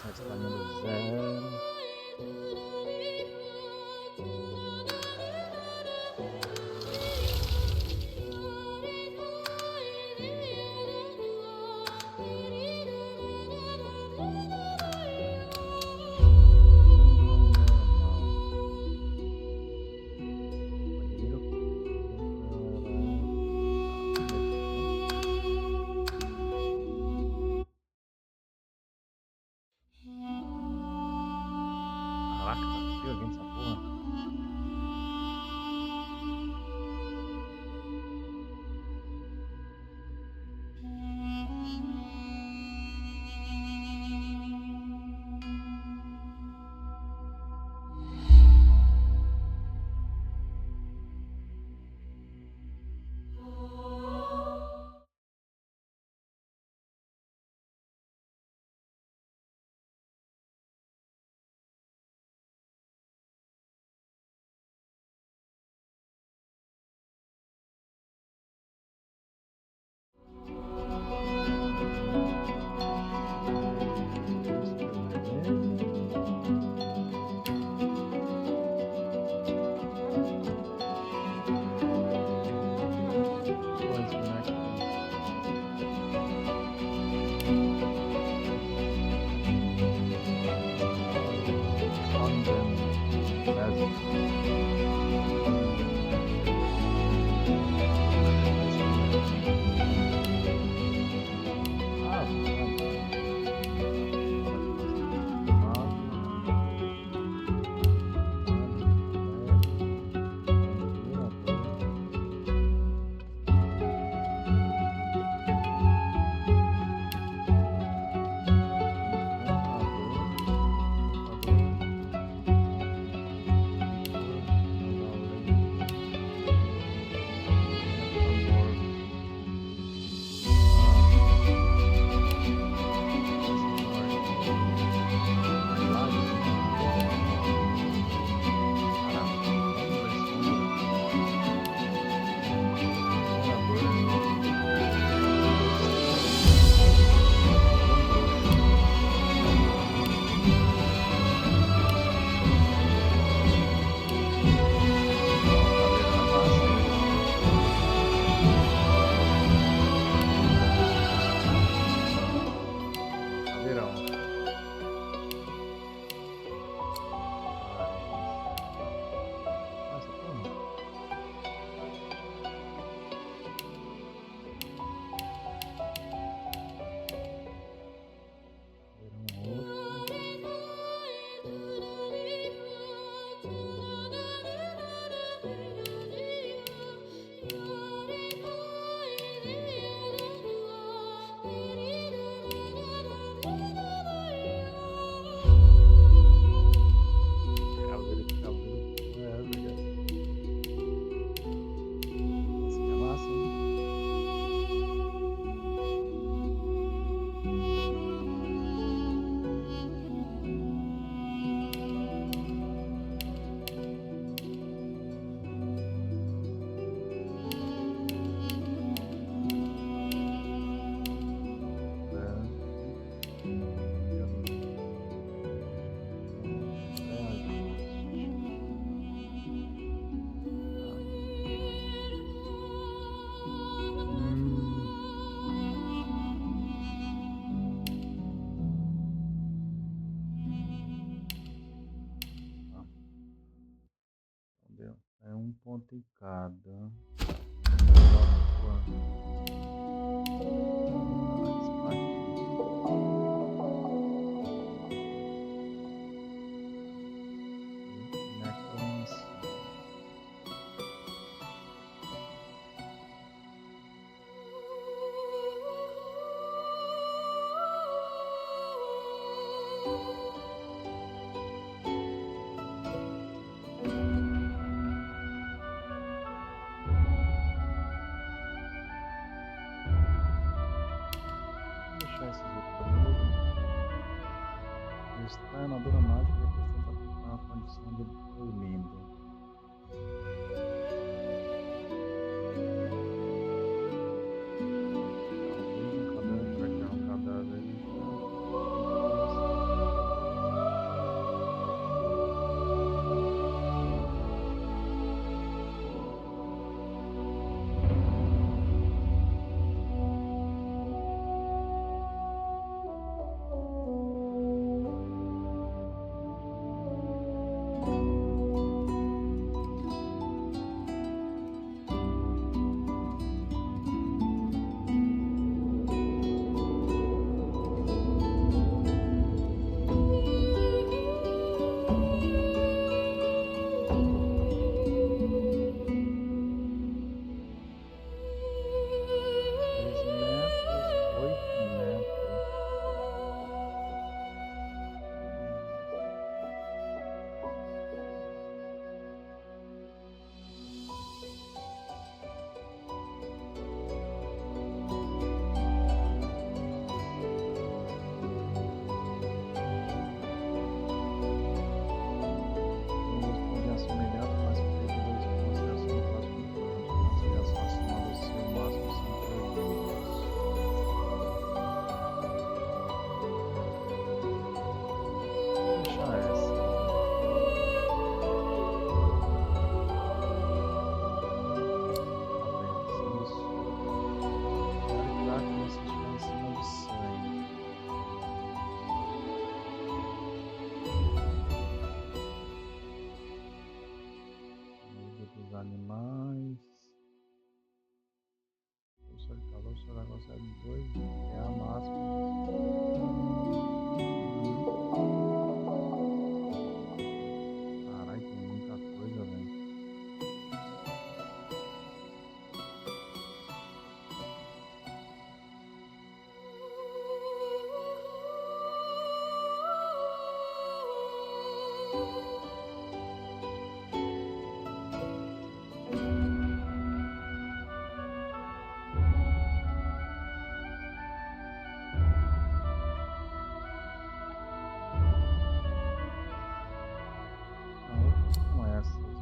Espanha do zero. Caraca, tá frio aqui nessa porra. É um ponto em cada. Deixar esses outros primeiro. Está a armadura mágica representa a condição de dormindo. Talvez um cadáver. Animais. Força de calor, seu negócio é 2, é a máxima. Caralho, tem muita coisa, velho. Não é essas mesmo.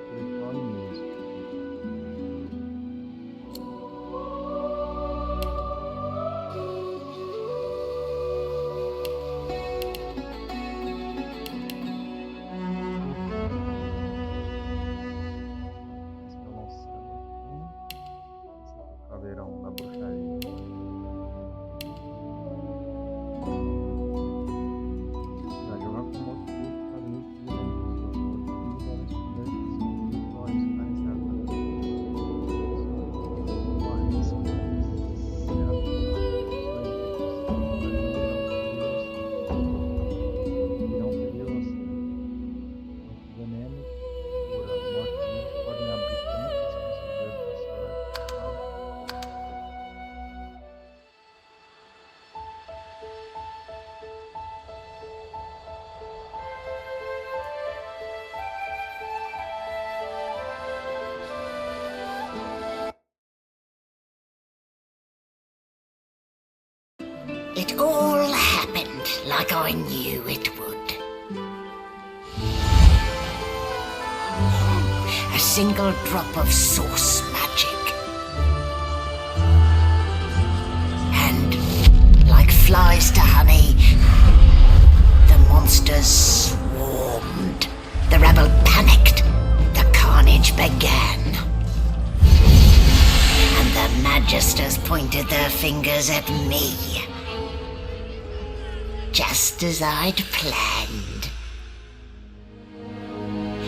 Telefone mesmo. Esse é o nosso aqui. Esse aqui é o caveirão da bruxaria. Vai jogar com o outro caminho que vem dos outros It all happened like I knew it would. A single drop of source magic. And, like flies to honey, the monsters swarmed. The rebel panicked. The carnage began. And the magisters pointed their fingers at me. Just as I'd planned.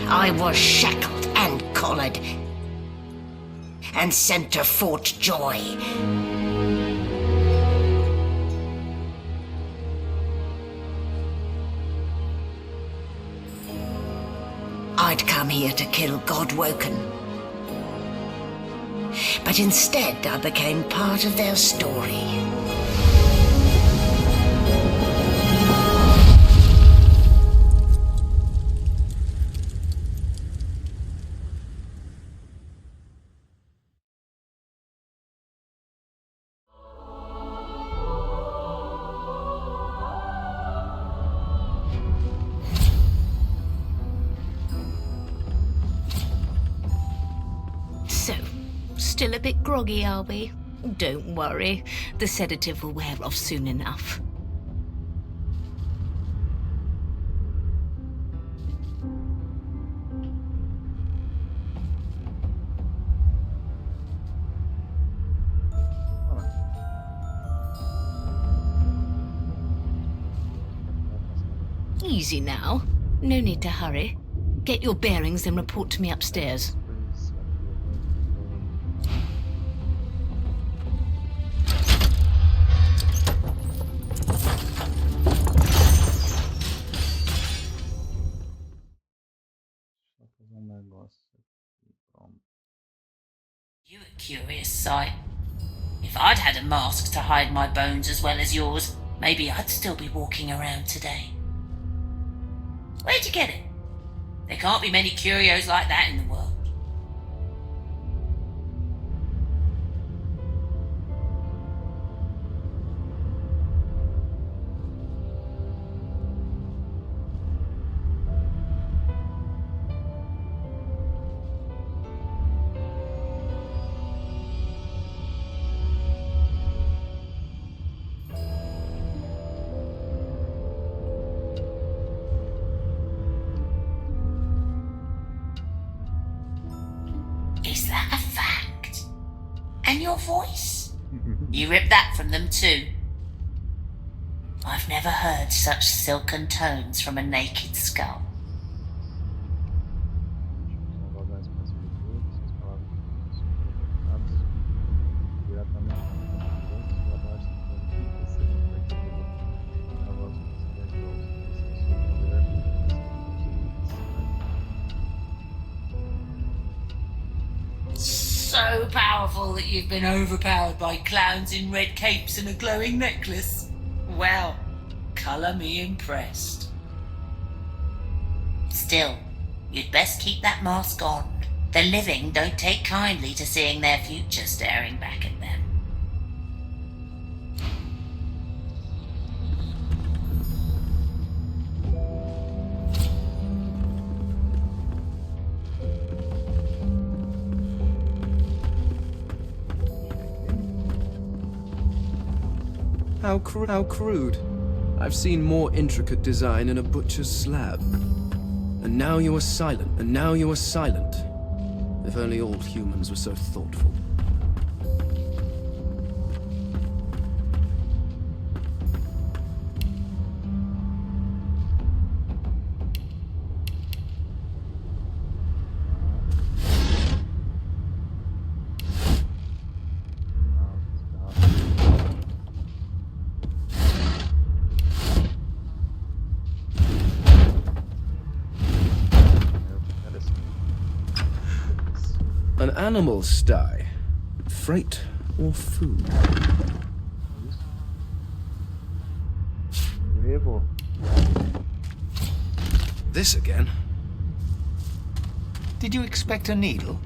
I was shackled and collared and sent to Fort Joy. I'd come here to kill Godwoken. But instead I became part of their story. So, still a bit groggy, are we? Don't worry, the sedative will wear off soon enough. Easy now. No need to hurry. Get your bearings and report to me upstairs. Só fazer um negócio aqui, pronto. You a curious sight. If I'd had a mask to hide my bones as well as yours, maybe I'd still be walking around today. Where'd you get it? There can't be many curios like that in the world. Is that a fact? And your voice? You ripped that from them too. I've never heard such silken tones from a naked skull. Deixa eu salvar a espécie de tudo, essas palavras conectadas diretamente com os abaixo do PC a voz So powerful that you've been overpowered by clowns in red capes and a glowing necklace. Well, colour me impressed. Still, you'd best keep that mask on. The living don't take kindly to seeing their future staring back at them. How crude. I've seen more intricate design in a butcher's slab. And now you are silent. If only all humans were so thoughtful. An animal sty. Freight or food? Evo. This again? Did you expect a needle?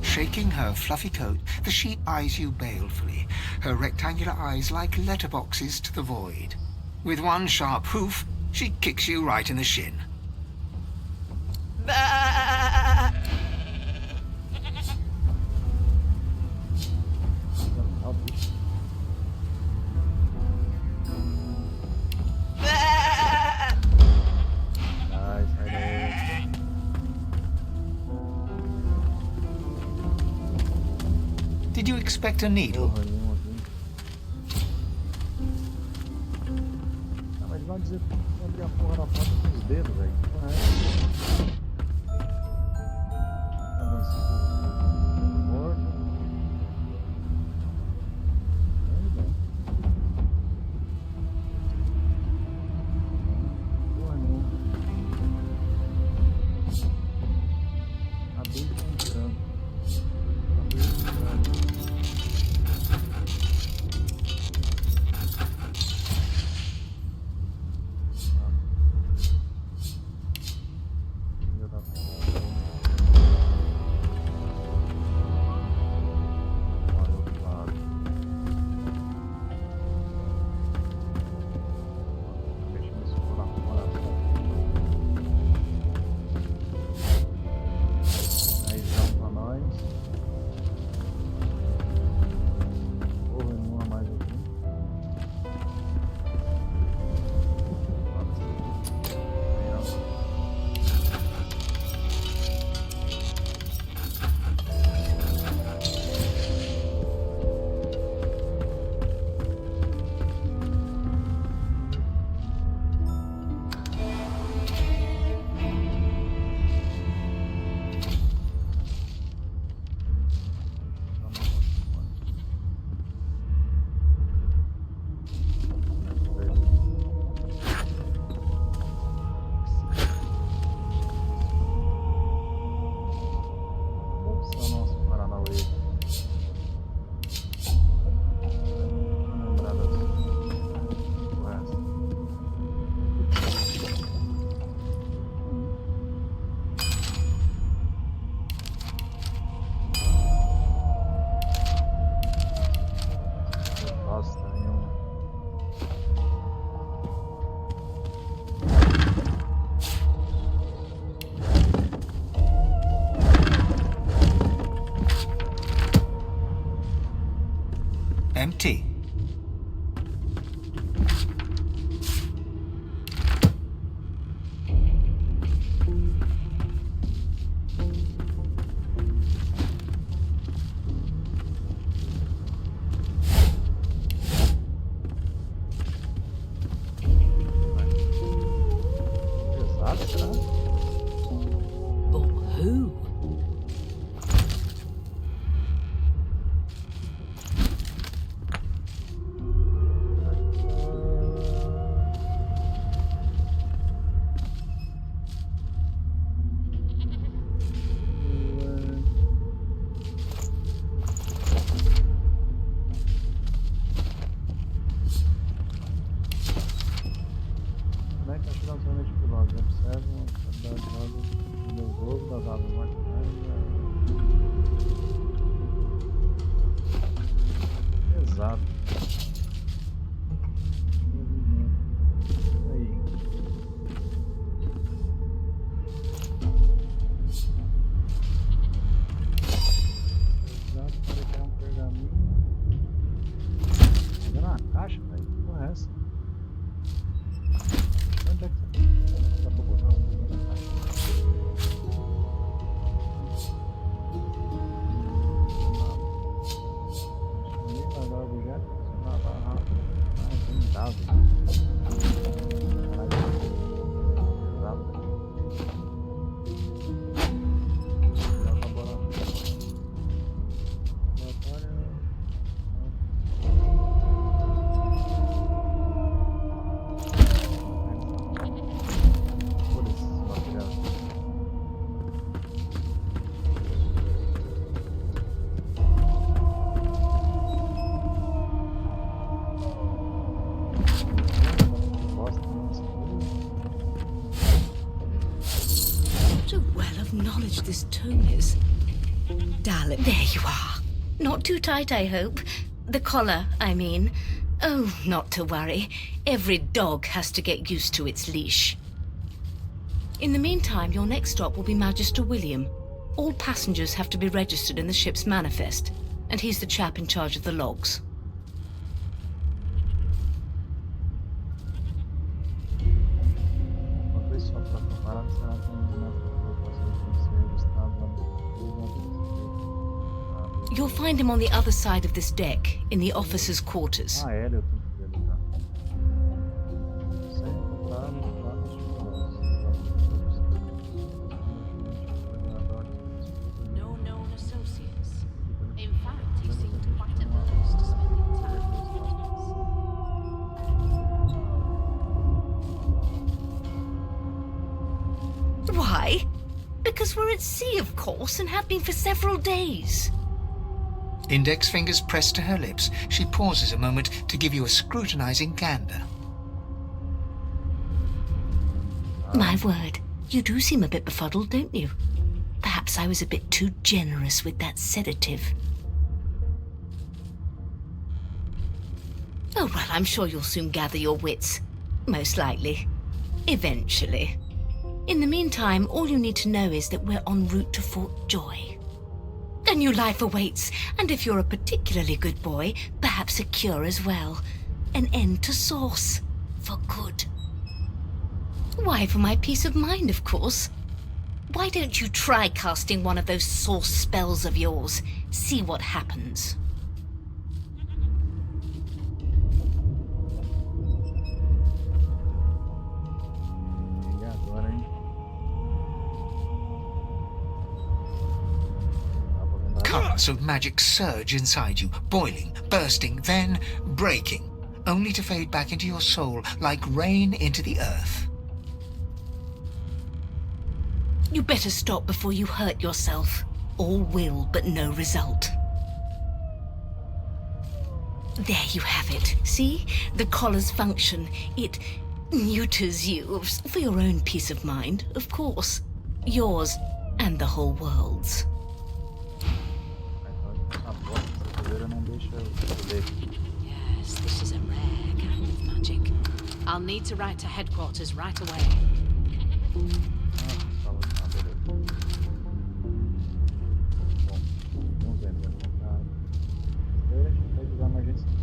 Shaking her fluffy coat, the sheep eyes you balefully, her rectangular eyes like letterboxes to the void. With one sharp hoof, she kicks you right in the shin. Did you expect a needle? Ah, mas vai dizer que abrir a porra da porta com os dedos, velho. Que porra é essa? Empty. Pesado, será? But who? Como é que acho das zonas nebulosas? Observam a qualidade de água no jogo das águas marginais. Exato. Aí. Exato, para criar um pergaminho. Ainda na caixa, velho. Que porra é essa? Onde é que você dá pra botar um pouquinho na caixa? Deixa eu guardar o objeto, funcionava rápido. Ah, inventável. Caralho, pesado. Já acabou lá. Laboratório. Por esses materiais. Bosta, nossa. What a well of knowledge this tome is. Darling, there you are. Not too tight, I hope. The collar, I mean. Oh, not to worry. Every dog has to get used to its leash. In the meantime, your next stop will be Magister William. All passengers have to be registered in the ship's manifest, and he's the chap in charge of the logs. Enquanto isso, só para comparar, será que não tem ser registrado lá no You'll find him on the other side of this deck, in the officers' quarters. Ah, ele eu tenho que ver já. Sem encontrar no lado de No known associates. In fact, he seemed quite averse to spending time with his Why? Because we're at sea, of course, and have been for several days. Index fingers pressed to her lips, she pauses a moment to give you a scrutinizing gander. My word, you do seem a bit befuddled, don't you? Perhaps I was a bit too generous with that sedative. Oh, well, I'm sure you'll soon gather your wits. Most likely. Eventually. In the meantime, all you need to know is that we're en route to Fort Joy. A new life awaits, and if you're a particularly good boy, perhaps a cure as well. An end to Source. For good. Why, for my peace of mind, of course. Why don't you try casting one of those Source spells of yours? See what happens. E agora, hein? Currents of magic surge inside you, boiling, bursting, then breaking, only to fade back into your soul like rain into the earth. You better stop before you hurt yourself. All will, but no result. There you have it. See? The collar's function. It neuters you, for your own peace of mind, of course. Yours and the whole world's. Yes, this is a rare kind of magic. I'll need to write to headquarters right away. Vamos ver, vai usar emergência.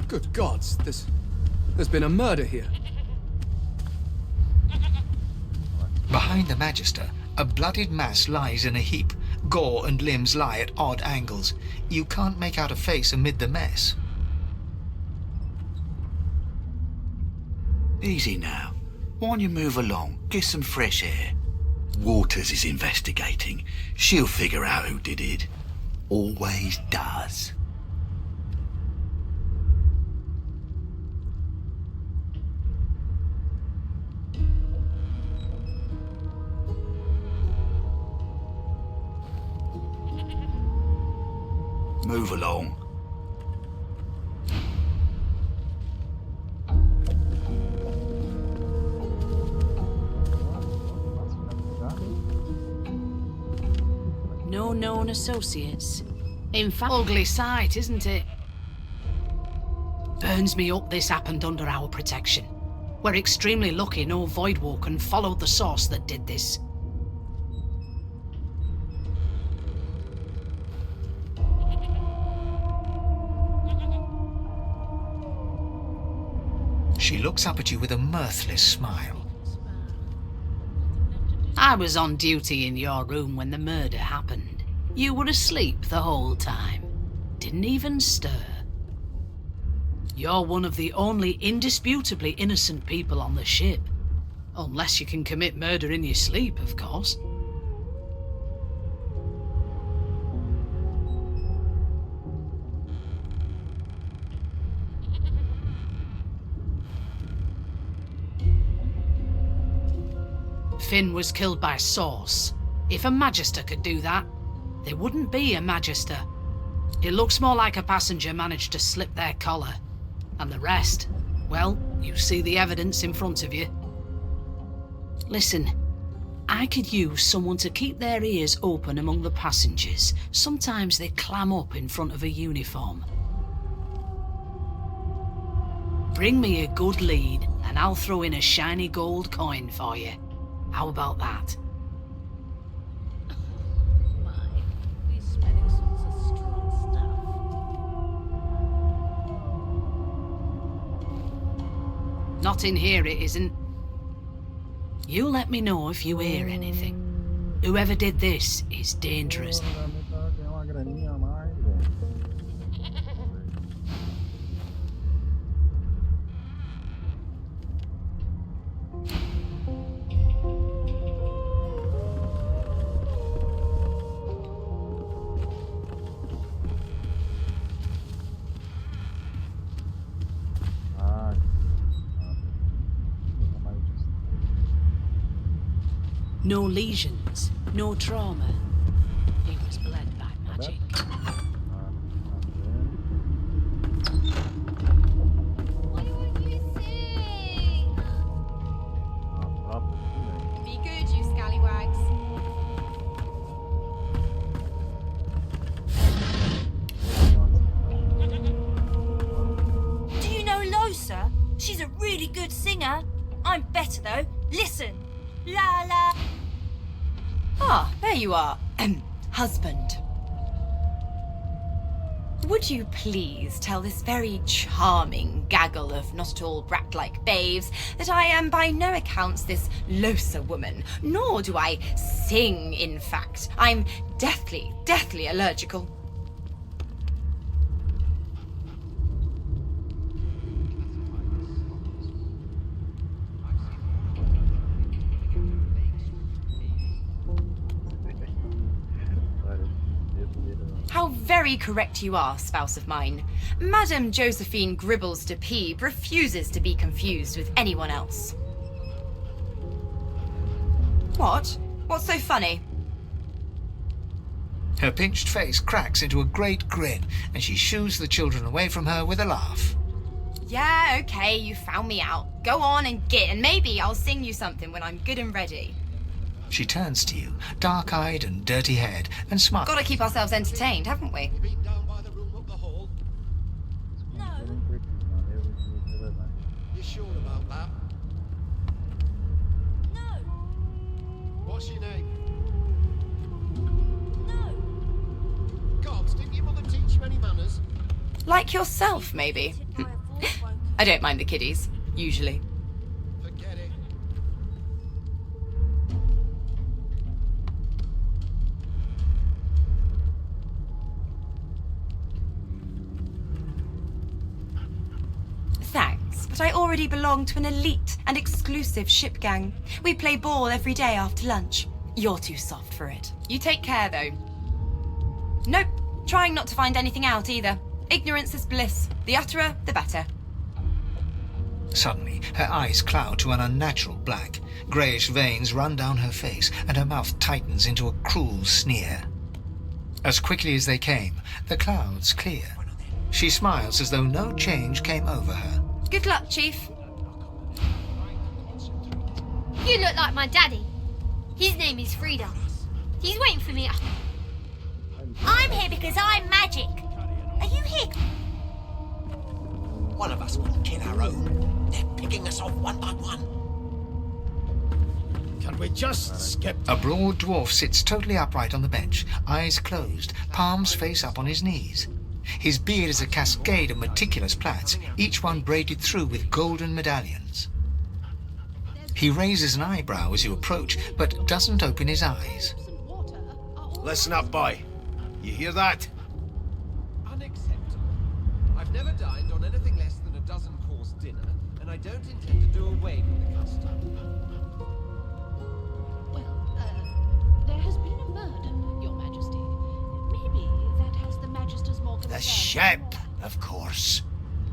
Good gods, there's been a murder here. Behind the Magister, a bloodied mass lies in a heap. Gore and limbs lie at odd angles. You can't make out a face amid the mess. Easy now. Why don't you move along? Get some fresh air. Waters is investigating. She'll figure out who did it. Always does. Move along. No known associates. In fact, ugly sight, isn't it? Burns me up this happened under our protection. We're extremely lucky no Voidwalker followed the source that did this. She looks up at you with a mirthless smile. I was on duty in your room when the murder happened. You were asleep the whole time. Didn't even stir. You're one of the only indisputably innocent people on the ship. Unless you can commit murder in your sleep, of course. Finn was killed by Source. If a Magister could do that, there wouldn't be a Magister. It looks more like a passenger managed to slip their collar. And the rest, well, you see the evidence in front of you. Listen, I could use someone to keep their ears open among the passengers. Sometimes they clam up in front of a uniform. Bring me a good lead, and I'll throw in a shiny gold coin for you. How about that? Not in here, it isn't. You let me know if you hear anything. Whoever did this is dangerous. No lesions, no trauma. He was bled by magic. Why won't you sing? Be good, you scallywags. Do you know Losa? She's a really good singer. I'm better though. Listen. La la. Ah, there you are. Husband. Would you please tell this very charming gaggle of not at all brat-like babes that I am by no accounts this Losa woman, nor do I sing, in fact. I'm deathly allergical. How very correct you are, spouse of mine. Madame Josephine Gribbles de Peeb refuses to be confused with anyone else. What? What's so funny? Her pinched face cracks into a great grin, and she shoos the children away from her with a laugh. Yeah, okay, you found me out. Go on and git, and maybe I'll sing you something when I'm good and ready. She turns to you, dark-eyed and dirty-haired, and smiles. Gotta keep ourselves entertained, haven't we? You sure about that? No. What's your name? No. Gods, didn't your mother teach you any manners? Like yourself, maybe. I don't mind the kiddies, usually. Forget it. Thanks, but I already belong to an elite and exclusive ship gang. We play ball every day after lunch. You're too soft for it. You take care, though. Nope, trying not to find anything out either. Ignorance is bliss. The utterer, the better. Suddenly, her eyes cloud to an unnatural black. Greyish veins run down her face, and her mouth tightens into a cruel sneer. As quickly as they came, the clouds clear. She smiles as though no change came over her. Good luck, Chief. You look like my daddy. His name is Frida. He's waiting for me. I'm here because I'm magic. Are you here? One of us wouldn't kill our own. They're picking us off one by one. Can we just skip? A broad dwarf sits totally upright on the bench, eyes closed, palms face up on his knees. His beard is a cascade of meticulous plaits, each one braided through with golden medallions. He raises an eyebrow as you approach, but doesn't open his eyes. Listen up, boy. You hear that? Unacceptable. I've never dined on anything less than a dozen-course dinner, and I don't intend to do away with the custom. Well, there has been a murder, Your Majesty. Maybe that has the Magister's more concern. The ship, of course.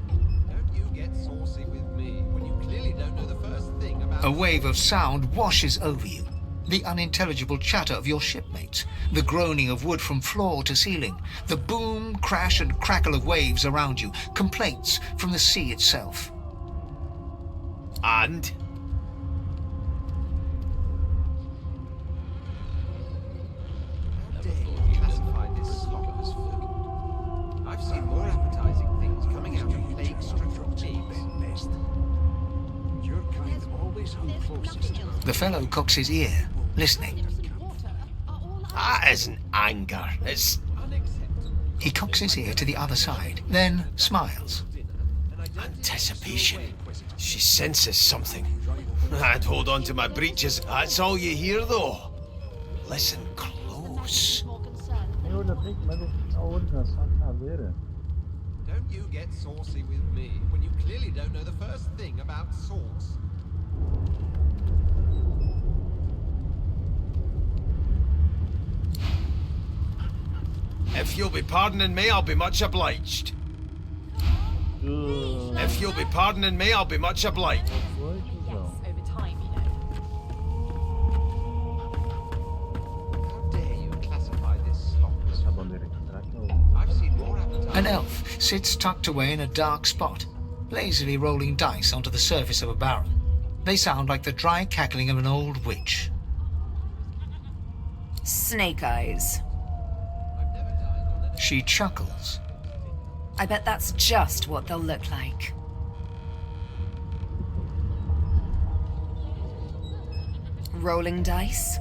Don't you get saucy with me when you clearly don't know the first thing about... A wave of sound washes over you. The unintelligible chatter of your shipmates, the groaning of wood from floor to ceiling, the boom, crash and crackle of waves around you, complaints from the sea itself. And? How dare you classify this slop as food? I've seen more appetizing things coming out of plague-stricken pigs. Your kind always hung closest. The fellow cocks his ear, listening. That isn't anger. It's... He cocks his ear to the other side, then smiles. anticipation. She senses something. I'd hold on to my breeches. That's all you hear, though. Listen close. Eu olho bem, mas a olho só a caveira. Don't you get saucy with me when you clearly don't know the first thing about sauce. If you'll be pardoning me, I'll be much obliged. If you'll be pardoning me, I'll be much obliged. Over time, you know. How dare you classify this slop as food? I've seen more appetizing... An elf sits tucked away in a dark spot, lazily rolling dice onto the surface of a barrel. They sound like the dry cackling of an old witch. Snake eyes. She chuckles. I bet that's just what they'll look like. Rolling dice.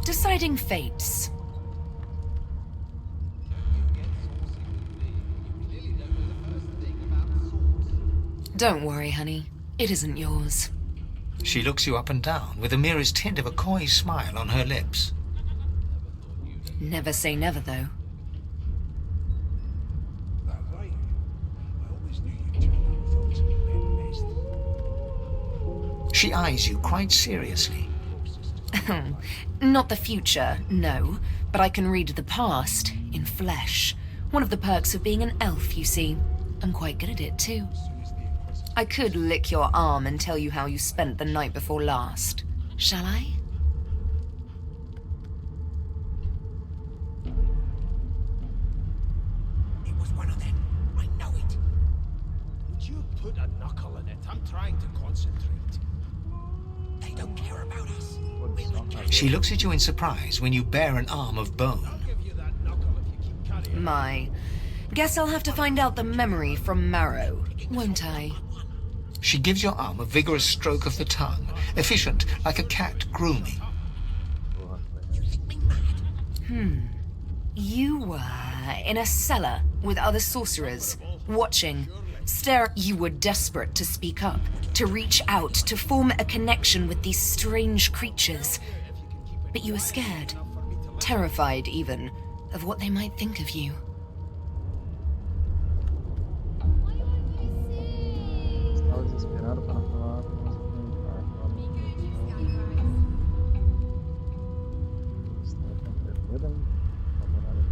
Deciding fates. Don't worry, honey. It isn't yours. She looks you up and down with the merest hint of a coy smile on her lips. Never say never, though. She eyes you quite seriously. Not the future, no. But I can read the past in flesh. One of the perks of being an elf, you see. I'm quite good at it, too. I could lick your arm and tell you how you spent the night before last. Shall I? It was one of them. I know it. Would you put a knuckle in it? I'm trying to concentrate. They don't care about us. She looks at you in surprise when you bare an arm of bone. I'll give you that knuckle if you keep carrying. My. Guess I'll have to find out the memory from Marrow, won't I? She gives your arm a vigorous stroke of the tongue, efficient like a cat grooming. You were in a cellar with other sorcerers, watching, stare. You were desperate to speak up, to reach out, to form a connection with these strange creatures. But you were scared, terrified even, of what they might think of you. Estava desesperado para falar com você comentar. Estava com vergonha favorável.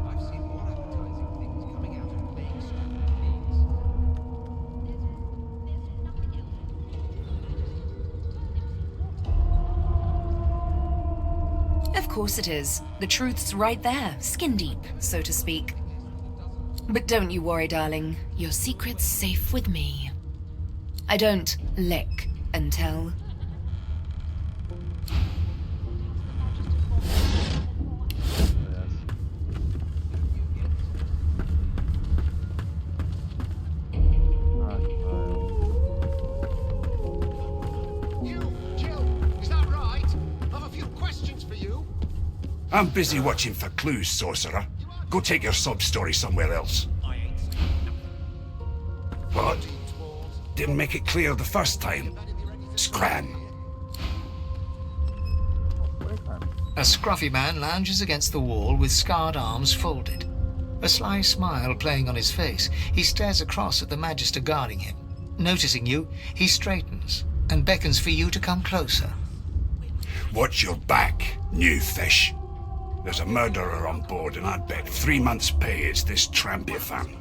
I've seen more appetizing things coming out of plague-stricken pigs. Of course it is. The truth's right there, skin deep, so to speak. But don't you worry, darling. Your secret's safe with me. I don't lick and tell. I'm busy watching for clues, sorcerer. Go take your sub-story somewhere else. What? Didn't make it clear the first time. Scram. A scruffy man lounges against the wall with scarred arms folded. A sly smile playing on his face, he stares across at the Magister guarding him. Noticing you, he straightens and beckons for you to come closer. Watch your back, new fish. There's a murderer on board, and I'd bet 3 months' pay it's this tramp Ifan.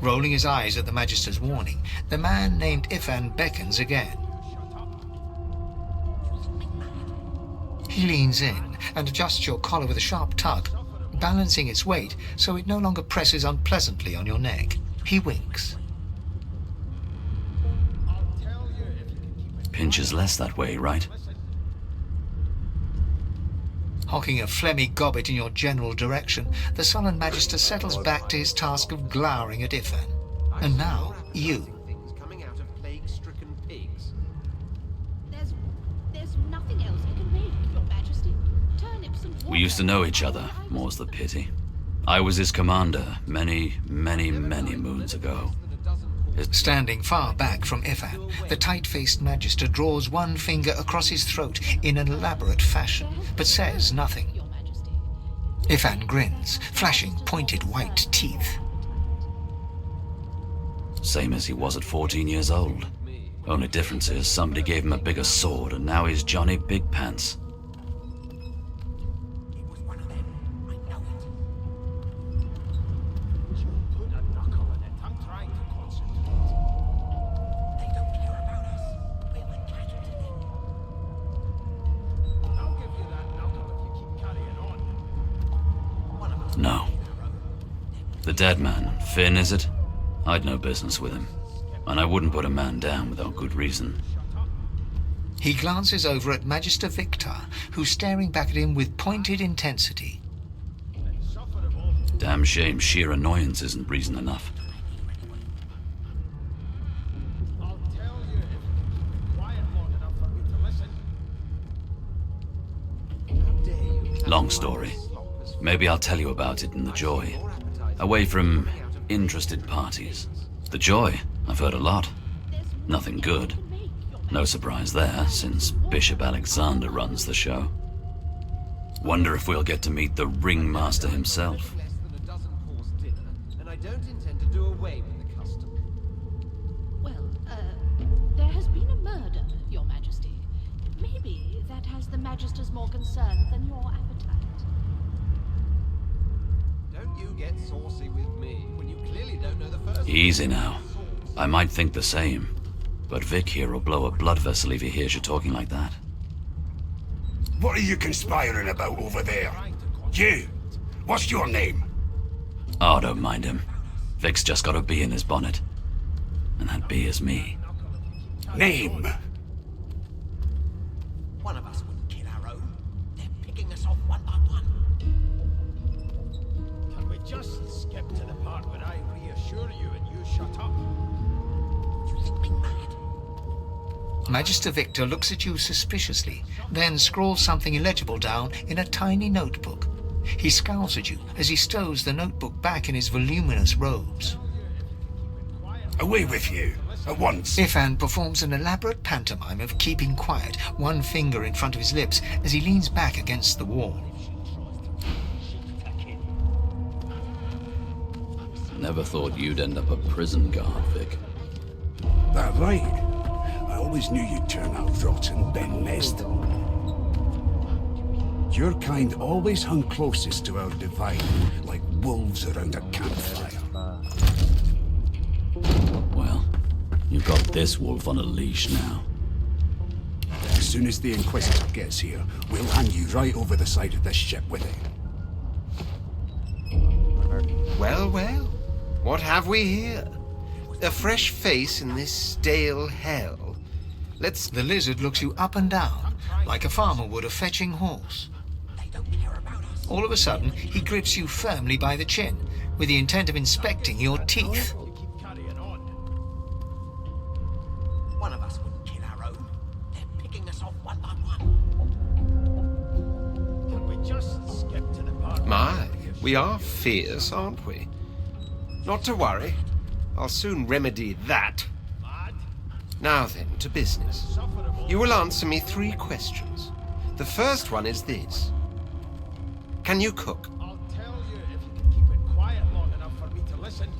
Rolling his eyes at the Magister's warning, the man named Ifan beckons again. He leans in and adjusts your collar with a sharp tug, balancing its weight so it no longer presses unpleasantly on your neck. He winks. Pinches less that way, right? Hocking a phlegmy gobbet in your general direction, the sullen Magister settles back to his task of glowering at Ifan. And now, you. Things coming out of plague-stricken pigs. There's nothing else I can make, Your Majesty. Turnips and We used to know each other, more's the pity. I was his commander many, many, many moons ago. Standing far back from Ifan, the tight-faced Magister draws one finger across his throat in an elaborate fashion, but says nothing. Ifan grins, flashing pointed white teeth. Same as he was at 14 years old. Only difference is somebody gave him a bigger sword and now he's Johnny Big Pants. No. The dead man, Finn, is it? I'd no business with him. And I wouldn't put a man down without good reason. He glances over at Magister Victor, who's staring back at him with pointed intensity. Damn shame sheer annoyance isn't reason enough. Long story. Maybe I'll tell you about it in the Joy. Away from interested parties. The Joy, I've heard a lot. Nothing good. No surprise there, since Bishop Alexander runs the show. Wonder if we'll get to meet the ringmaster himself. And I don't intend to do away with the custom. Well, there has been a murder, Your Majesty. Maybe that has the Magisters more concerned than your appetite. Don't you get saucy with me when you clearly don't know the first. Easy now. I might think the same. But Vic here will blow a blood vessel if he hears you talking like that. What are you conspiring about over there? You! What's your name? Oh, don't mind him. Vic's just got a bee in his bonnet. And that bee is me. Name? One of us wouldn't kill our own. They're picking us off one by one. Can we just skip to the part where I reassure you and you shut up? You think me mad? Magister Victor looks at you suspiciously, then scrawls something illegible down in a tiny notebook. He scowls at you as he stows the notebook back in his voluminous robes. Away with you, at once. Ifan performs an elaborate pantomime of keeping quiet, one finger in front of his lips as he leans back against the wall. Never thought you'd end up a prison guard, Vic. That right? I always knew you'd turn out rotten, Ben Nest. Your kind always hung closest to our divine, like wolves around a campfire. Well, you've got this wolf on a leash now. As soon as the Inquisitor gets here, we'll hand you right over the side of this ship with him. Well, well. What have we here? A fresh face in this stale hell. The lizard looks you up and down, like a farmer would a fetching horse. All of a sudden, he grips you firmly by the chin, with the intent of inspecting your teeth. One of us wouldn't kill our own. They're picking us off one by one. Can we just skip to the part? My, we are fierce, aren't we? Not to worry. I'll soon remedy that. Now then, to business. You will answer me 3 questions. The first one is this. Can you cook? I'll tell you if you can keep it quiet long enough for me to listen.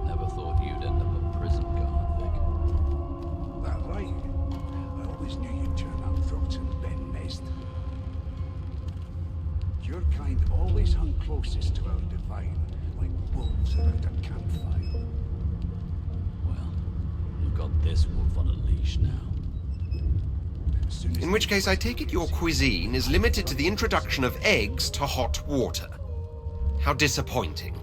Never thought you'd end up a prison guard, Vic. That right? I always knew you'd turn out rotten, Ben Nest. Your kind always hung closest to our divine, like wolves around a campfire. Well, you've got this wolf on a leash now. In which case, I take it your cuisine is limited to the introduction of eggs to hot water. How disappointing.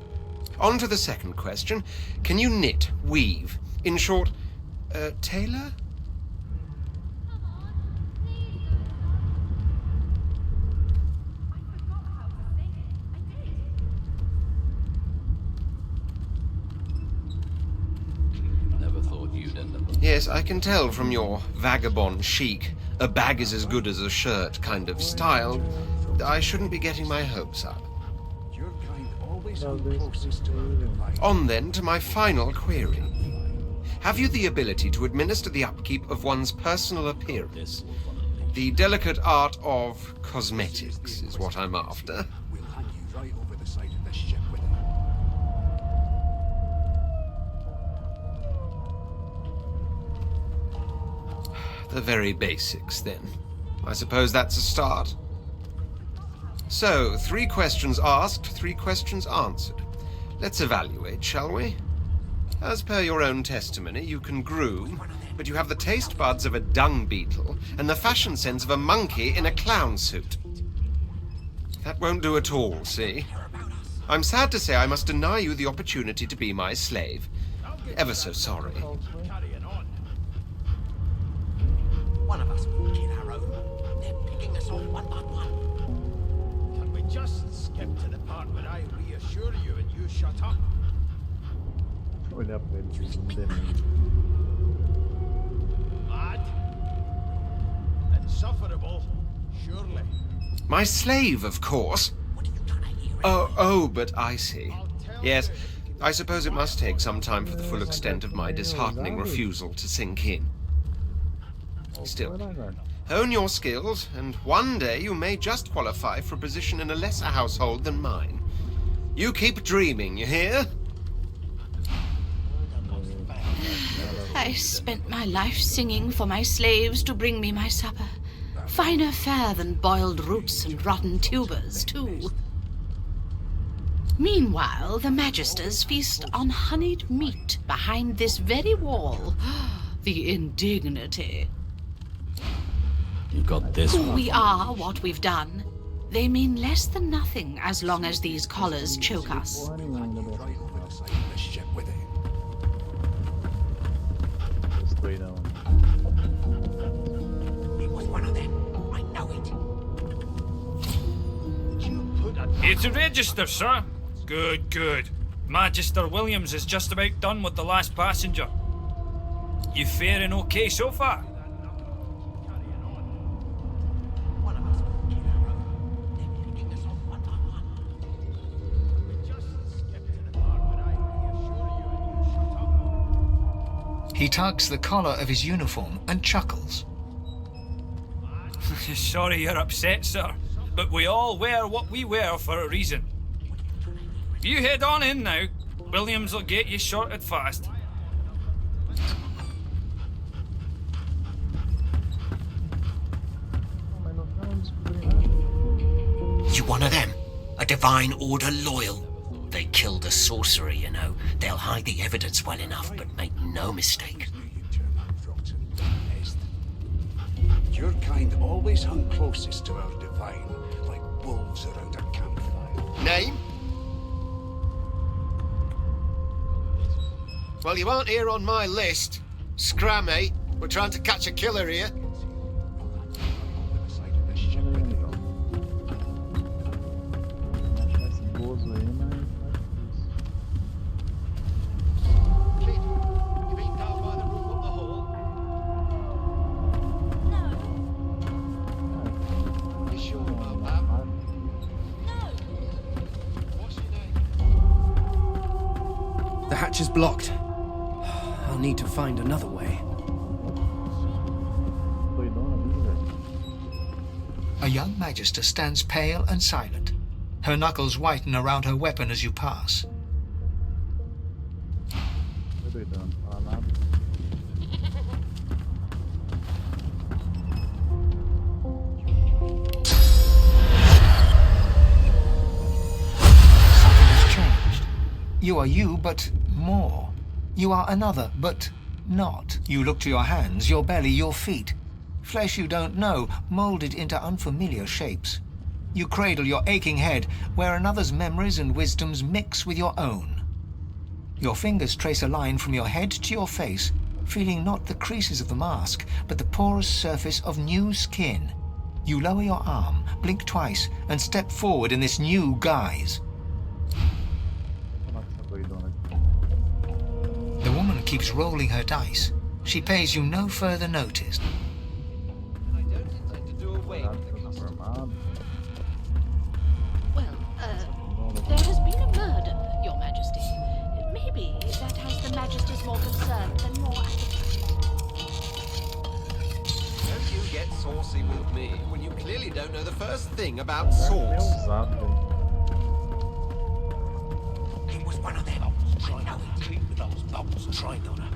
On to the second question. Can you knit, weave? In short, tailor? Never thought you'd end up a... Yes, I can tell from your vagabond chic, a bag is as good as a shirt kind of style. I shouldn't be getting my hopes up. Your kind always hung closest to our divine. On then to my final query. Have you the ability to administer the upkeep of one's personal appearance? The delicate art of cosmetics is what I'm after. We'll hand you right over the side of this ship with him. The very basics, then. I suppose that's a start. So, 3 questions asked, 3 questions answered. Let's evaluate, shall we? As per your own testimony, you can groom, but you have the taste buds of a dung beetle and the fashion sense of a monkey in a clown suit. That won't do at all, see? I'm sad to say I must deny you the opportunity to be my slave. Ever so sorry. One of us wouldn't kill our own. They're picking us off one by one. Can we just skip to the part where I reassure you and you shut up? Olhar pra ele e dizer Mad? Insufferable? Surely. My slave, of course. Oh, but I see. Yes, I suppose it must take some time for the full extent of my disheartening refusal to sink in. Still, hone your skills, and one day you may just qualify for a position in a lesser household than mine. You keep dreaming, you hear? I spent my life singing for my slaves to bring me my supper. Finer fare than boiled roots and rotten tubers, too. Meanwhile, the Magisters feast on honeyed meat behind this very wall. The indignity. You've got this Who one. we are, what we've done, they mean less than nothing as long as these collars choke us. Right over the side of this ship with him. It was one of them. I know it. It's a register, sir. Good, good. Magister Williams is just about done with the last passenger. You faring okay so far? He tugs the collar of his uniform and chuckles. Sorry you're upset, sir, but we all wear what we wear for a reason. You head on in now. Williams will get you sorted fast. You one of them? A Divine Order loyal? They killed a sorcerer, you know. They'll hide the evidence well enough, but make no mistake. Your kind always hung closest to our Divine, like wolves around a campfire. Name? Well, you aren't here on my list. Scrammy. We're trying to catch a killer here. The hatch is blocked. I'll need to find another way. A young magister stands pale and silent. Her knuckles whiten around her weapon as you pass. Something has changed. You are you, but more. You are another, but not. You look to your hands, your belly, your feet. Flesh you don't know, molded into unfamiliar shapes. You cradle your aching head, where another's memories and wisdoms mix with your own. Your fingers trace a line from your head to your face, feeling not the creases of the mask, but the porous surface of new skin. You lower your arm, blink twice, and step forward in this new guise. The woman keeps rolling her dice. She pays you no further notice. There has been a murder, Your Majesty. Maybe that has the Magister's more concerned than your appetite. Don't you get saucy with me when you clearly don't know the first thing about sauce. It was one of them. I know it. With those bubbles trained on her.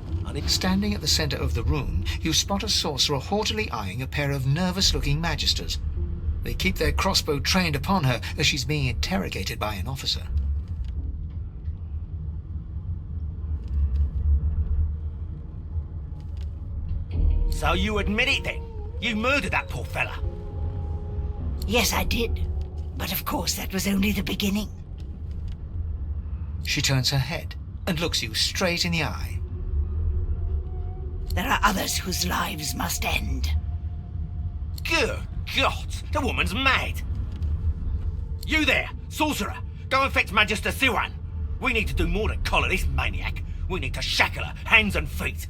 Standing at the center of the room, you spot a sorcerer haughtily eyeing a pair of nervous-looking magisters. They keep their crossbow trained upon her as she's being interrogated by an officer. So you admit it then? You murdered that poor fella? Yes, I did. But of course, that was only the beginning. She turns her head and looks you straight in the eye. There are others whose lives must end. Good God, the woman's mad. You there, sorcerer, go and fetch Magister Siwan. We need to do more than collar this maniac. We need to shackle her, hands and feet.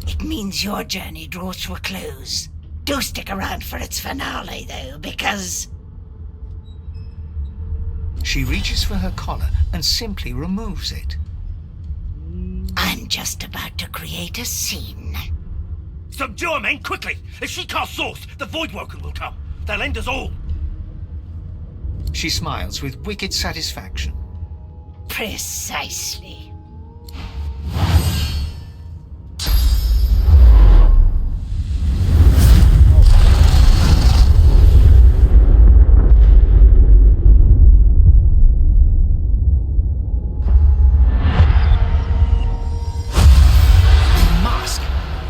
It means your journey draws to a close. Do stick around for its finale, though, because... She reaches for her collar and simply removes it. I'm just about to create a scene. Subdue her, men, quickly! If she casts source, the Voidwoken will come. They'll end us all. She smiles with wicked satisfaction. Precisely.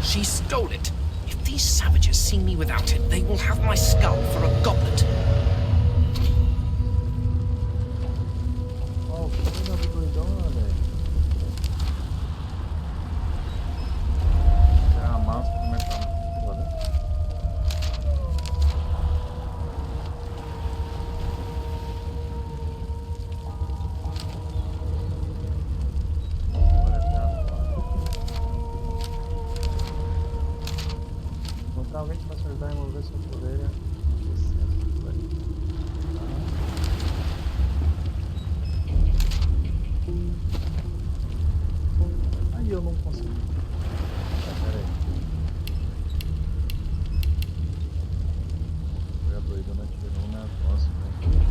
She stole it. If these savages see me without it, they will have my skull for a goblet. encontrar alguém que possa ajudar a remover sua poleira. Excesso, velho. Aí eu não consegui. Pera aí. Foi a doidona tirou um negócio, velho.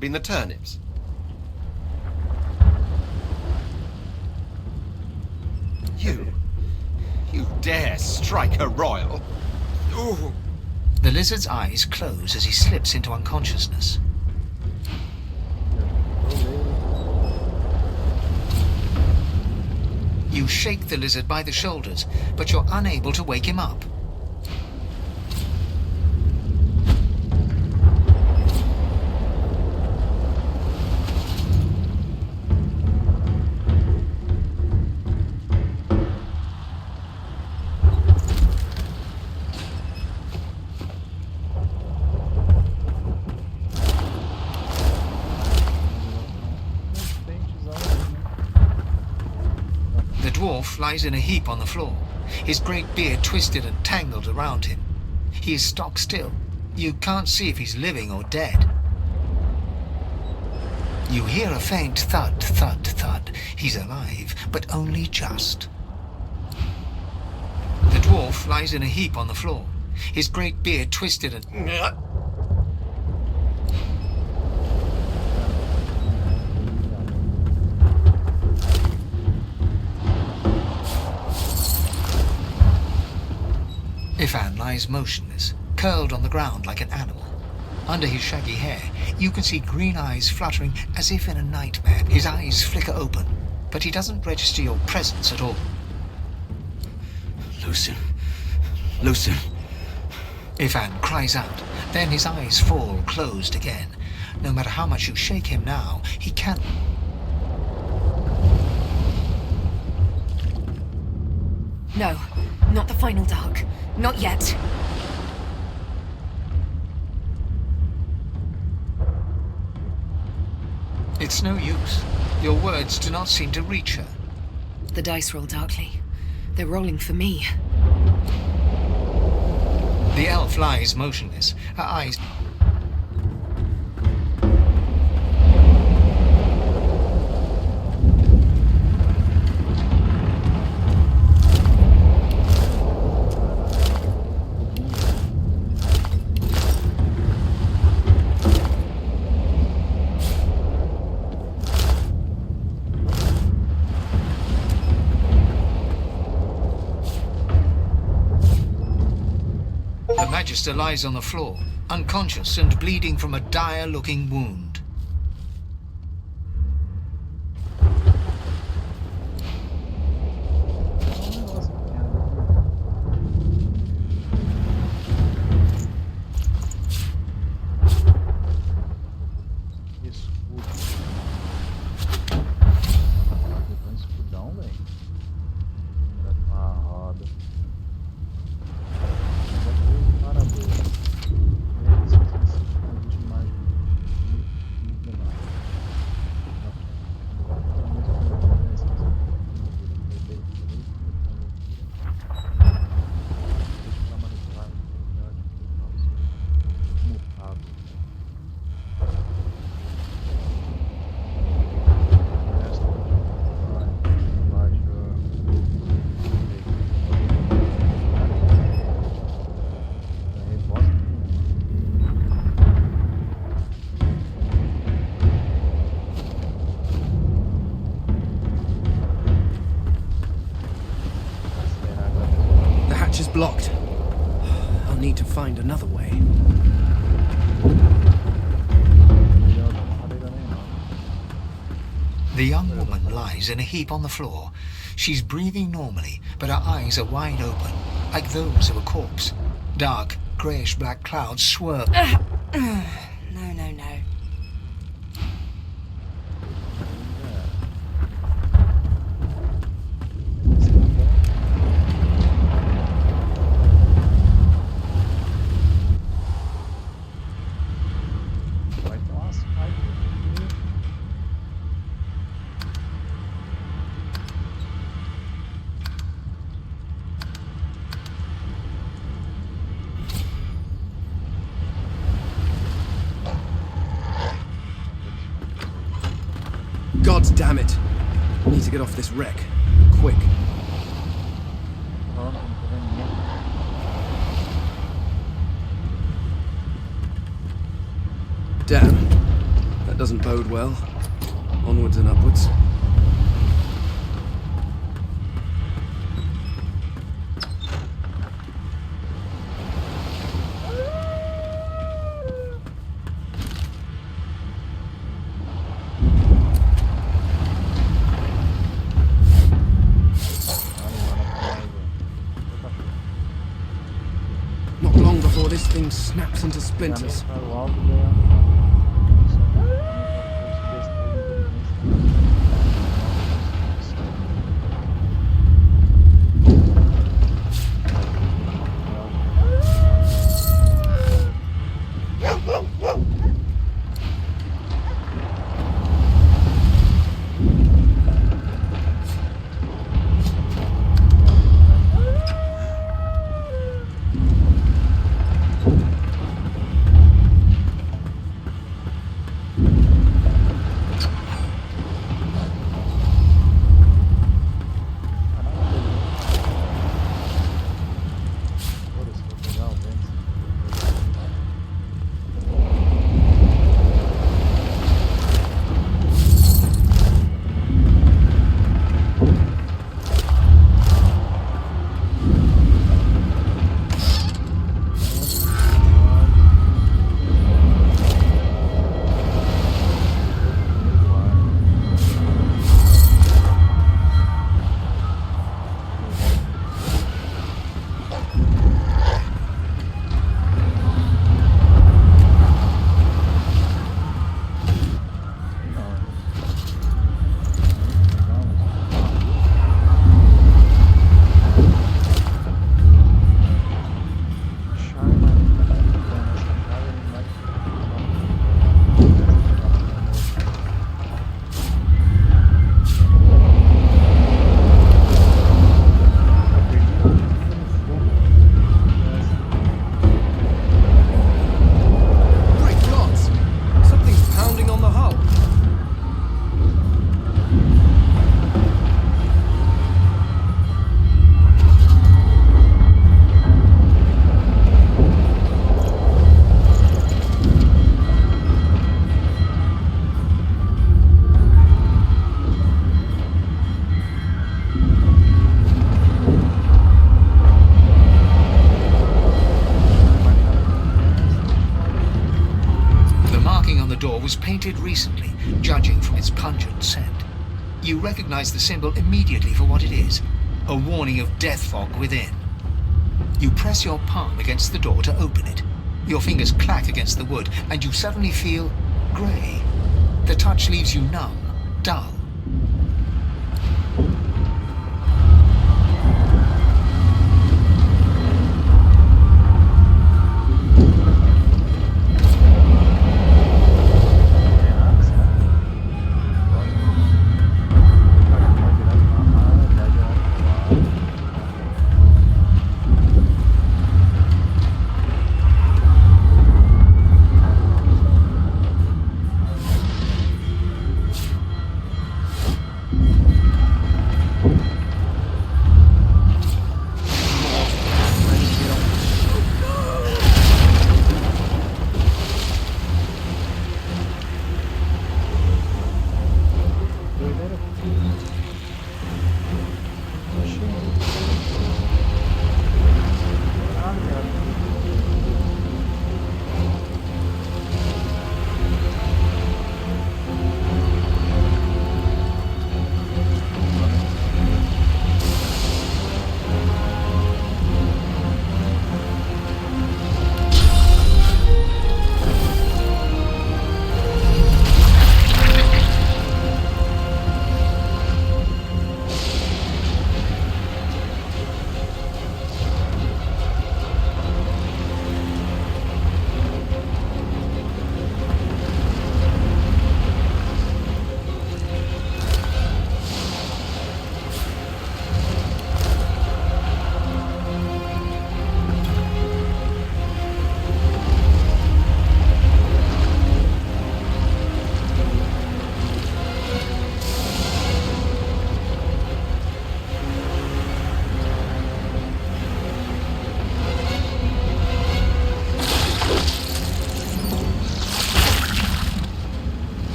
Been the turnips. You dare strike a royal? Ooh. The lizard's eyes close as he slips into unconsciousness. You shake the lizard by the shoulders, but you're unable to wake him up. Lies in a heap on the floor, his great beard twisted and tangled around him. He is stock still. You can't see if he's living or dead. You hear a faint thud, thud, thud. He's alive, but only just. The dwarf lies in a heap on the floor, his great beard twisted and... Ifan lies motionless, curled on the ground like an animal. Under his shaggy hair, you can see green eyes fluttering as if in a nightmare. His eyes flicker open, but he doesn't register your presence at all. Lucien. Lucien. Ivan cries out, then his eyes fall closed again. No matter how much you shake him now, he can't. No, not the final dark. Not yet. It's no use. Your words do not seem to reach her. The dice roll darkly. They're rolling for me. The elf lies motionless, her eyes... The Magister lies on the floor, unconscious and bleeding from a dire-looking wound. Blocked. I'll need to find another way. The young woman lies in a heap on the floor. She's breathing normally, but her eyes are wide open, like those of a corpse. Dark, greyish-black clouds swirl. No. God damn it! I need to get off this wreck. Quick. Damn. That doesn't bode well. Onwards and upwards. Not long before this thing snaps into splinters. was painted recently, judging from its pungent scent. You recognize the symbol immediately for what it is, a warning of death fog within. You press your palm against the door to open it. Your fingers clack against the wood, and you suddenly feel grey. The touch leaves you numb, dull.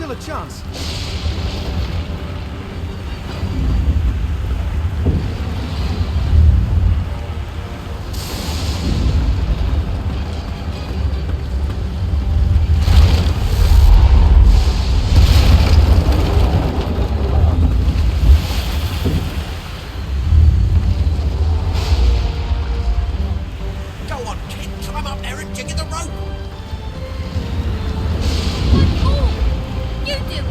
still a chance. Go on, kid, climb up there and jiggy the rope. You do it.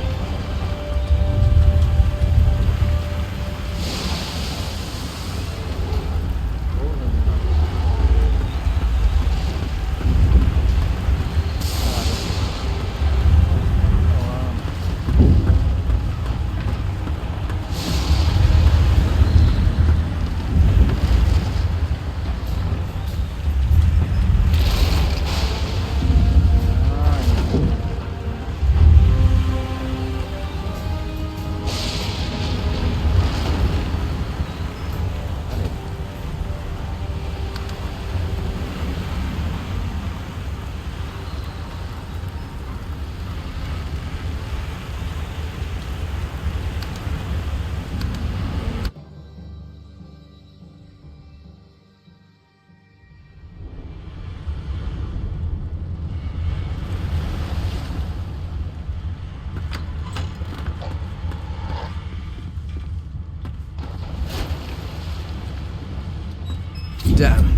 Damn.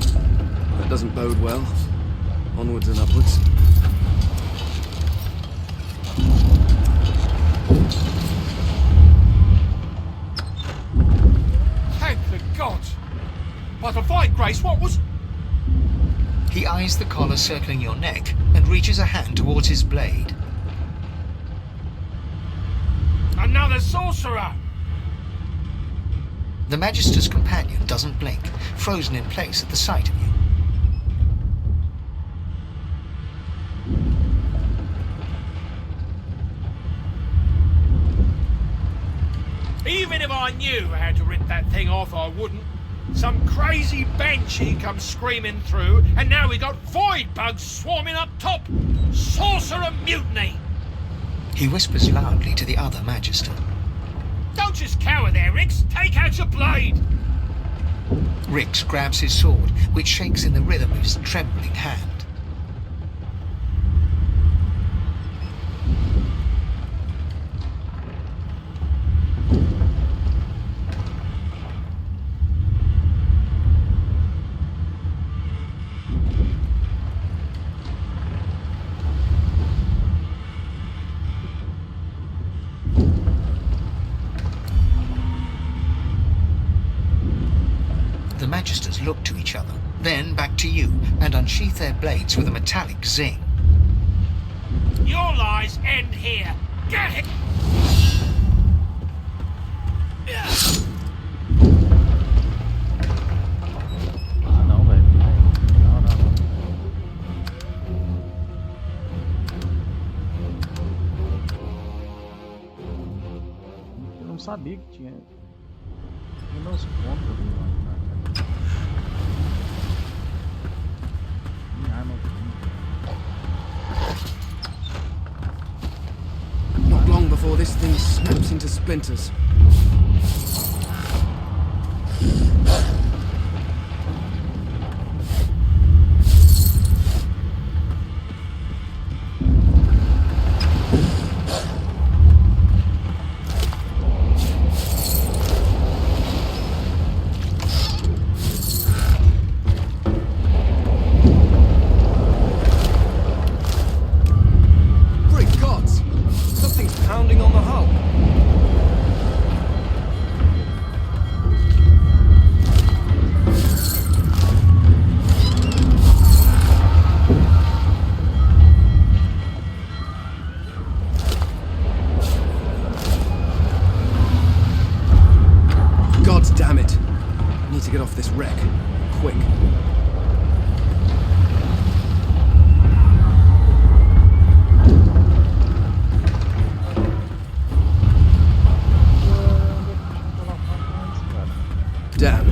That doesn't bode well. Onwards and upwards. Thank the gods! By the Divine Grace, what was... He eyes the collar circling your neck and reaches a hand towards his blade. Another sorcerer! The Magister's companion doesn't blink, frozen in place at the sight of you. Even if I knew how to rip that thing off, I wouldn't. Some crazy banshee comes screaming through, and now we got void bugs swarming up top. Sorcerer mutiny! He whispers loudly to the other Magister. Don't just cower there, Rix. Take out your blade. Rix grabs his sword, which shakes in the rhythm of his trembling hand. The Magisters look to each other, then back to you, and unsheath their blades with a metallic zing. Your lies end here. Get it! Ah, não, velho. Não, não, não. Eu não sabia que tinha meus pontos ali, mano. Minha arma. Not long before this thing snaps into splinters. Great gods! Something's pounding on the hull. God damn it! I need to get off this wreck. Quick. Damn.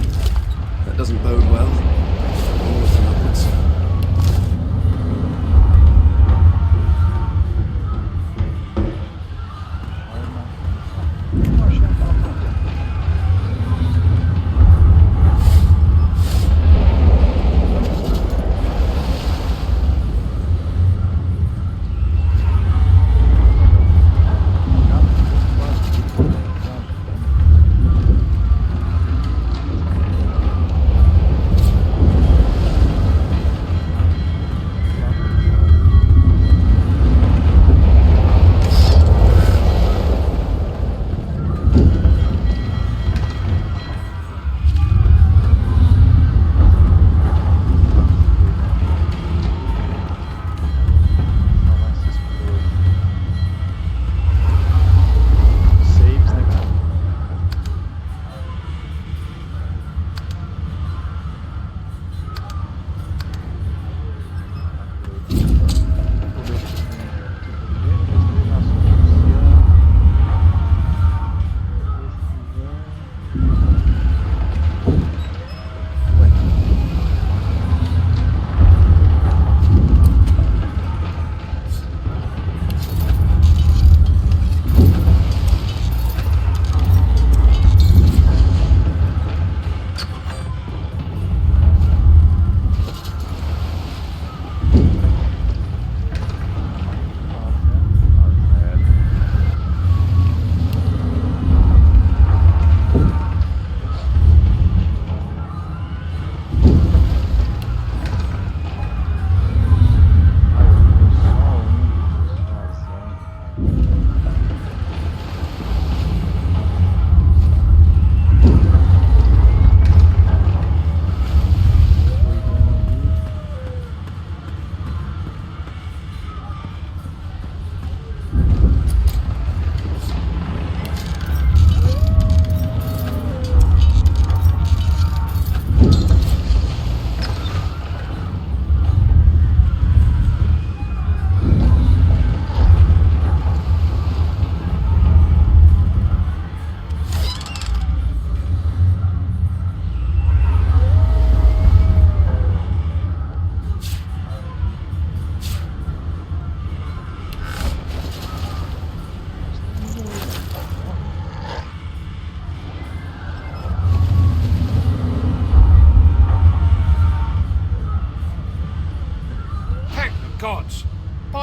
That doesn't bode well. Onwards and upwards.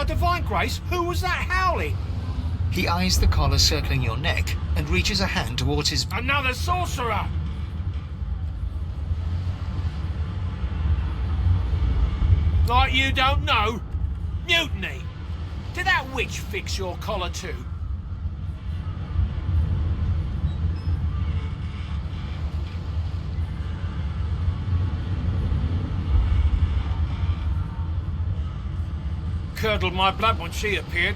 divine grace, who was that howling? He eyes the collar circling your neck and reaches a hand towards his... Another sorcerer! Like you don't know? Mutiny! Did that witch fix your collar too? Curdled my blood when she appeared.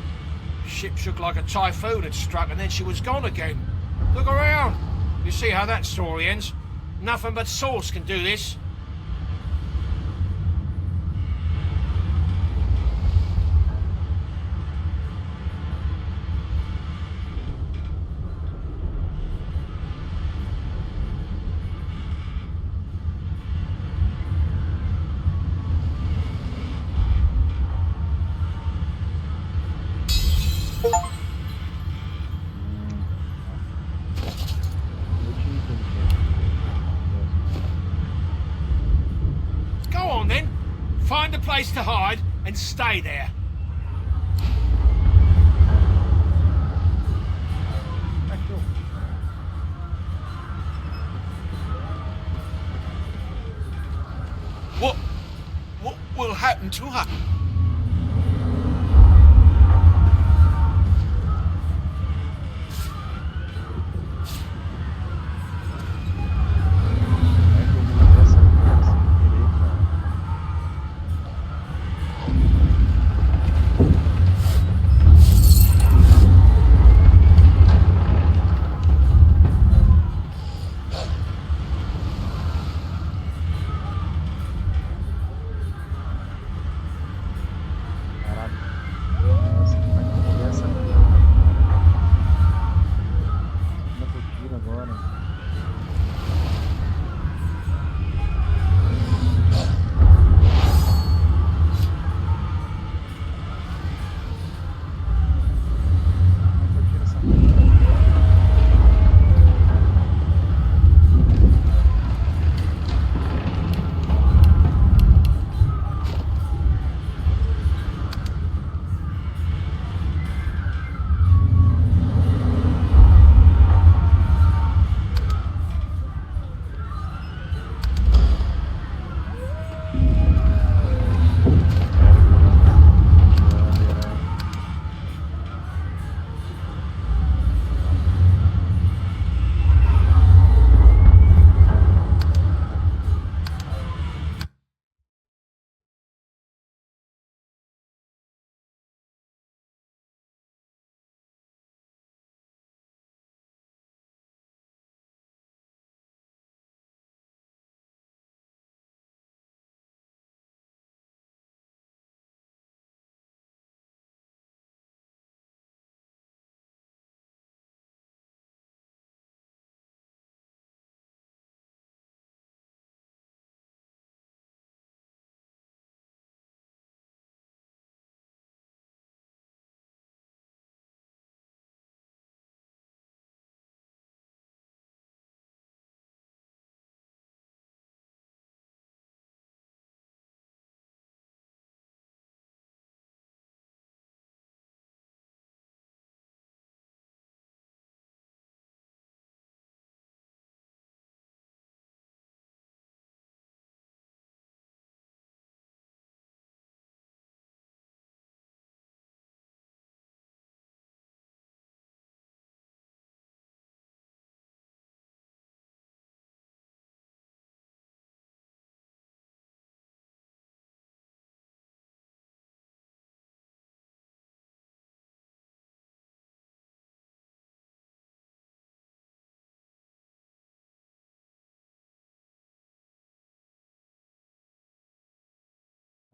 Ship shook like a typhoon had struck and then she was gone again. Look around. You see how that story ends? Nothing but sauce can do this. Go on then. Find a place to hide and stay there. What will happen to her?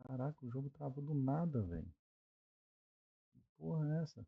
Caraca, o jogo travou do nada, velho. Que porra é essa?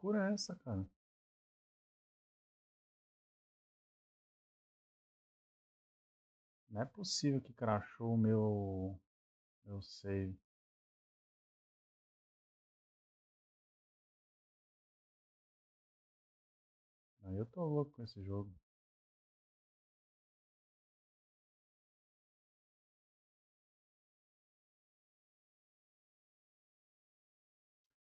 loucura é essa, cara? Não é possível que crashou o meu save. Aí eu tô louco com esse jogo.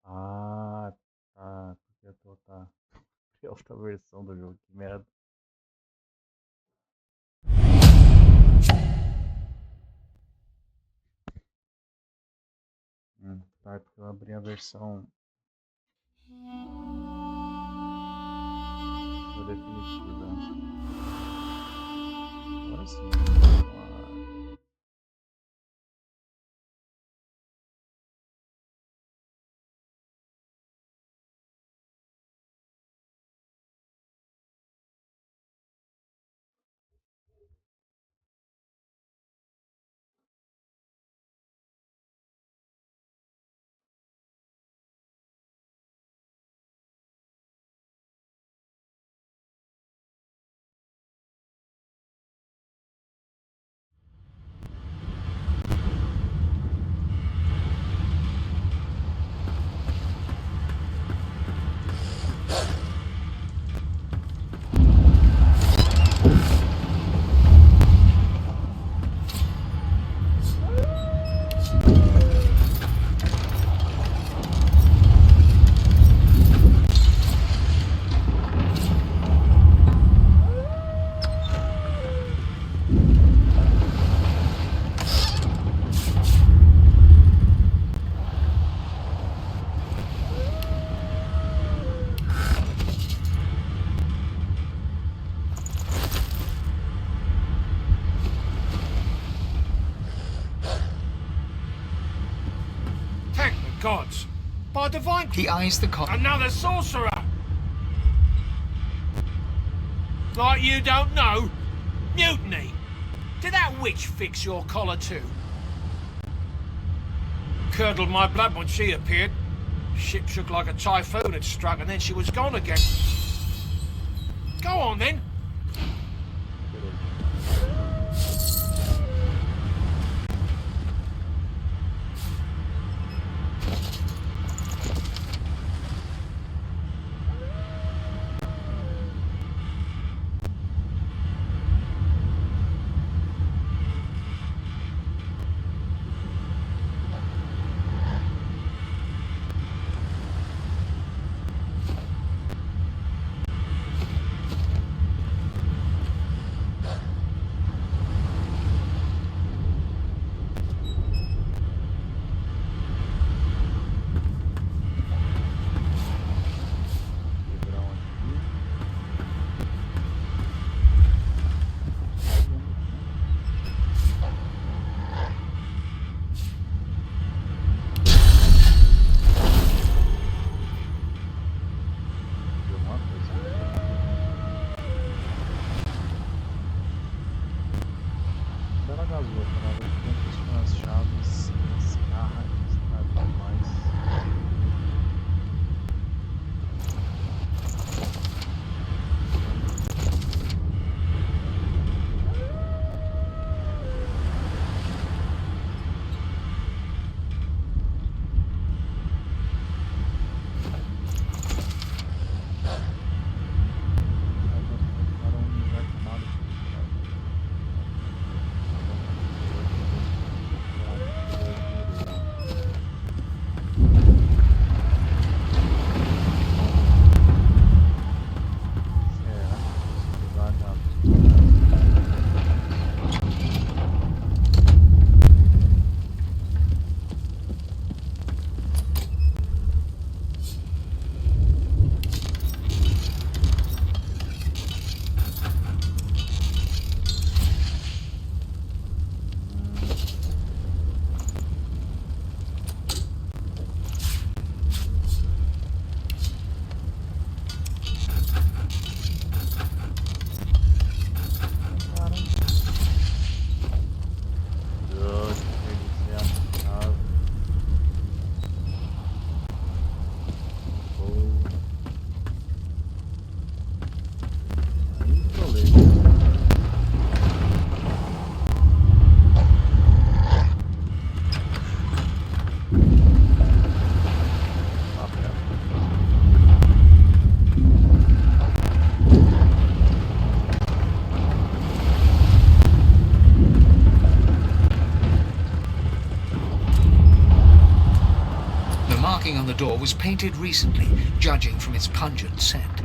Ah, tá. Porque eu tô, tá. Outra versão do jogo, que merda. Tá, porque eu abri a versão definitiva. Agora sim. Thank the gods! By Divinity! He eyes the collar. Another sorcerer! Like you don't know? Mutiny! Did that witch fix your collar too? Curdled my blood when she appeared. Ship shook like a typhoon had struck and then she was gone again. Go on then! marking on the door was painted recently, judging from its pungent scent.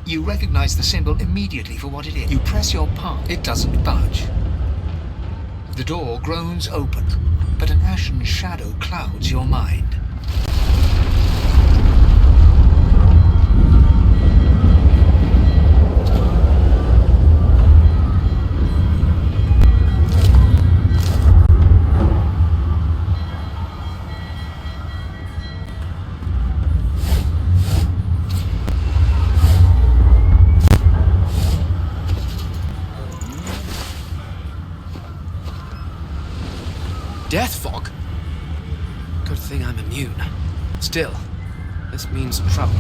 You recognize the symbol immediately for what it is. You press your palm, it doesn't budge. The door groans open, but an ashen shadow clouds your mind. Death fog? Good thing I'm immune. Still, this means trouble.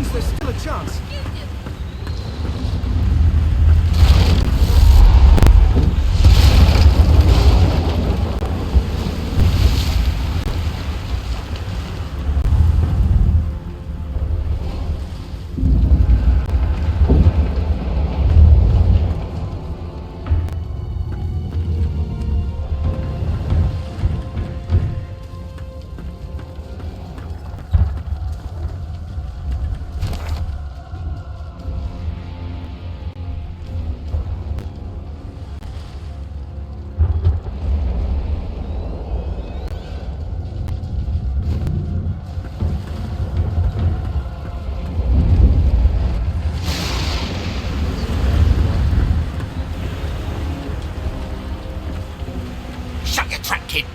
means there's still a chance. Shut your trap, kid.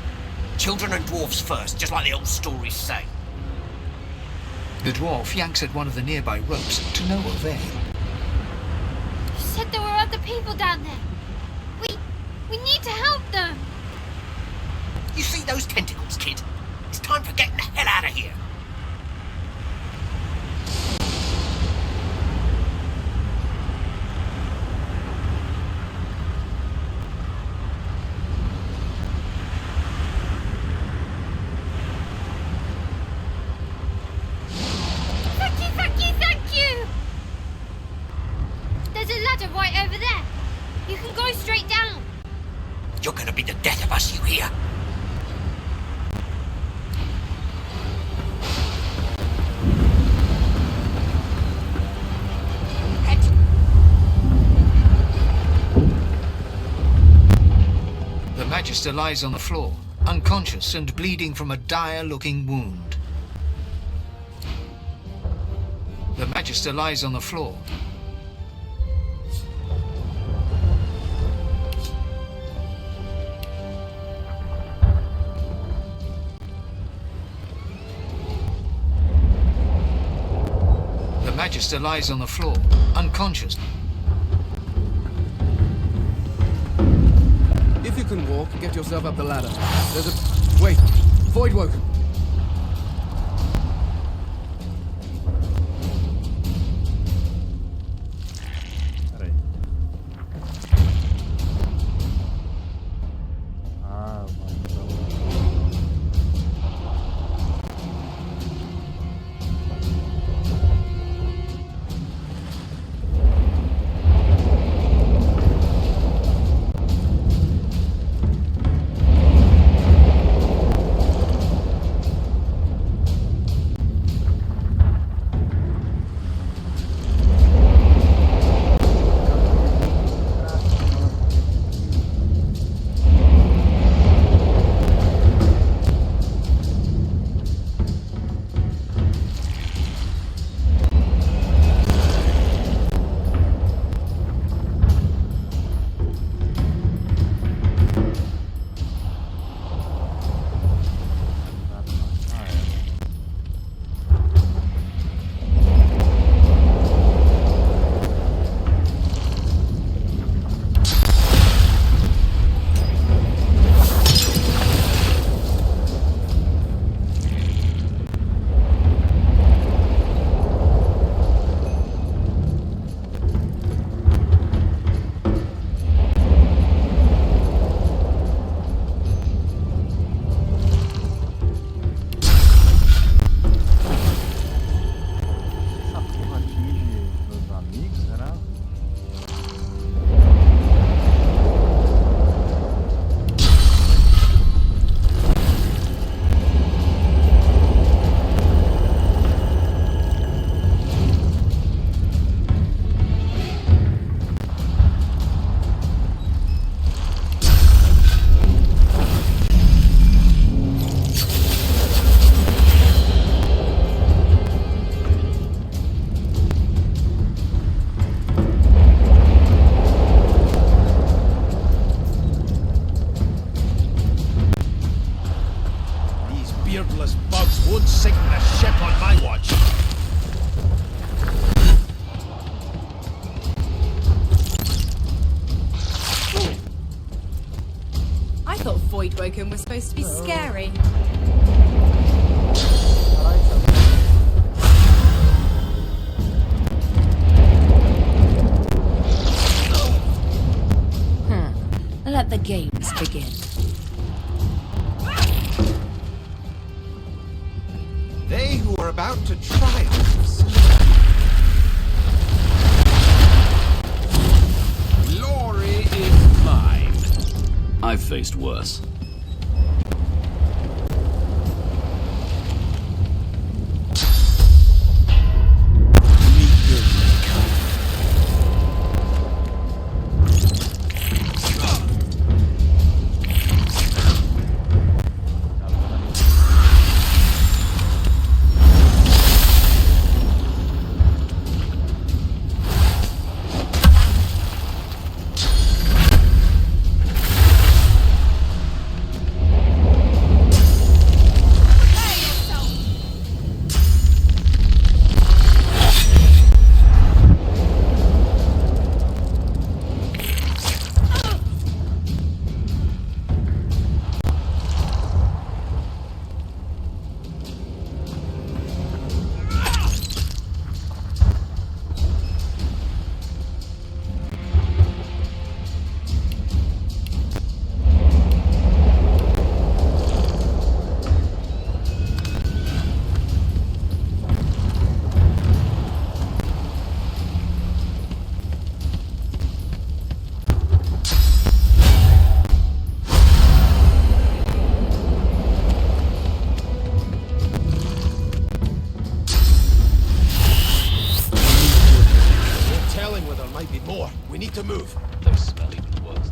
Children and dwarfs first, just like the old stories say. The dwarf yanks at one of the nearby ropes to no avail. You said there were other people down there. We need to help them. You see those tentacles, kid? It's time for getting the hell out of here. Thank you! There's a ladder right over there. You can go straight down. You're gonna be the death of us, you hear? The Magister lies on the floor, unconscious and bleeding from a dire-looking wound. The Magister lies on the floor. The Magister lies on the floor, unconscious. If you can walk, get yourself up the ladder. There's a... Wait! Void woken! Peraí. Ah, beardless bugs won't sink the ship on my watch. I thought Voidwoken was supposed to be scary. Let the games begin. They who are about to triumph. Glory is mine. I've faced worse. We need to move. They smell even worse.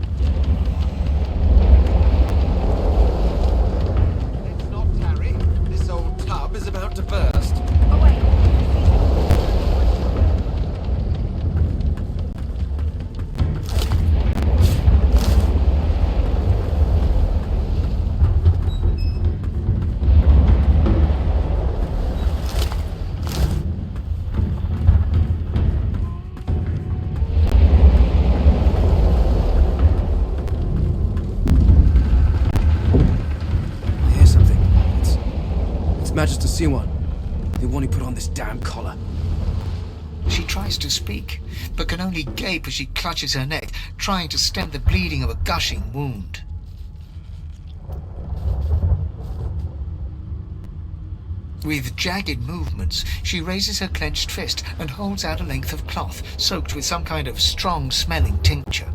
Let's not tarry. This old tub is about to burst. Oh, wait. Magister Siwan, the one who put on this damn collar. She tries to speak, but can only gape as she clutches her neck, trying to stem the bleeding of a gushing wound. With jagged movements, she raises her clenched fist and holds out a length of cloth soaked with some kind of strong-smelling tincture.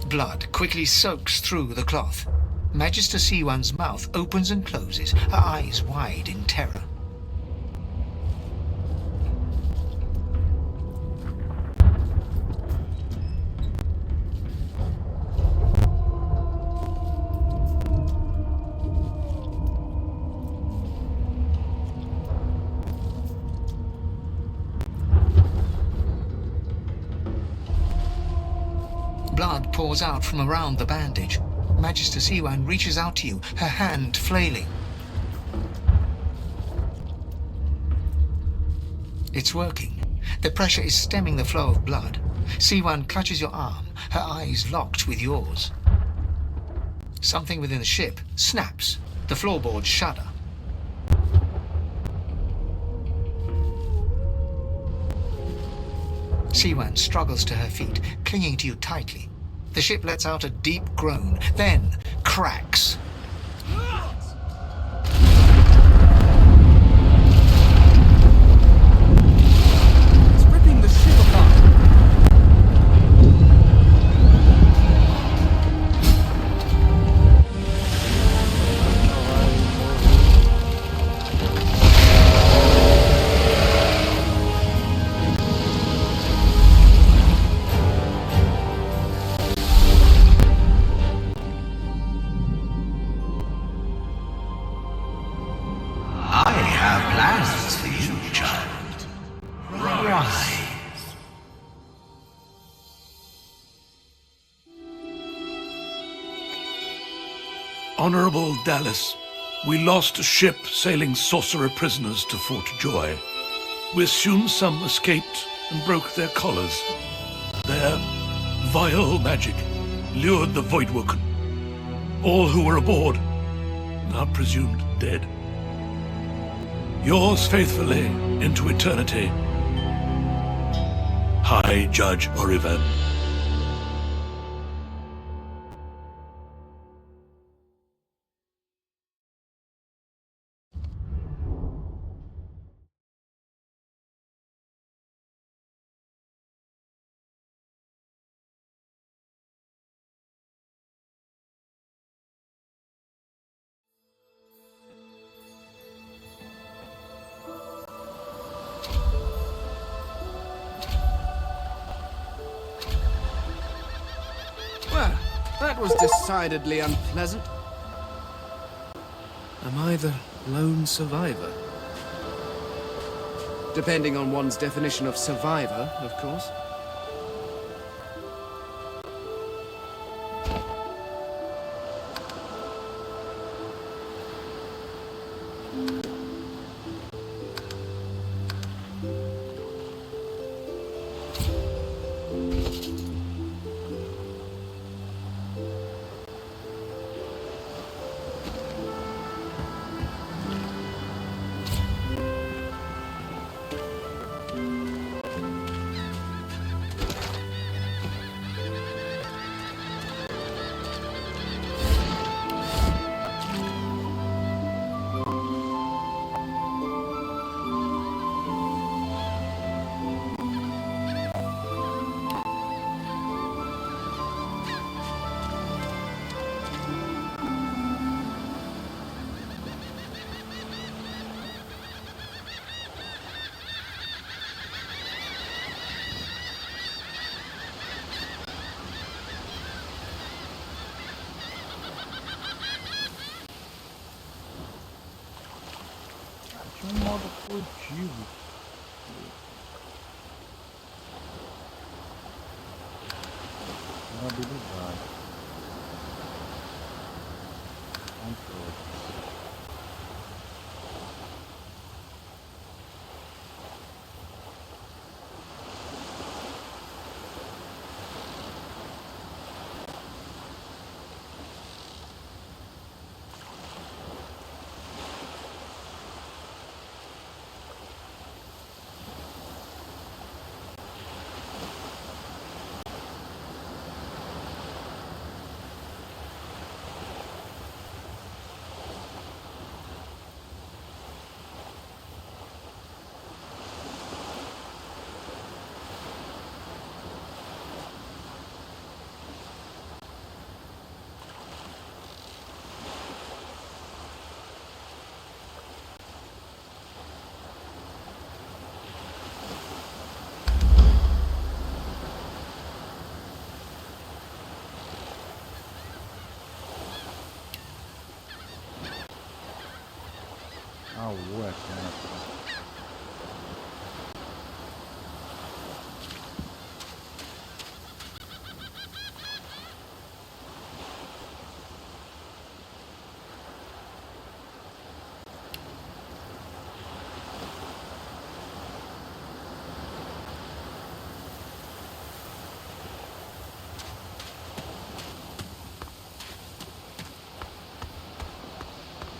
Blood quickly soaks through the cloth. Magister Siwan's mouth opens and closes, her eyes wide in terror. Blood pours out from around the bandage. Magister Siwan reaches out to you, her hand flailing. It's working. The pressure is stemming the flow of blood. Siwan clutches your arm, her eyes locked with yours. Something within the ship snaps. The floorboards shudder. Siwan struggles to her feet, clinging to you tightly. The ship lets out a deep groan, then cracks. It's ripping the ship apart. Honorable Dallas, we lost a ship sailing sorcerer prisoners to Fort Joy. We assume some escaped and broke their collars. Their vile magic lured the Voidwoken. All who were aboard are presumed dead. Yours faithfully into eternity, High Judge Oriven. Well, that was decidedly unpleasant. Am I the lone survivor? Depending on one's definition of survivor, of course. Tinha um modo furtivo. Uma habilidade. Controle. Ah, ué, cara.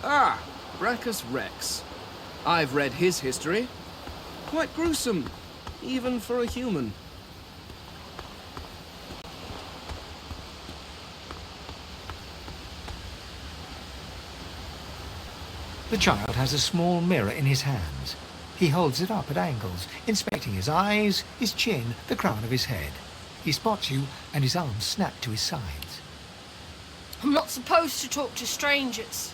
Ah, Brachus Rex. I've read his history. Quite gruesome, even for a human. The child has a small mirror in his hands. He holds it up at angles, inspecting his eyes, his chin, the crown of his head. He spots you, and his arms snap to his sides. I'm not supposed to talk to strangers.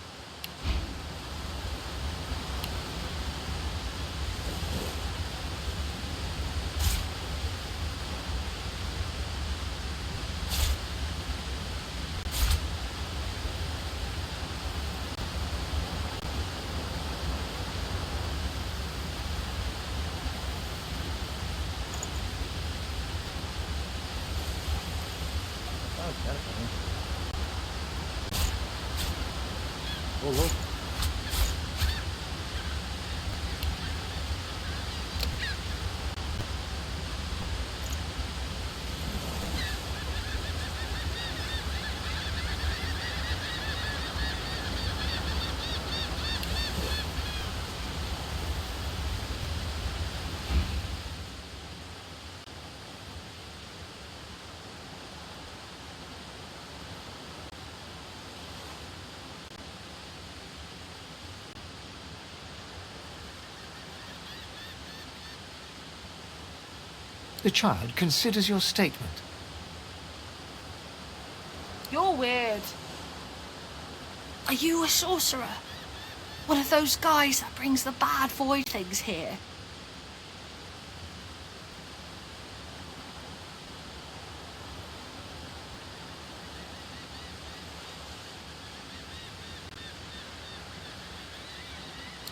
Ô, louco. The child considers your statement. You're weird. Are you a sorcerer? One of those guys that brings the bad void things here?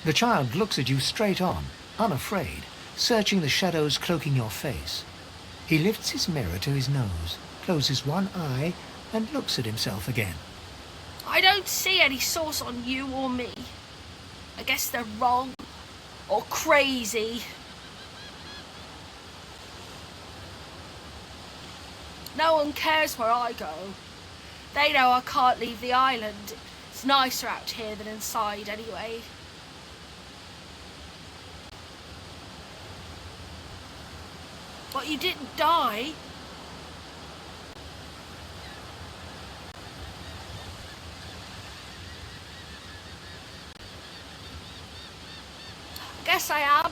The child looks at you straight on, unafraid, searching the shadows cloaking your face. He lifts his mirror to his nose, closes one eye, and looks at himself again. I don't see any source on you or me. I guess they're wrong or crazy. No one cares where I go. They know I can't leave the island. It's nicer out here than inside anyway. But you didn't die. Guess I am,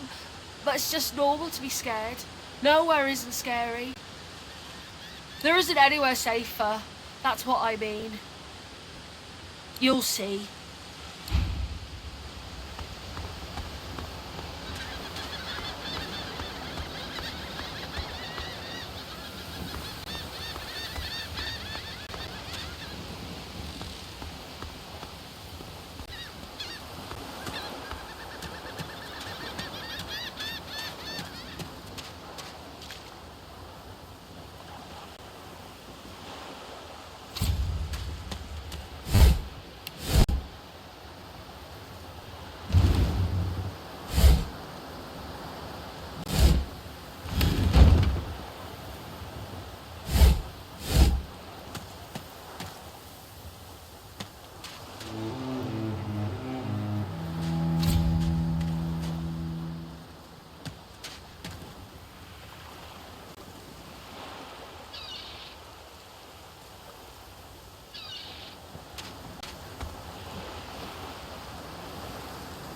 but it's just normal to be scared. Nowhere isn't scary. There isn't anywhere safer. That's what I mean. You'll see.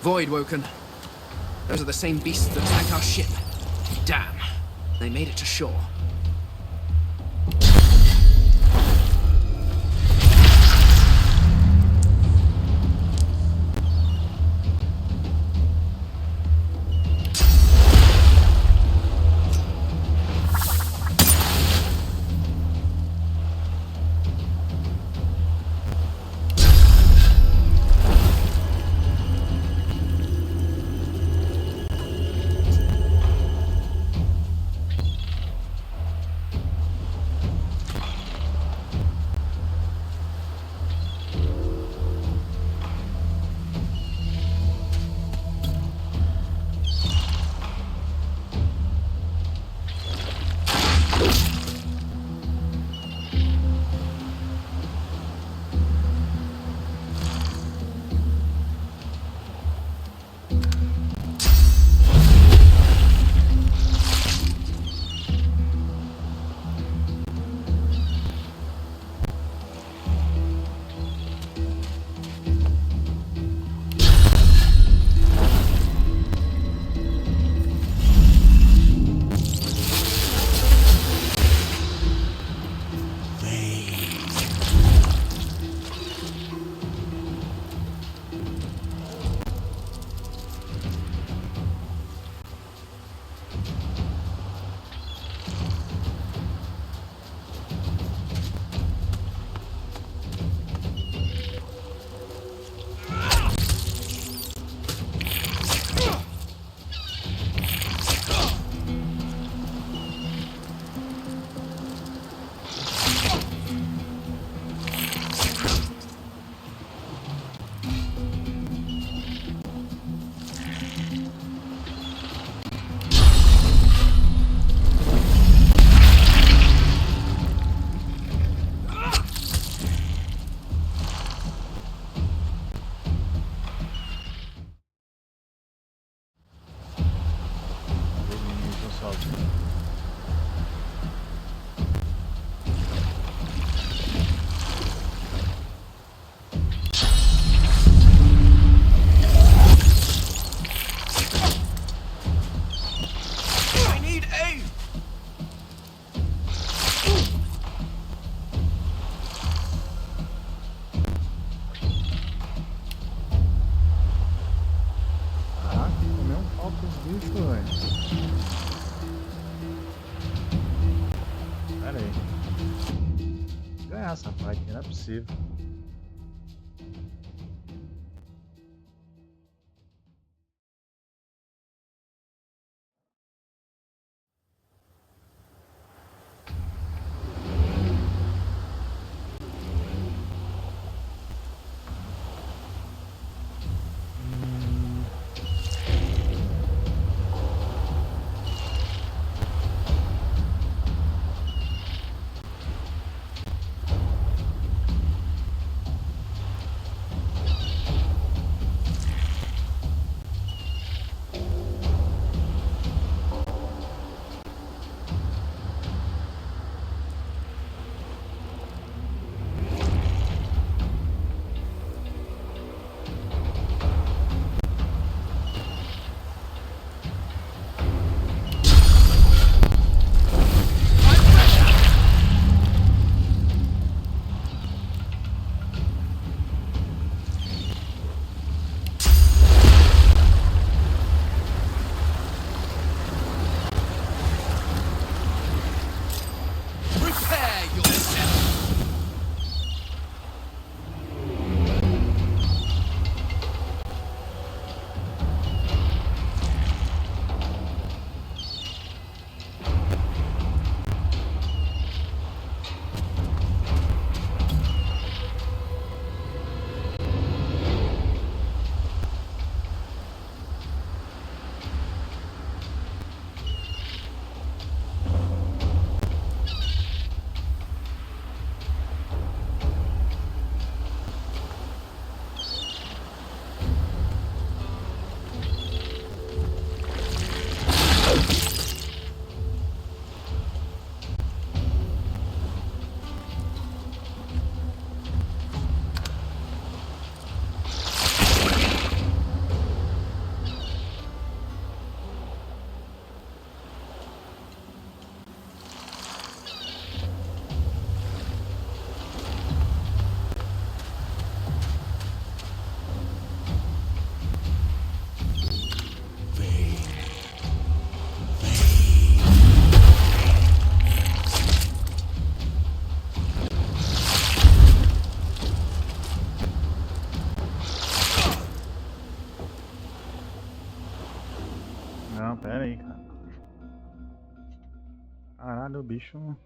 Voidwoken. Those are the same beasts that attacked our ship. Damn. They made it to shore. ganhar essa fight, não é possível. Não, pera aí, cara. Caralho, o bicho.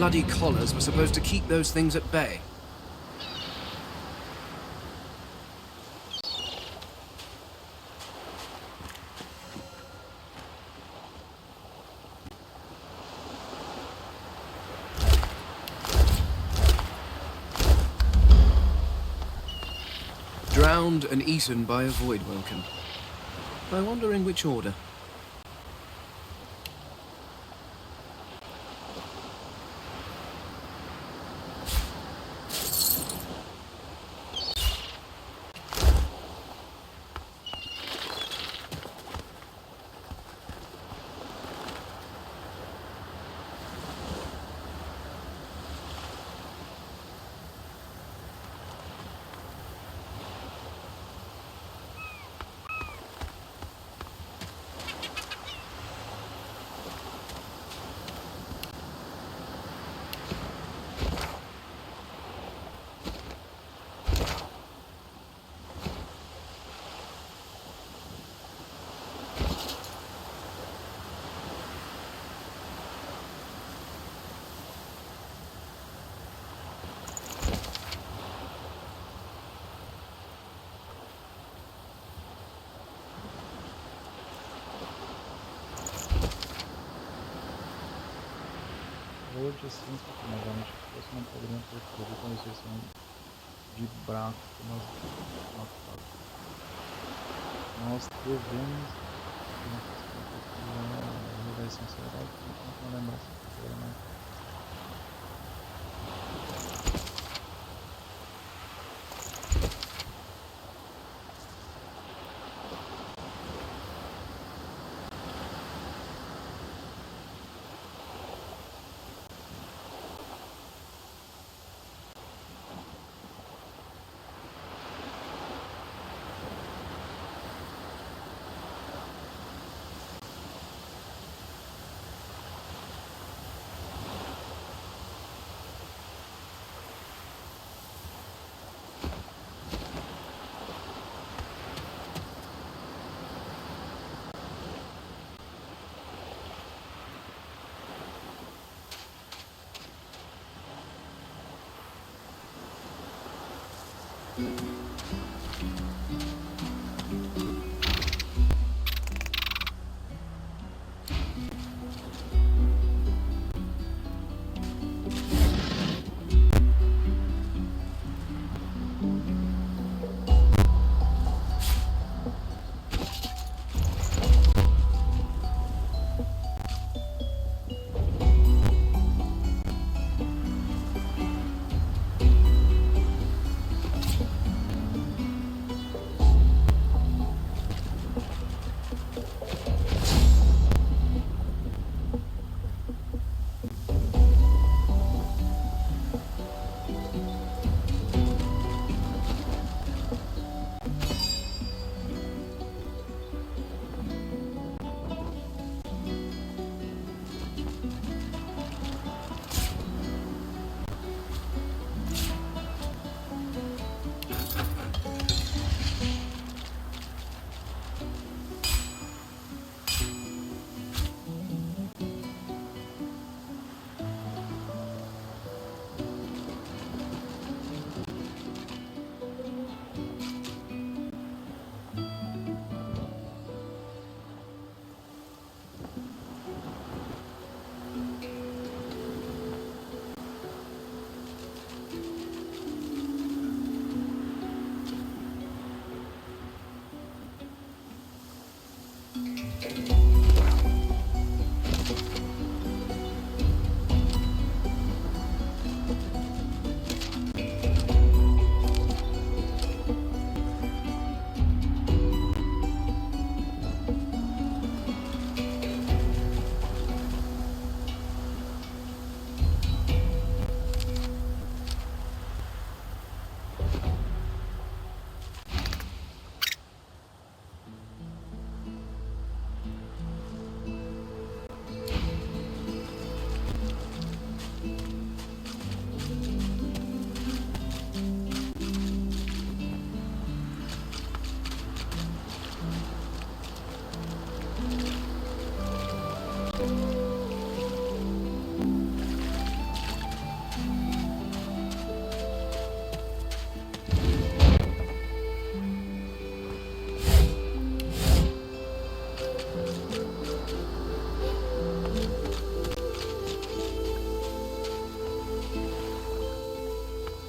bloody collars were supposed to keep those things at bay. Drowned and eaten by a voidwoken. I wonder in which order. Verde assim, mas vamos fosse uma pedrinha perfeita com exceção de branco que nós devemos mudar esse sinceridade, não lembrar se foi mais.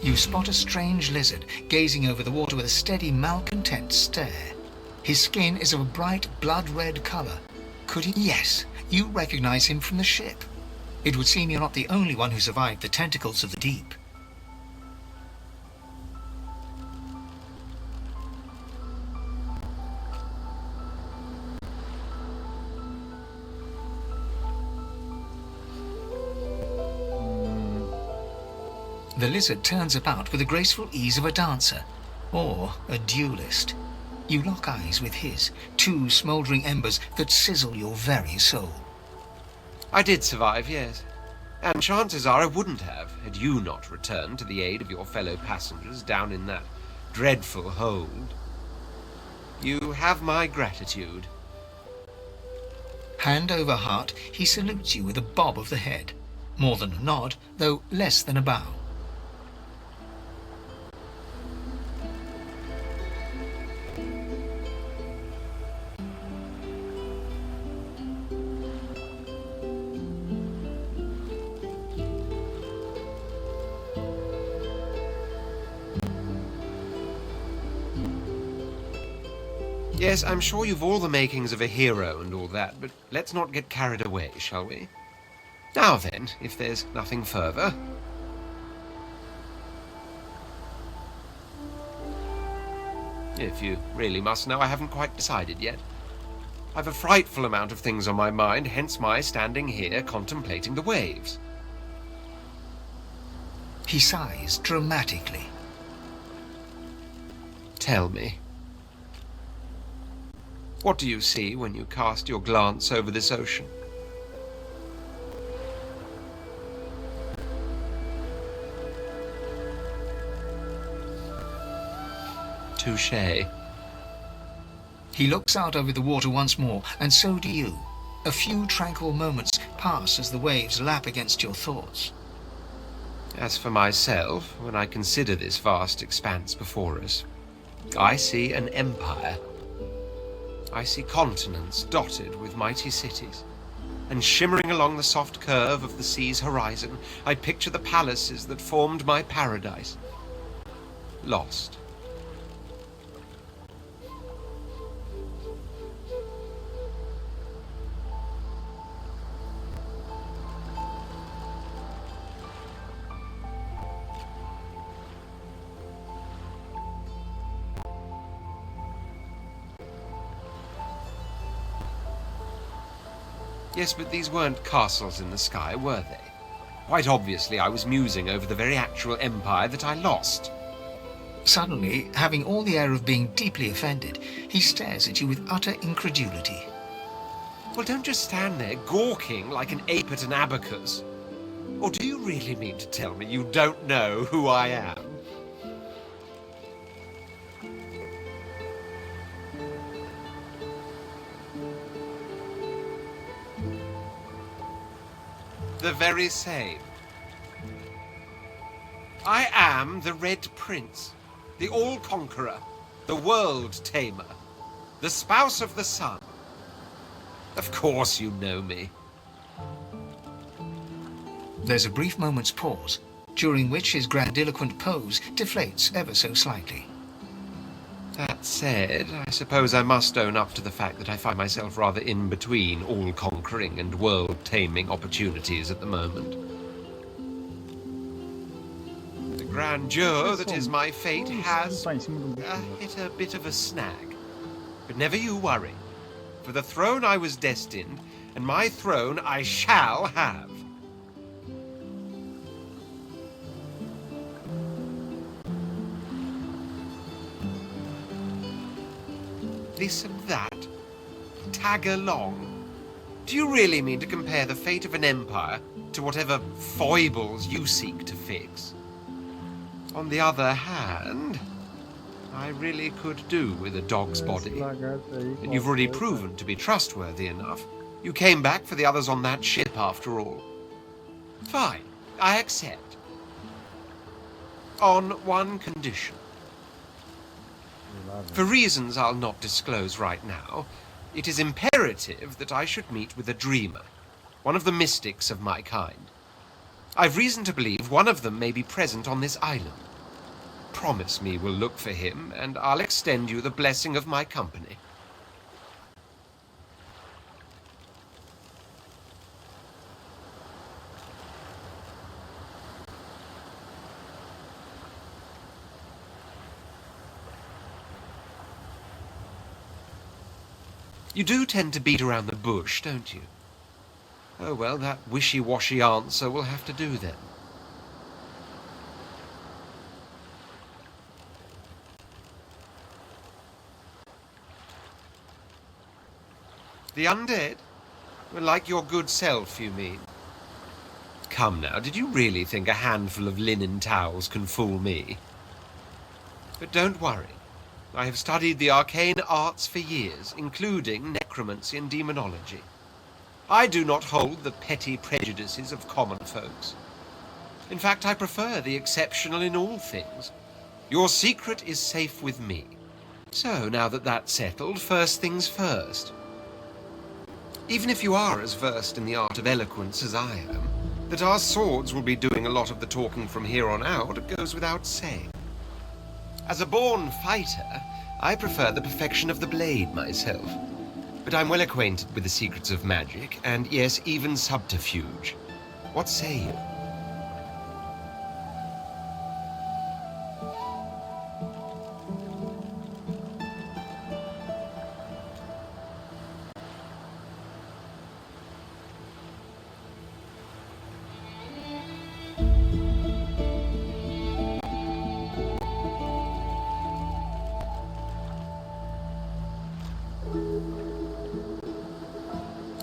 You spot a strange lizard gazing over the water with a steady, malcontent stare. His skin is of a bright, blood-red colour. Could he? Yes, you recognize him from the ship. It would seem you're not the only one who survived the tentacles of the deep. The lizard turns about with the graceful ease of a dancer, or a duelist. You lock eyes with his, two smouldering embers that sizzle your very soul. I did survive, yes. And chances are I wouldn't have, had you not returned to the aid of your fellow passengers down in that dreadful hold. You have my gratitude. Hand over heart, he salutes you with a bob of the head. More than a nod, though less than a bow. Yes, I'm sure you've all the makings of a hero and all that, but let's not get carried away, shall we? Now then, if there's nothing further. If you really must know, I haven't quite decided yet. I've a frightful amount of things on my mind, hence my standing here contemplating the waves. He sighs dramatically. Tell me. What do you see when you cast your glance over this ocean? Touché. He looks out over the water once more, and so do you. A few tranquil moments pass as the waves lap against your thoughts. As for myself, when I consider this vast expanse before us, I see an empire. I see continents dotted with mighty cities, and shimmering along the soft curve of the sea's horizon, I picture the palaces that formed my paradise. Lost. Yes, but these weren't castles in the sky, were they? Quite obviously, I was musing over the very actual empire that I lost. Suddenly, having all the air of being deeply offended, he stares at you with utter incredulity. Well, don't just stand there gawking like an ape at an abacus. Or do you really mean to tell me you don't know who I am? The very same. I am the Red Prince, the All-Conqueror, the World-Tamer, the Spouse of the Sun. Of course you know me. There's a brief moment's pause, during which his grandiloquent pose deflates ever so slightly. That said, I suppose I must own up to the fact that I find myself rather in between all-conquering and world-taming opportunities at the moment. The grandeur that is my fate has hit a bit of a snag. But never you worry. For the throne I was destined, and my throne I shall have. This and that. Tag along. Do you really mean to compare the fate of an empire to whatever foibles you seek to fix? On the other hand, I really could do with a dog's body. And you've already proven to be trustworthy enough. You came back for the others on that ship after all. Fine, I accept. On one condition. For reasons I'll not disclose right now, it is imperative that I should meet with a dreamer, one of the mystics of my kind. I've reason to believe one of them may be present on this island. promise me we'll look for him, and I'll extend you the blessing of my company. You do tend to beat around the bush, don't you? Oh well, that wishy-washy answer will have to do then. The undead? Well, like your good self, you mean? Come now, did you really think a handful of linen towels can fool me? But don't worry. I have studied the arcane arts for years, including necromancy and demonology. I do not hold the petty prejudices of common folks. In fact, I prefer the exceptional in all things. Your secret is safe with me. So, now that that's settled, first things first. Even if you are as versed in the art of eloquence as I am, that our swords will be doing a lot of the talking from here on out goes without saying. As a born fighter, I prefer the perfection of the blade myself. But I'm well acquainted with the secrets of magic, and yes, even subterfuge. What say you?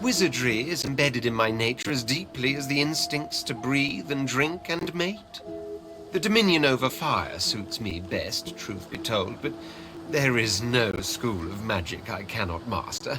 Wizardry is embedded in my nature as deeply as the instincts to breathe and drink and mate. The dominion over fire suits me best, truth be told, but there is no school of magic I cannot master.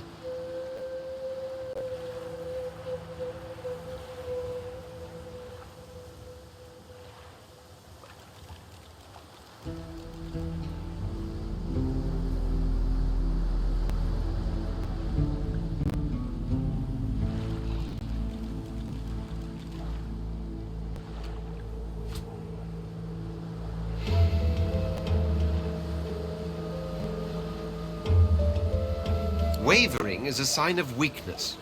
Wavering is a sign of weakness,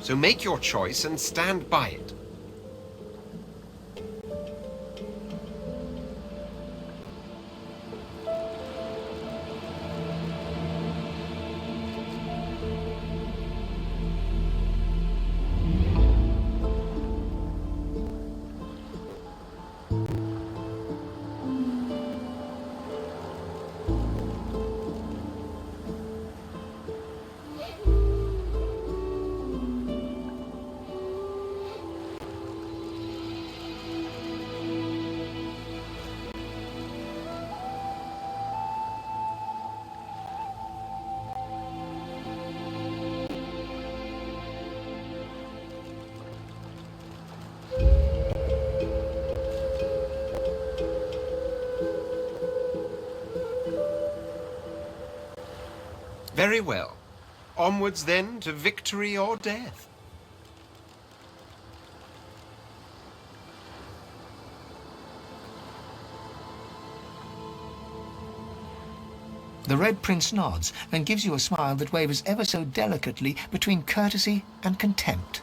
so make your choice and stand by it. Very well. Onwards then to victory or death. The Red Prince nods and gives you a smile that wavers ever so delicately between courtesy and contempt.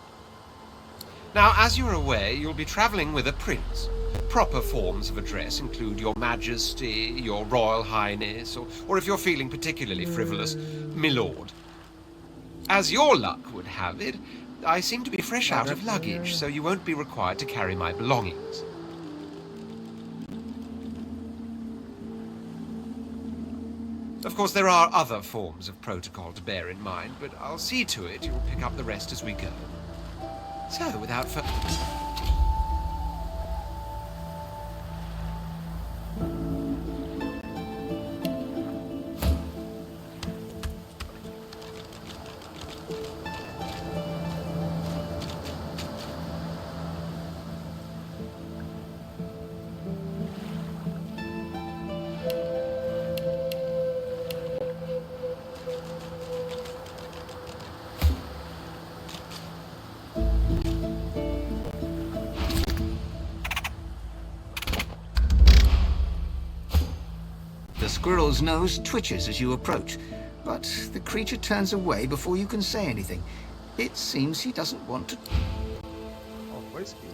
Now, as you're aware, you'll be travelling with a prince. Proper forms of address include Your Majesty, Your Royal Highness, or if you're feeling particularly frivolous, My Lord. As your luck would have it, I seem to be fresh out of luggage, so you won't be required to carry my belongings. Of course, there are other forms of protocol to bear in mind, but I'll see to it you'll pick up the rest as we go. So, without further... squirrel's nose twitches as you approach, but the creature turns away before you can say anything. It seems he doesn't want to... Oh, whiskey.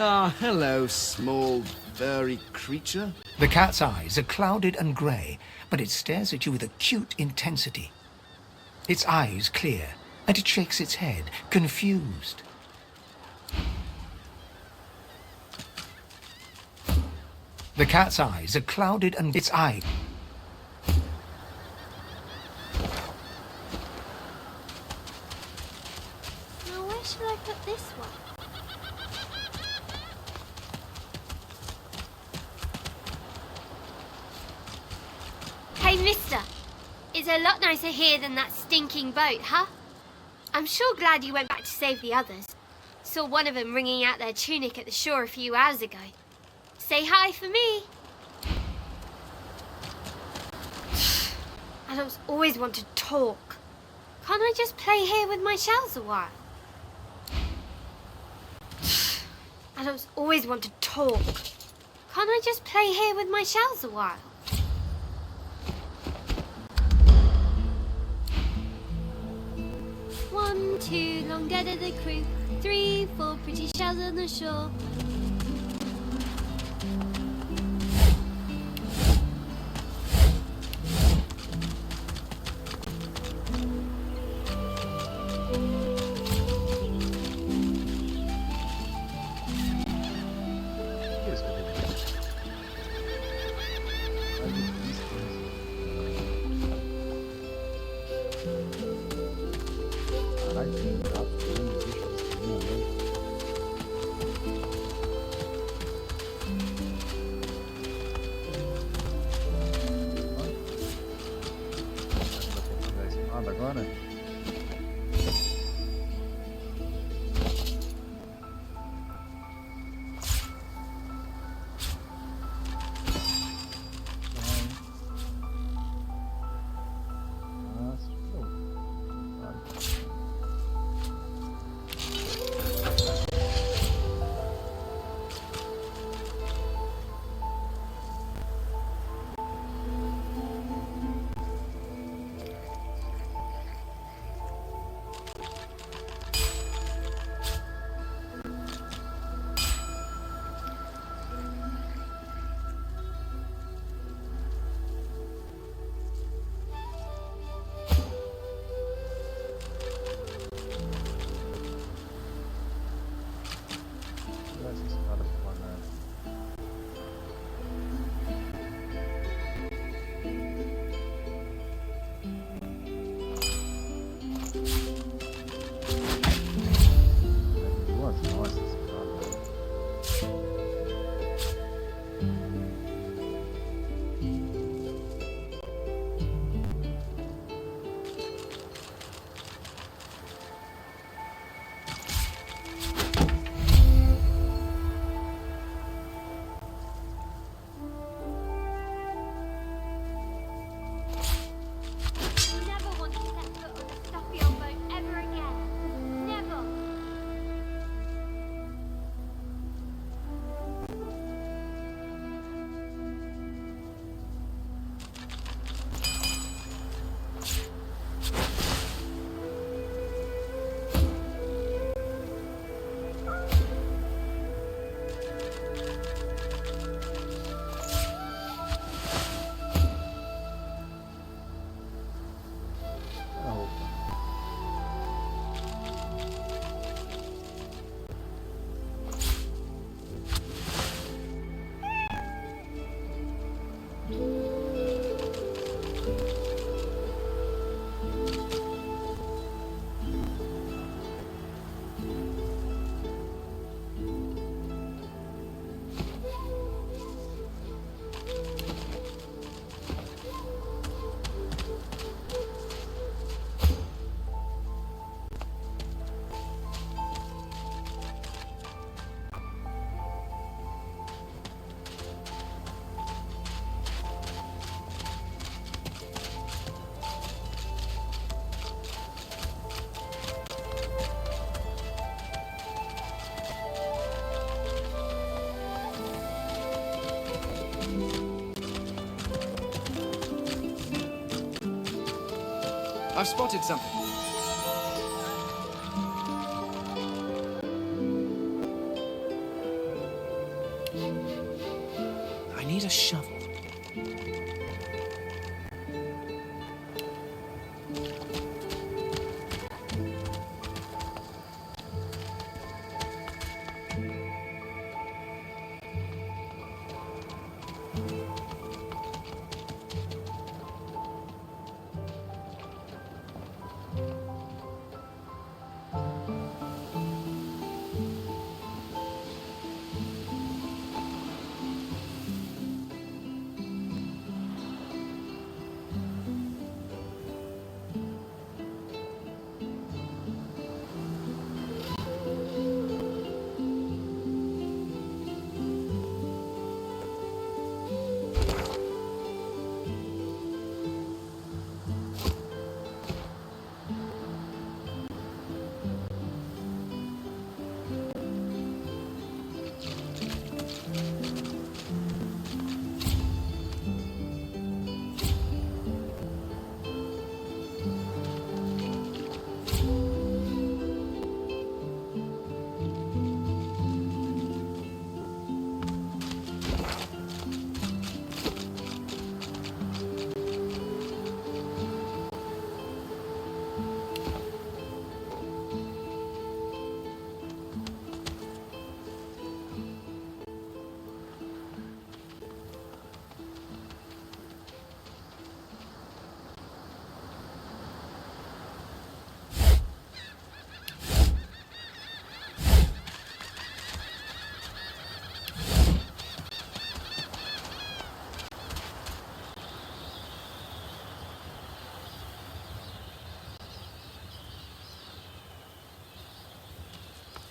Ah, hello, small, furry creature. The cat's eyes are clouded and grey, but it stares at you with acute intensity. Its eyes clear, and it shakes its head, confused. The cat's eyes are clouded and its eye... Now where should I put this one? Hey, mister. It's a lot nicer here than that stinking boat, huh? I'm sure glad you went back to save the others. Saw one of them wringing out their tunic at the shore a few hours ago. Say hi for me. Adults always want to talk. Can't I just play here with my shells a while? Adults always want to talk. Can't I just play here with my shells a while? One, two, long dead of the crew. 3, 4, pretty shells on the shore. Agora? I've spotted something. I need a shovel.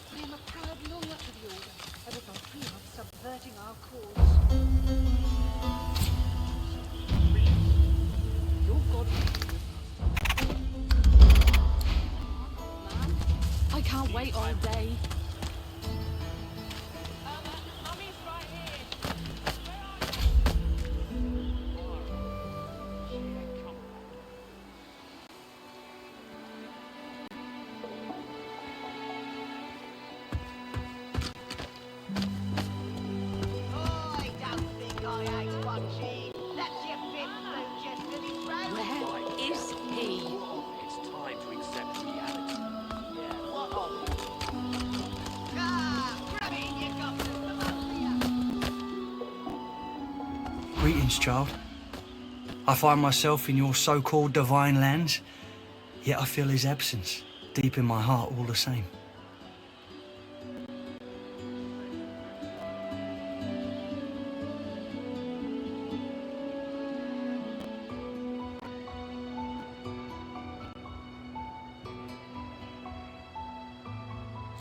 I am a proud loyal to the Order. I would not dream of subverting our cause. Your God. Man, I can't wait all day. Where is he? It's time to accept reality. Greetings, child. I find myself in your so-called divine lands, yet I feel his absence deep in my heart all the same.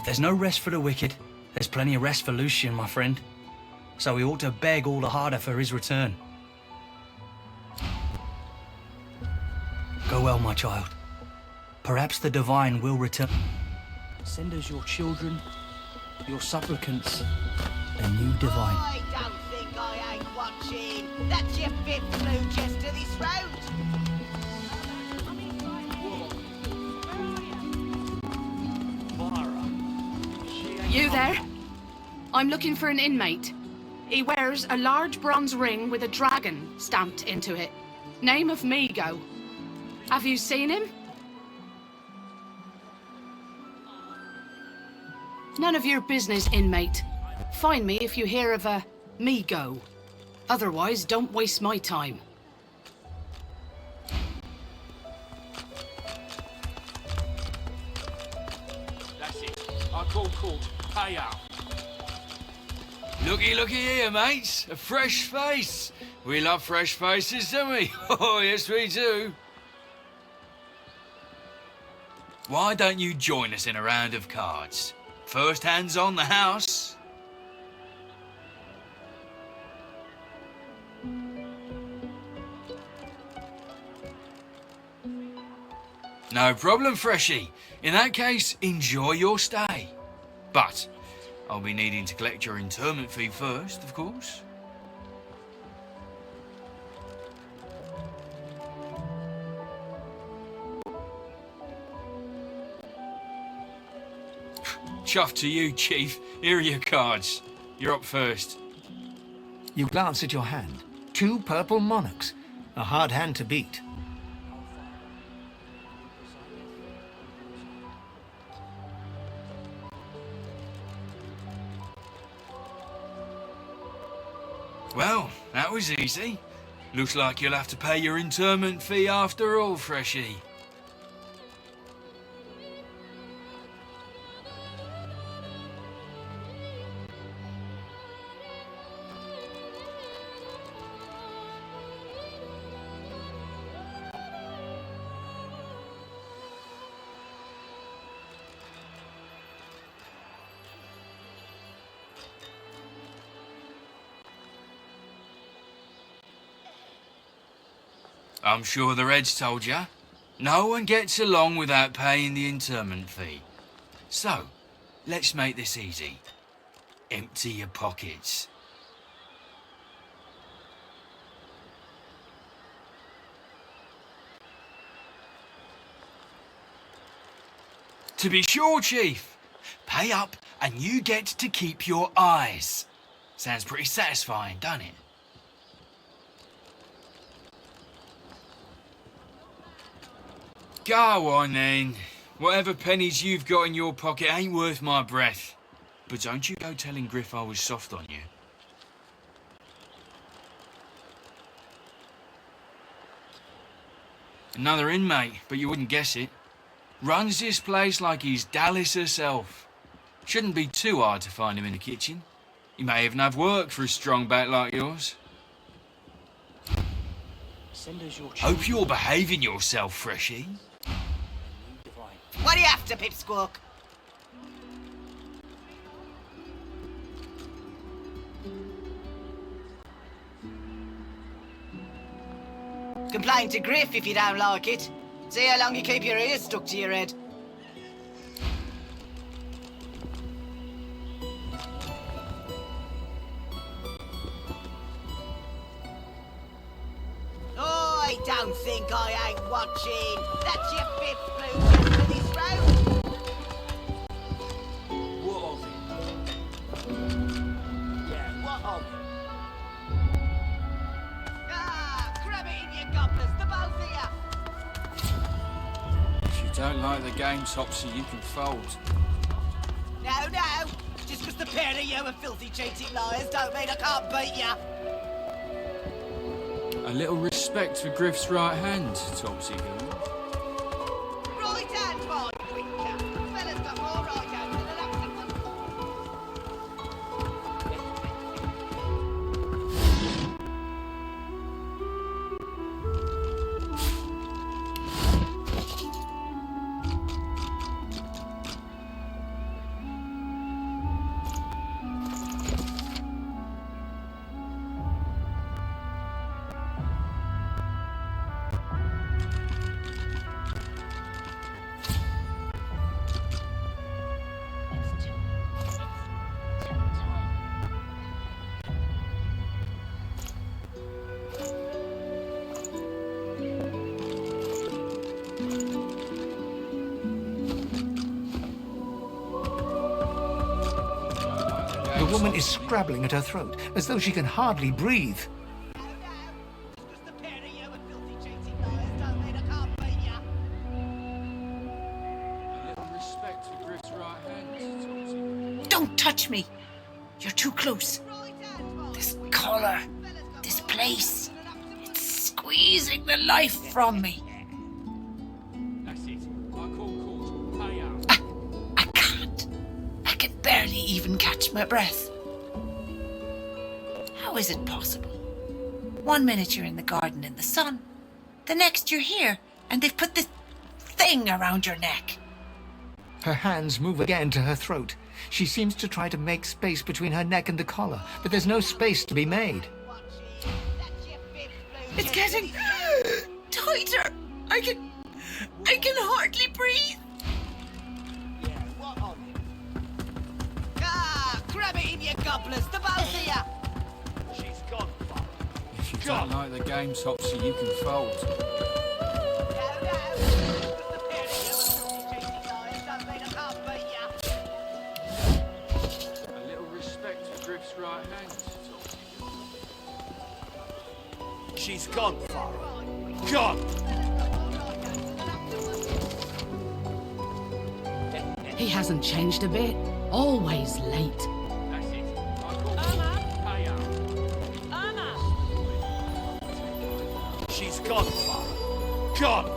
There's no rest for the wicked. There's plenty of rest for Lucian, my friend. So we ought to beg all the harder for his return. Go well, my child. Perhaps the divine will return. Send us your children, your supplicants, a new divine. I don't think I ain't watching. That's your fifth blue just to this road. You there? I'm looking for an inmate. He wears a large bronze ring with a dragon stamped into it. Name of Migo. Have you seen him? None of your business, inmate. Find me if you hear of a Migo. Otherwise, don't waste my time. That's it. I call court. Pay out. Looky here, mates. A fresh face. We love fresh faces, don't we? Oh, yes, we do. Why don't you join us in a round of cards? First hands on the house. No problem, Freshie. In that case, enjoy your stay. But I'll be needing to collect your interment fee first, of course. chuffed to you, Chief. Here are your cards. You're up first. You glance at your hand. 2 purple monarchs. A hard hand to beat. Well, that was easy. Looks like you'll have to pay your interment fee after all, Freshie. I'm sure the Reds told you. No one gets along without paying the interment fee. So, let's make this easy. Empty your pockets. To be sure, Chief. Pay up and you get to keep your eyes. Sounds pretty satisfying, doesn't it? Go on then. Whatever pennies you've got in your pocket ain't worth my breath. But don't you go telling Griff I was soft on you. Another inmate, but you wouldn't guess it. Runs this place like he's Dallas herself. Shouldn't be too hard to find him in the kitchen. He may even have work for a strong back like yours. Hope you're behaving yourself, Freshie. What are you after, Pipsqueak? Complain to Griff if you don't like it. See how long you keep your ears stuck to your head. Oh, I don't think I ain't watching. That's your 5th blue for this round. What of it? Yeah, what of it? Ah, grab it in your gobblers, the both of you. If you don't like the game, Topsy, you can fold. No, no. Just because the pair of you are filthy cheating liars don't mean I can't beat you. A little respect for Griff's right hand, Topsy girl. Right hand, my winker. Fella's got more right hands than an octopus. The woman is scrabbling at her throat, as though she can hardly breathe. Don't touch me. You're too close. This collar, this place, it's squeezing the life from me. That's it. I call court. Pay out. I can't. I can barely even catch my breath. How is it possible? 1 minute you're in the garden in the sun, the next you're here, and they've put this thing around your neck. Her hands move again to her throat. She seems to try to make space between her neck and the collar, but there's no space to be made. It's getting tighter. I can hardly breathe. Ah, grab it in your gobblers, the both of you. She's gone. If you don't like the game, Topsy, you can fold. She's gone, Farah. Gone! He hasn't changed a bit. Always late. That's it. She's gone, Farah. Gone!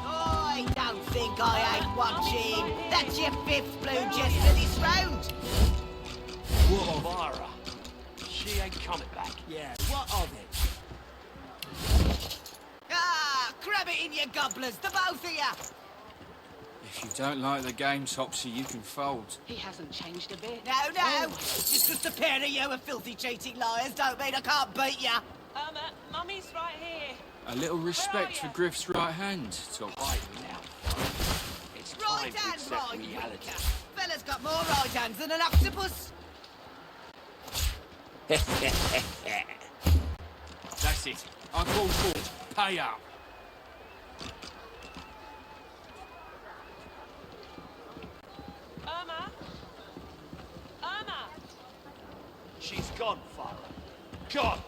I don't think I ain't watching. That's your fifth blue just for this round. What of Farah? She ain't coming back. Yeah, what of it? Ah, grab it in your gobblers, the both of you. If you don't like the game, Topsy, you can fold. He hasn't changed a bit. No. Just 'cause the pair of you are filthy cheating liars don't mean I can't beat you. Mummy's right here. A little respect for Griff's right hand, Topsy. It's Right time to hand, accept right reality. winker. Fella's got more right hands than an octopus. That's it. I call court. Pay up. Irma! She's gone, Farah. Gone!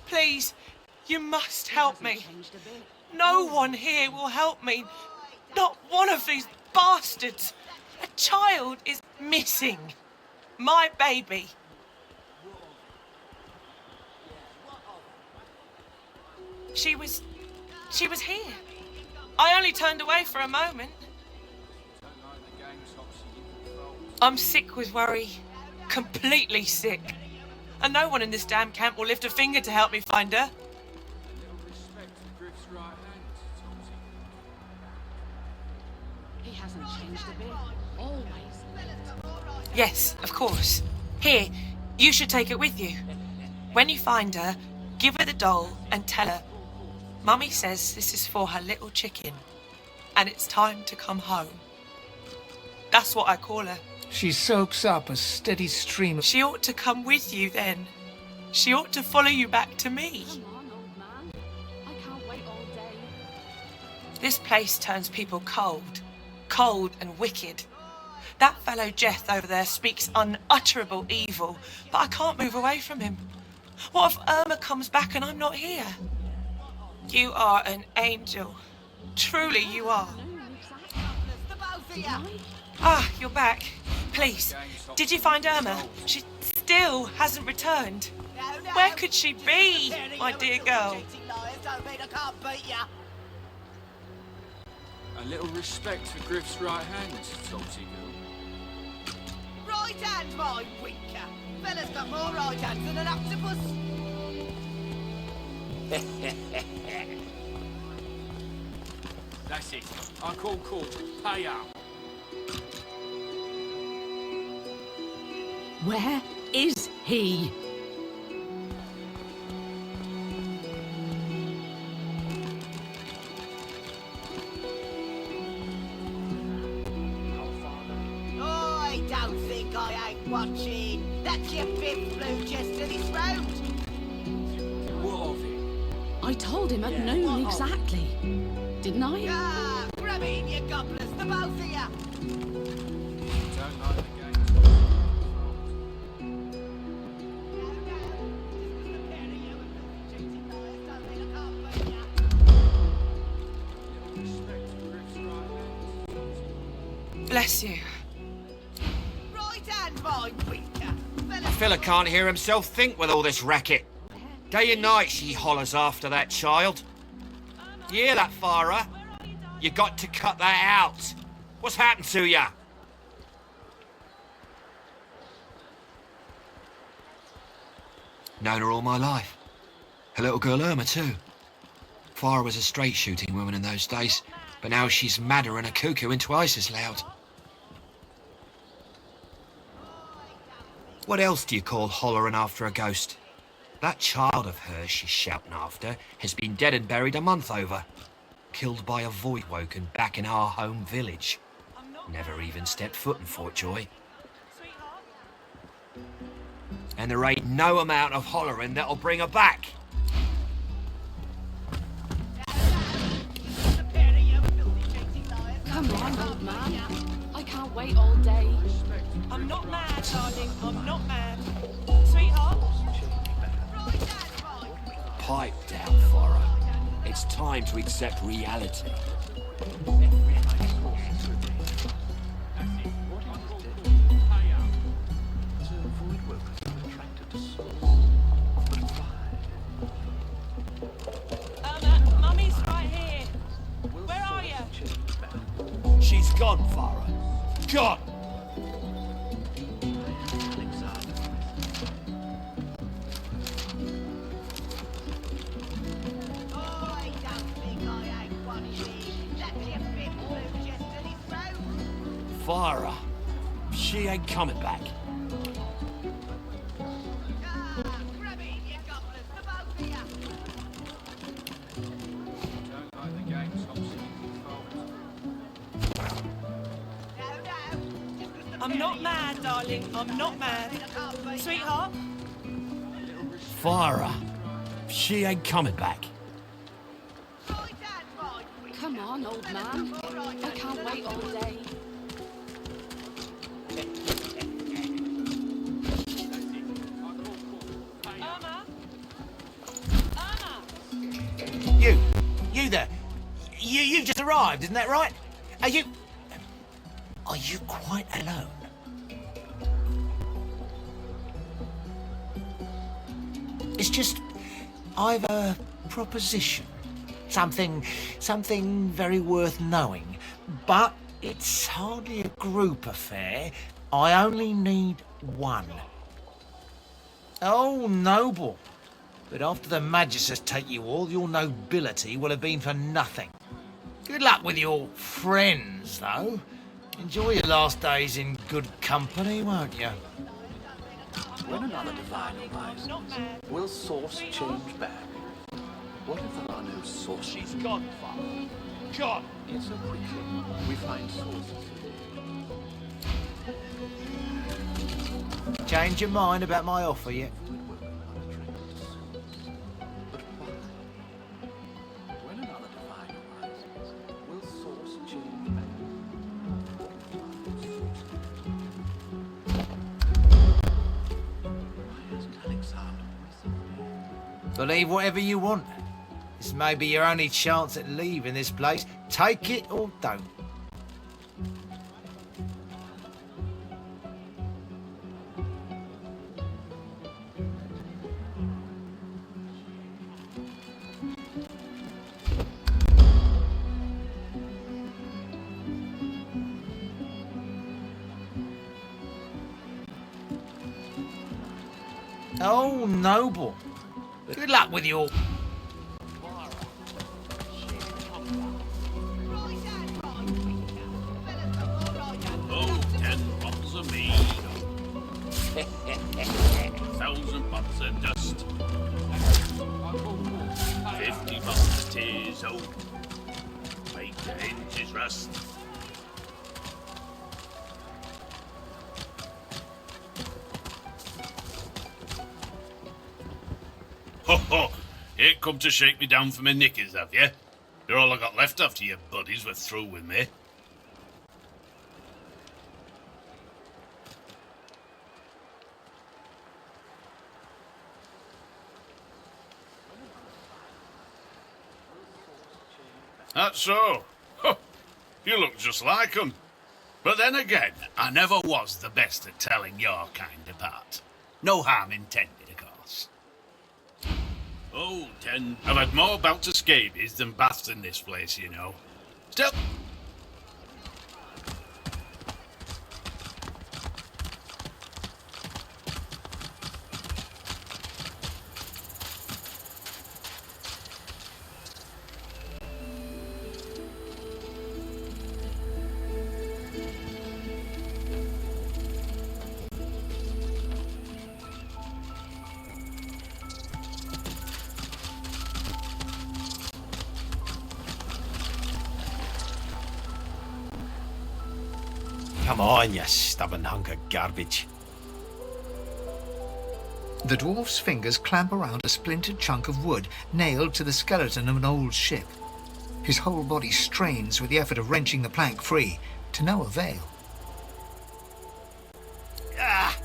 Please, you must help me. No one here will help me. Not one of these bastards. A child is missing. My baby. She was here. I only turned away for a moment. I'm sick with worry. Completely sick. And no one in this damn camp will lift a finger to help me find her. He hasn't changed a bit. Always late. Yes, of course. Here, you should take it with you. When you find her, give her the doll and tell her, Mummy says this is for her little chicken, and it's time to come home. That's what I call her. She soaks up a steady stream of... She ought to come with you then. She ought to follow you back to me. Come on, old man. I can't wait all day. This place turns people cold and wicked. That fellow Jeth over there speaks unutterable evil, but I can't move away from him. What if Irma comes back and I'm not here? You are an angel. Truly you are. The both of you. Ah, you're back. Please, did you find Irma? She still hasn't returned. No. Where could she be, my dear girl? Cheating liars don't mean I can't beat you. A little respect for Griff's right hand, Topsy girl. Right hand, my winker. Fella's got more right hands than an octopus. That's it. I call court. Pay up. Where is he? I don't think I ain't watching. That's your fifth blue just to this round. What of it? I told him at noon exactly. Didn't I? Ah, grab it in your gobblers, the both of you. Don't like the game. Bless you. Right hand, my winker. The fella can't hear himself think with all this racket. Day and night she hollers after that child. You hear that, Farah? You got to cut that out. What's happened to ya? Known her all my life. Her little girl Irma, too. Farah was a straight shooting woman in those days, but now she's madder and a cuckoo and twice as loud. What else do you call hollering after a ghost? That child of hers she's shouting after has been dead and buried a month over. Killed by a void woken back in our home village. Never even stepped foot in Fort Joy. And there ain't no amount of hollering that'll bring her back. Come on, old man. I can't wait all day. I'm not mad, darling. I'm not mad. Sweetheart? Pipe down, Farah. It's time to accept reality. Mummy's right here. Where are you? She's gone, Farah. Gone! Farah. She ain't coming back. I'm not mad, darling. I'm not mad. Sweetheart? Farah. She ain't coming back. Come on, old man. I can't wait all day. You there. You've just arrived, isn't that right? Are you quite alone? It's just, I've a proposition. Something very worth knowing. But it's hardly a group affair. I only need one. Oh, noble. But after the Magisters take you all, your nobility will have been for nothing. Good luck with your friends, though. Enjoy your last days in good company, won't you? When another divine arises, will source change back? What if there are no sources? She's gone, Father. Gone! Yet so quickly we find sources. Change your mind about my offer yet? When another divine arises, will source change back? Believe whatever you want. This may be your only chance at leaving this place. Take it or don't. Oh, noble. Good luck with your... Oh, 10 bottles of mead. 1,000 pots of dust. 50 bottles of tears, oh. Make the hinges rust. Ho ho! Ain't come to shake me down for my knickers, have you? You're all I got left after your buddies were through with me. That's so. Huh. You look just like 'em. But then again, I never was the best at telling your kind apart. No harm intended, of course. Oh, 10. I've had more bouts of scabies than baths in this place, you know. Still... Come on, you stubborn hunk of garbage. The dwarf's fingers clamp around a splintered chunk of wood nailed to the skeleton of an old ship. His whole body strains with the effort of wrenching the plank free, to no avail. Ah!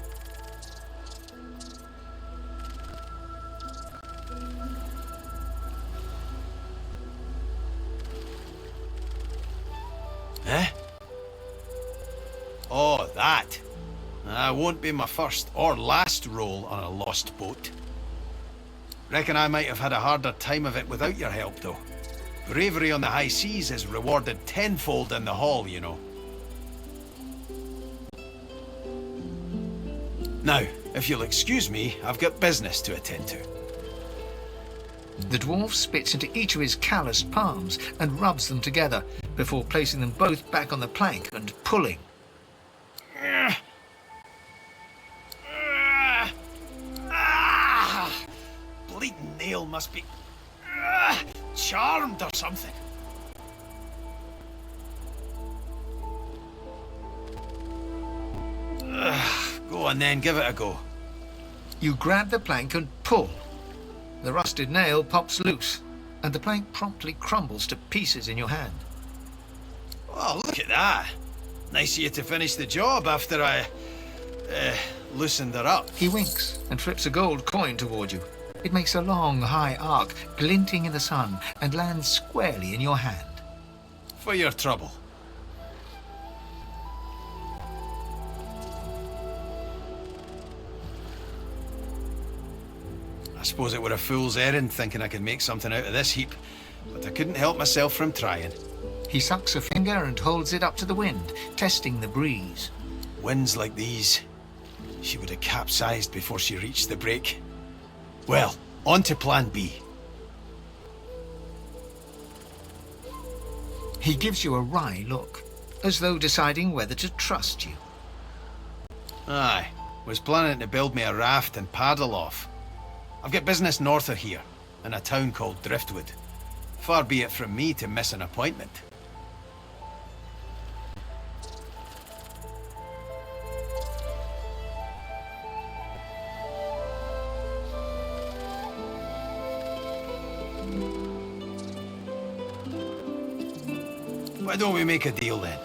Eh? Oh, that. That won't be my first or last roll on a lost boat. Reckon I might have had a harder time of it without your help, though. Bravery on the high seas is rewarded tenfold in the hall, you know. Now, if you'll excuse me, I've got business to attend to. The dwarf spits into each of his calloused palms and rubs them together before placing them both back on the plank and pulling. Bleeding nail must be charmed or something. Go on then, give it a go. You grab the plank and pull. The rusted nail pops loose, and the plank promptly crumbles to pieces in your hand. Oh, look at that. Nice of you to finish the job after I loosened her up. He winks and flips a gold coin toward you. It makes a long, high arc, glinting in the sun, and lands squarely in your hand. For your trouble. I suppose it were a fool's errand thinking I could make something out of this heap, but I couldn't help myself from trying. He sucks a finger and holds it up to the wind, testing the breeze. Winds like these, she would have capsized before she reached the break. Well, on to plan B. He gives you a wry look, as though deciding whether to trust you. Aye, was planning to build me a raft and paddle off. I've got business north of here, in a town called Driftwood. Far be it from me to miss an appointment. Why don't we make a deal then?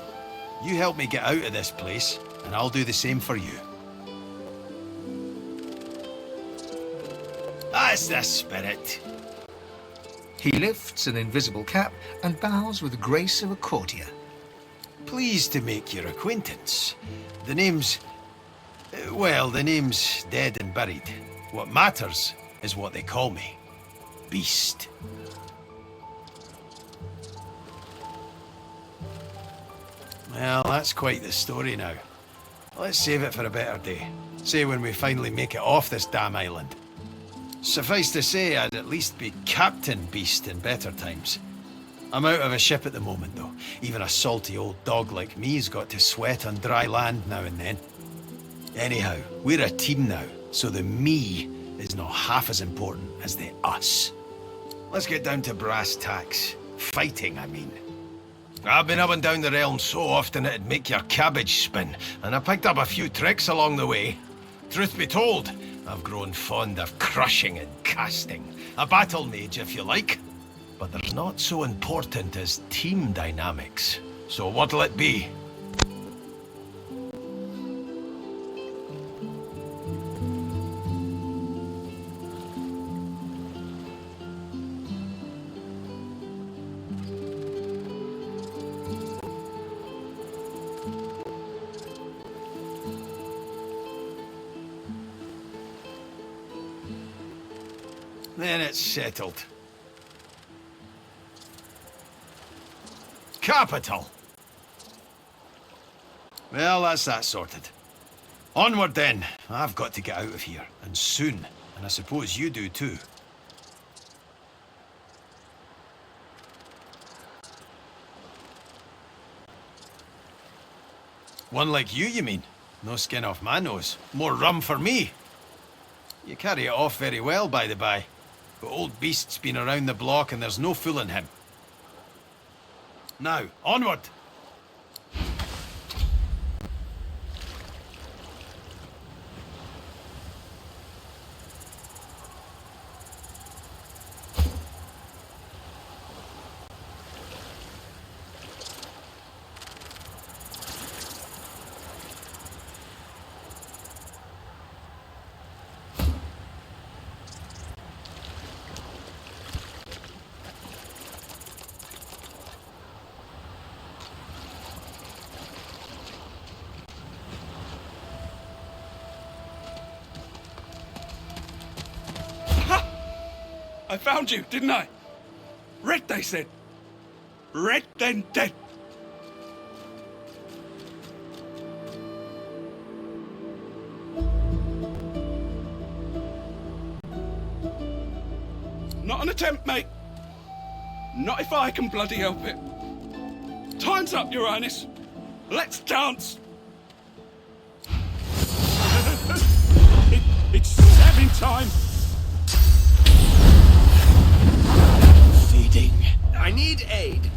You help me get out of this place, and I'll do the same for you. That's the spirit. He lifts an invisible cap and bows with the grace of a courtier. Pleased to make your acquaintance. The name's... well, the name's dead and buried. What matters is what they call me. Beast. Well, that's quite the story now. Let's save it for a better day. Say when we finally make it off this damn island. Suffice to say, I'd at least be Captain Beast in better times. I'm out of a ship at the moment, though. Even a salty old dog like me's got to sweat on dry land now and then. Anyhow, we're a team now, so the me is not half as important as the us. Let's get down to brass tacks. Fighting, I mean. I've been up and down the realm so often it'd make your cabbage spin, and I picked up a few tricks along the way. Truth be told, I've grown fond of crushing and casting. A battle mage, if you like. But there's not so important as team dynamics. So what'll it be? Then it's settled. Capital! Well, that's that sorted. Onward then. I've got to get out of here, and soon. And I suppose you do too. One like you mean? No skin off my nose. More rum for me. You carry it off very well, by the by. But old Beast's been around the block and there's no fooling him. Now, onward! I found you, didn't I? Red, they said. Red, then dead. Not an attempt, mate. Not if I can bloody help it. Time's up, Your Highness. Let's dance. It's stabbing time. Feeding. I need aid.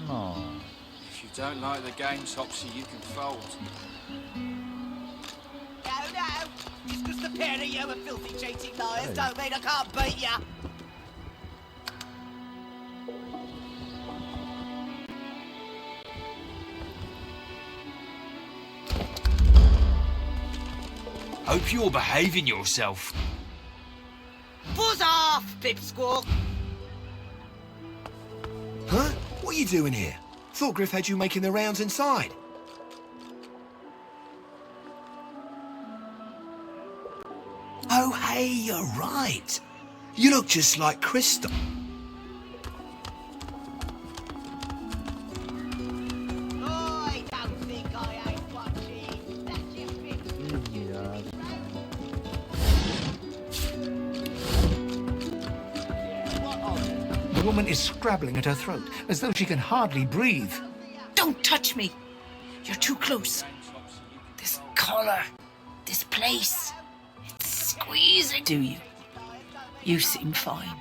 No. If you don't like the game, Topsy, you can fold. No. Just because the pair of you are filthy, cheating liars don't mean I can't beat ya. Hope you're behaving yourself. Buzz off, Pipsqueak! Huh? What are you doing here? Thought Griff had you making the rounds inside. Oh, hey, you're right. You look just like Crystal. I don't think I ain't watching. That's just me. The woman is scrabbling at her throat, as though she can hardly breathe. Don't touch me. You're too close. This collar, this place, it's squeezing. Do you? You seem fine.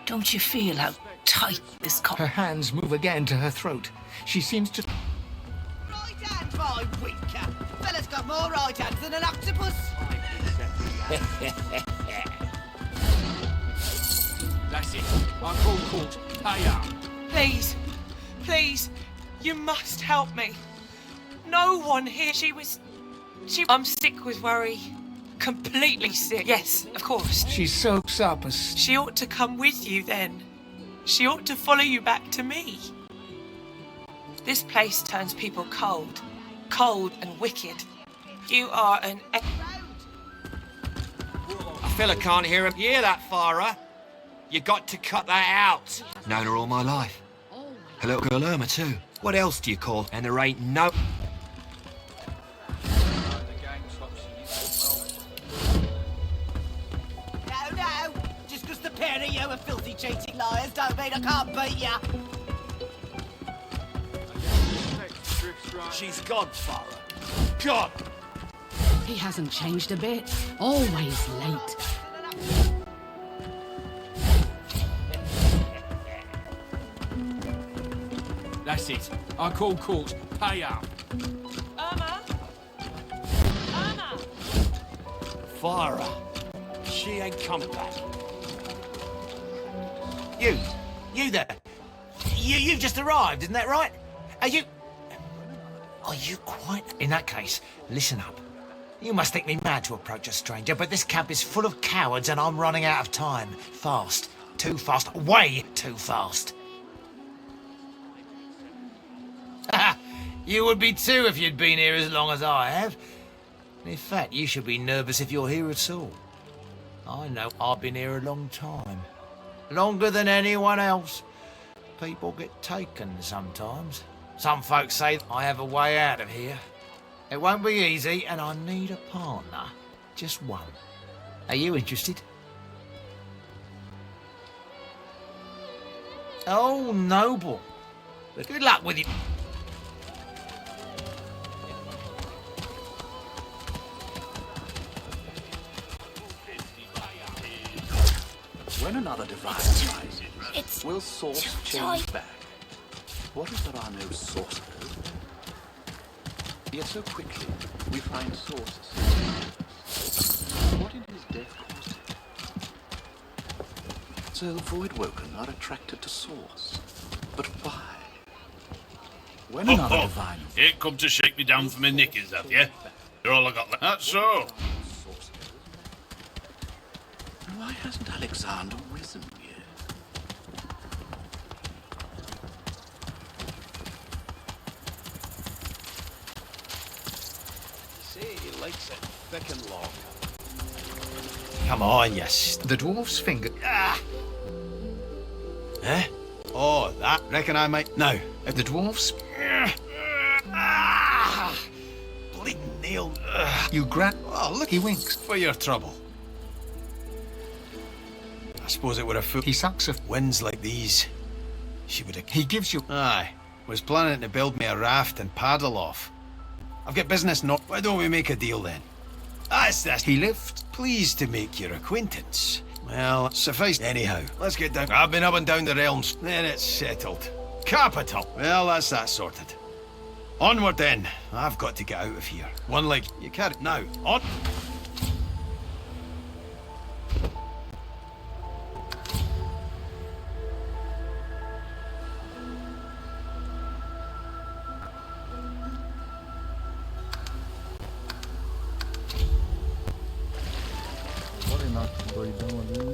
Don't you feel how tight this collar? Her hands move again to her throat. She seems to... Right hand, my winker. Fella's got more right hands than an octopus. That's it. I call court. Pay up. Please, please, you must help me. No one here. I'm sick with worry. Completely sick. Yes, of course. She soaks up as... She ought to come with you then. She ought to follow you back to me. This place turns people cold. Cold and wicked. You are an... A fella can't hear him. Hear that, Farah? You got to cut that out. Known her all my life. Her little girl Irma, too. What else do you call? And there ain't no... No. Just because the pair of you are filthy, cheating liars don't mean I can't beat ya. She's gone, Farah. Gone. He hasn't changed a bit. Always late. That's it. I call court. Pay up. Irma? Farah. She ain't coming back. You there. You've just arrived, isn't that right? Are you... Are you quite... In that case, listen up. You must think me mad to approach a stranger, but this camp is full of cowards and I'm running out of time. Fast. Too fast. Way too fast. You would be too if you'd been here as long as I have. In fact, you should be nervous if you're here at all. I know I've been here a long time. Longer than anyone else. People get taken sometimes. Some folks say I have a way out of here. It won't be easy, and I need a partner. Just one. Are you interested? Oh, noble. But good luck with you. When another divine rises, will source change back? What if there are no sources? Yet so quickly we find sources. What in his death caused it? So Voidwoken are attracted to source. But why? When another divine... Ain't come to shake me down for my knickers, have you? You're all I got left. That's so. Why hasn't Alexander risen yet? See, he likes it thick and long. Come on, yes. The dwarf's finger... Ah! Eh? Oh, that. Reckon I might... Now, if The dwarf's... Ah! Bleeding nail. You grab... Oh, look, He winks. for your trouble. I suppose it were a foot. He sucks a... Winds like these. She would have... He gives you... Aye. Was planning to build me a raft and paddle off. I've got business not... Why don't we make a deal then? That's this. He lived. Pleased to make your acquaintance. Well, suffice... Anyhow, let's get down. I've been up and down the realms. Then it's settled. Capital. Well, that's that sorted. Onward then. I've got to get out of here. One leg. You can't... Now, on... Bora nosso doidão ali.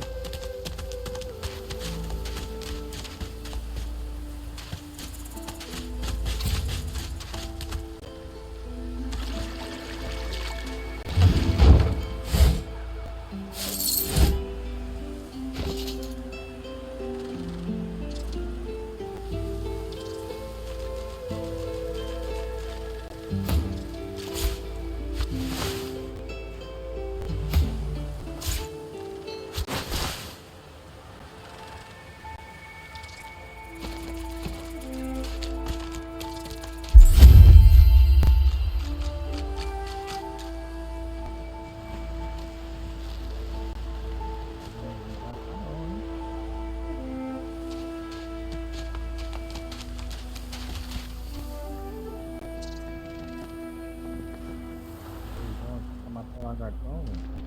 Pra matar o lagartão, velho.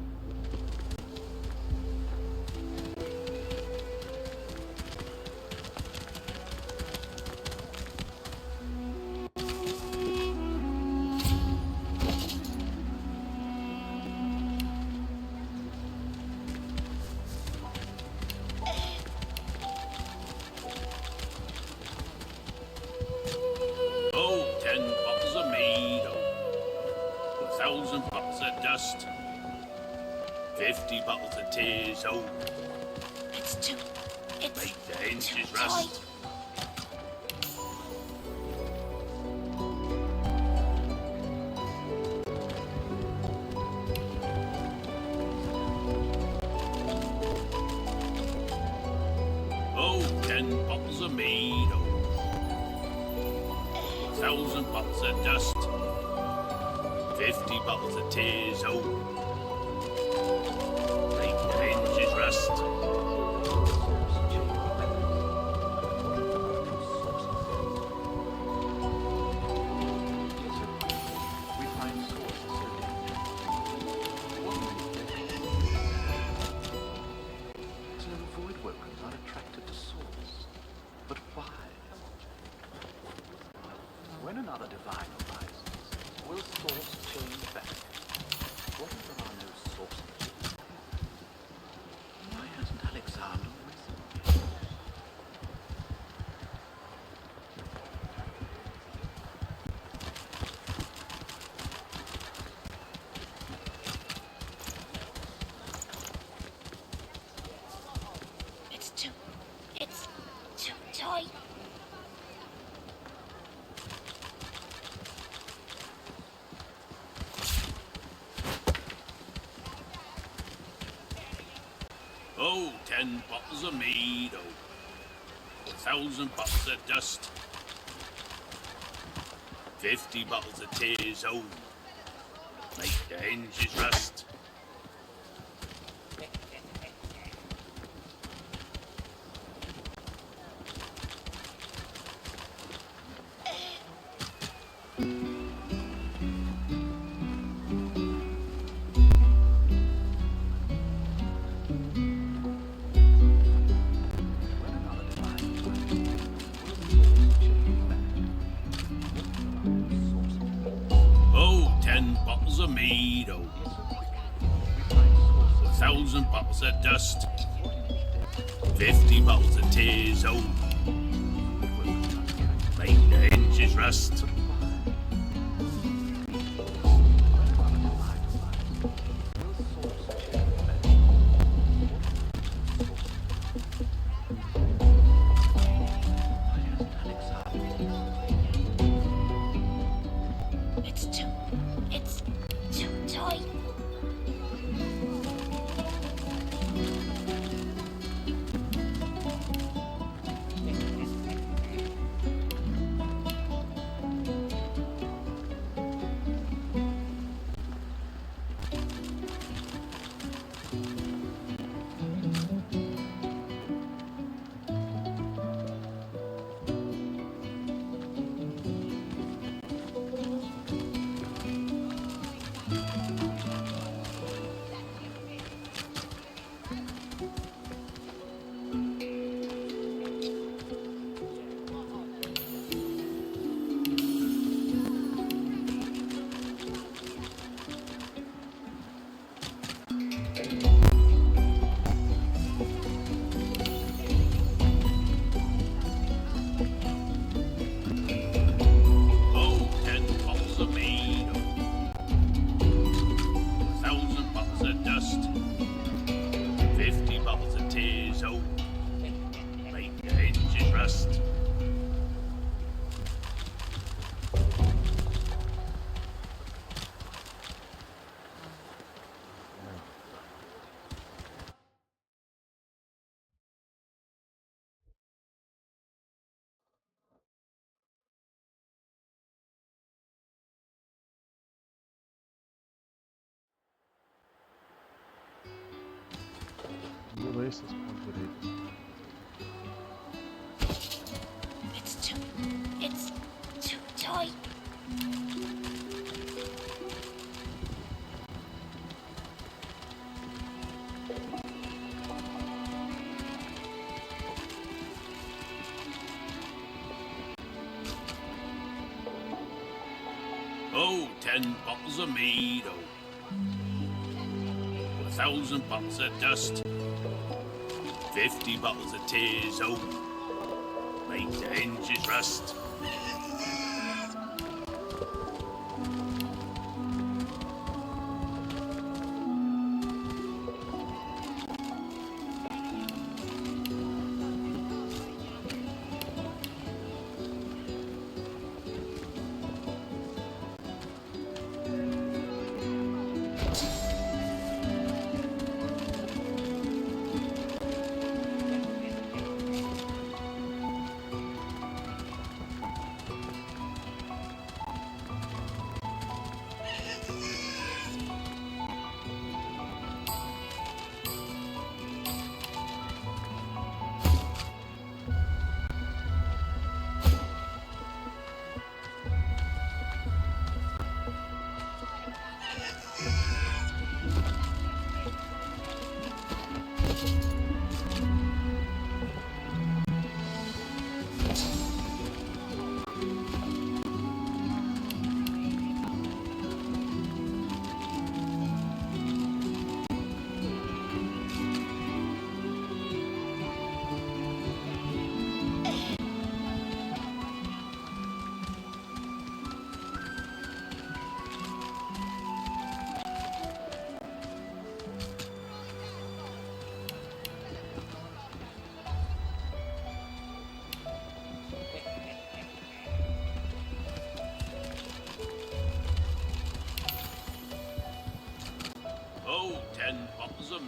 Oh, 10 bottles of mead. 1,000 bottles of dust. 50 bottles of tears. Oh, It's too... It's make the hinges too rust. tight. Oh, 10 bottles of mead. Oh, 1,000 bottles of dust. 50 bottles of tears. Oh, make the hinges rust. We find sources. So Voidwoken are attracted to source. But why? When another divine arises, will source change back? What if there are no sources? Why hasn't Alexander risen? It's too tight. Oh, 10 bottles of mead, oh, 1,000 bottles of dust, 50 bottles of tears, oh, make the hinges rust. Oh, 10 bottles of mead, oh, 1,000 bottles of dust, 50 bottles of tears, oh, make the hinges rust. It's too tight. Oh, 10 bottles of mead, oh, 1,000 bottles of dust, 50 bottles of tears, oh, make the hinges rust. Tudo esses pontos direitos. It's too tight. Oh, 10 bottles of mead, oh, 1,000 bottles of dust, 50 bottles of tears, oh, make the hinges rust.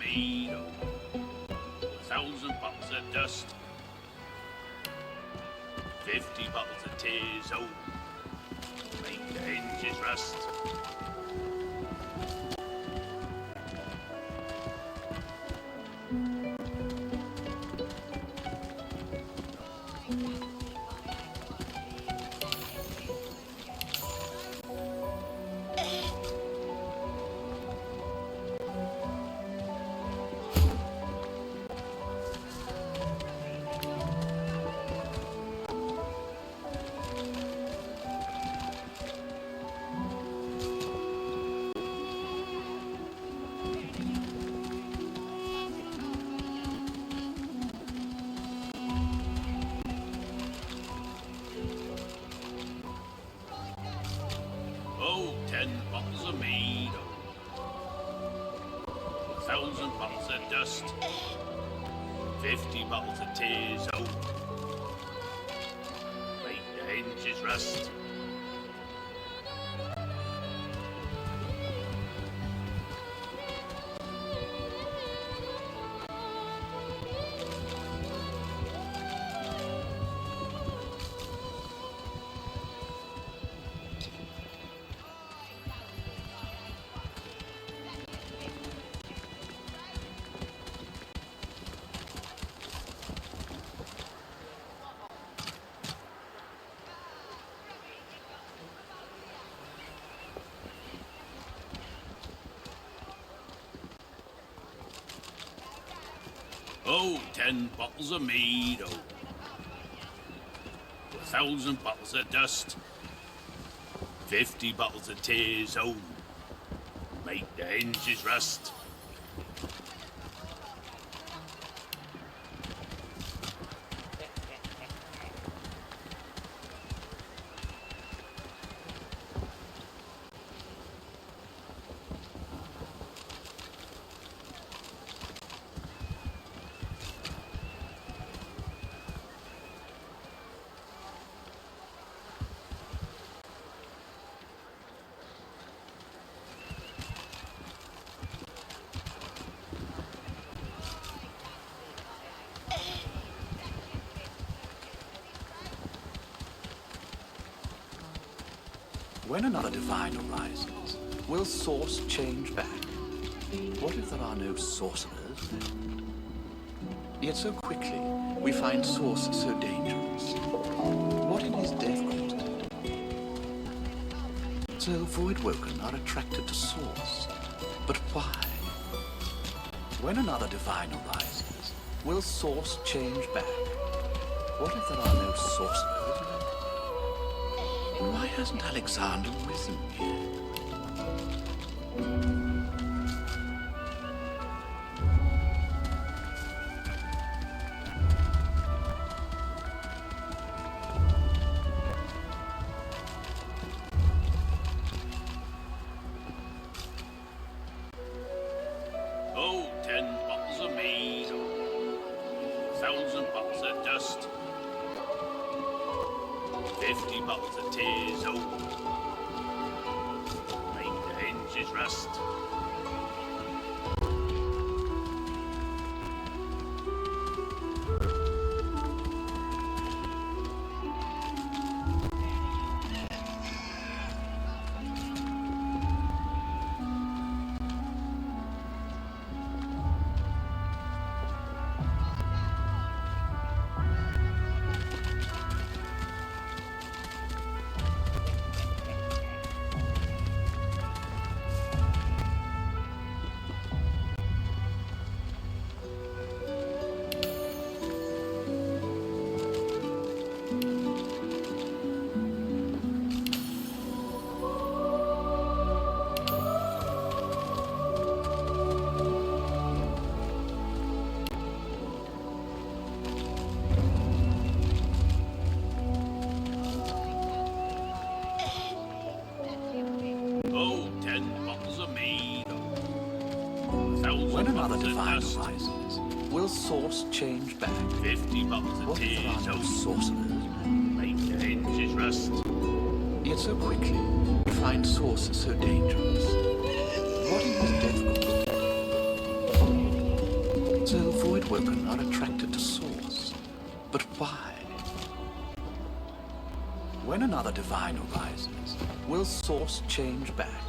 mead, oh, 1,000 bottles of dust, 50 bottles of tears, oh, make the hinges rust. Oh, 10 bottles of mead, oh, 1,000 bottles of dust, 50 bottles of tears, oh, make the hinges rust. Oh, 10 bottles of mead, oh, 1,000 bottles of dust, 50 bottles of tears, oh, make the hinges rust. When another divine arises, will source change back? What if there are no sorcerers? Yet so quickly we find source so dangerous. What in his death caused it? So void woken are attracted to source. But why? When another divine arises, will source change back? What if there are no sorcerers? And why hasn't Alexander risen yet? Oh, 10 bottles of mead, oh, 1,000 bottles of dust, 50 bottles of tears, oh, make the hinges rust. Oh, 10 bottles of mead, oh, 1,000 When another bottles of divine dust, arises, will source change back? 50 bottles of What if there tears, are no oh, sorcerers? make the hinges rust. Yet so quickly we find source so dangerous. What in his death caused it? So Voidwoken are attracted to Source. But why? When another Divine arises, will Source change back?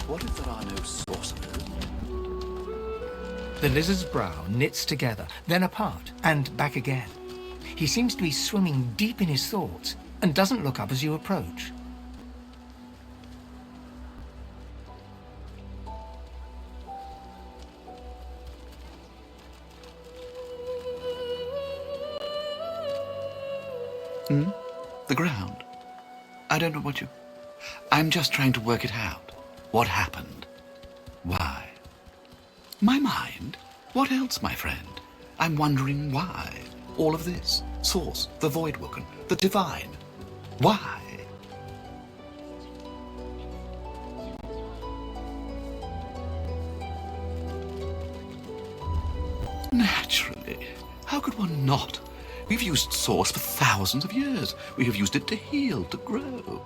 What if there are no sorcerers? The lizard's brow knits together, then apart, and back again. He seems to be swimming deep in his thoughts, and doesn't look up as you approach. The ground. I don't know what you... I'm just trying to work it out. What happened? Why? My mind? What else, my friend? I'm wondering why. All of this. Source, the Voidwoken, the Divine. Why? Naturally. How could one not? We've used Source for thousands of years. We have used it to heal, to grow.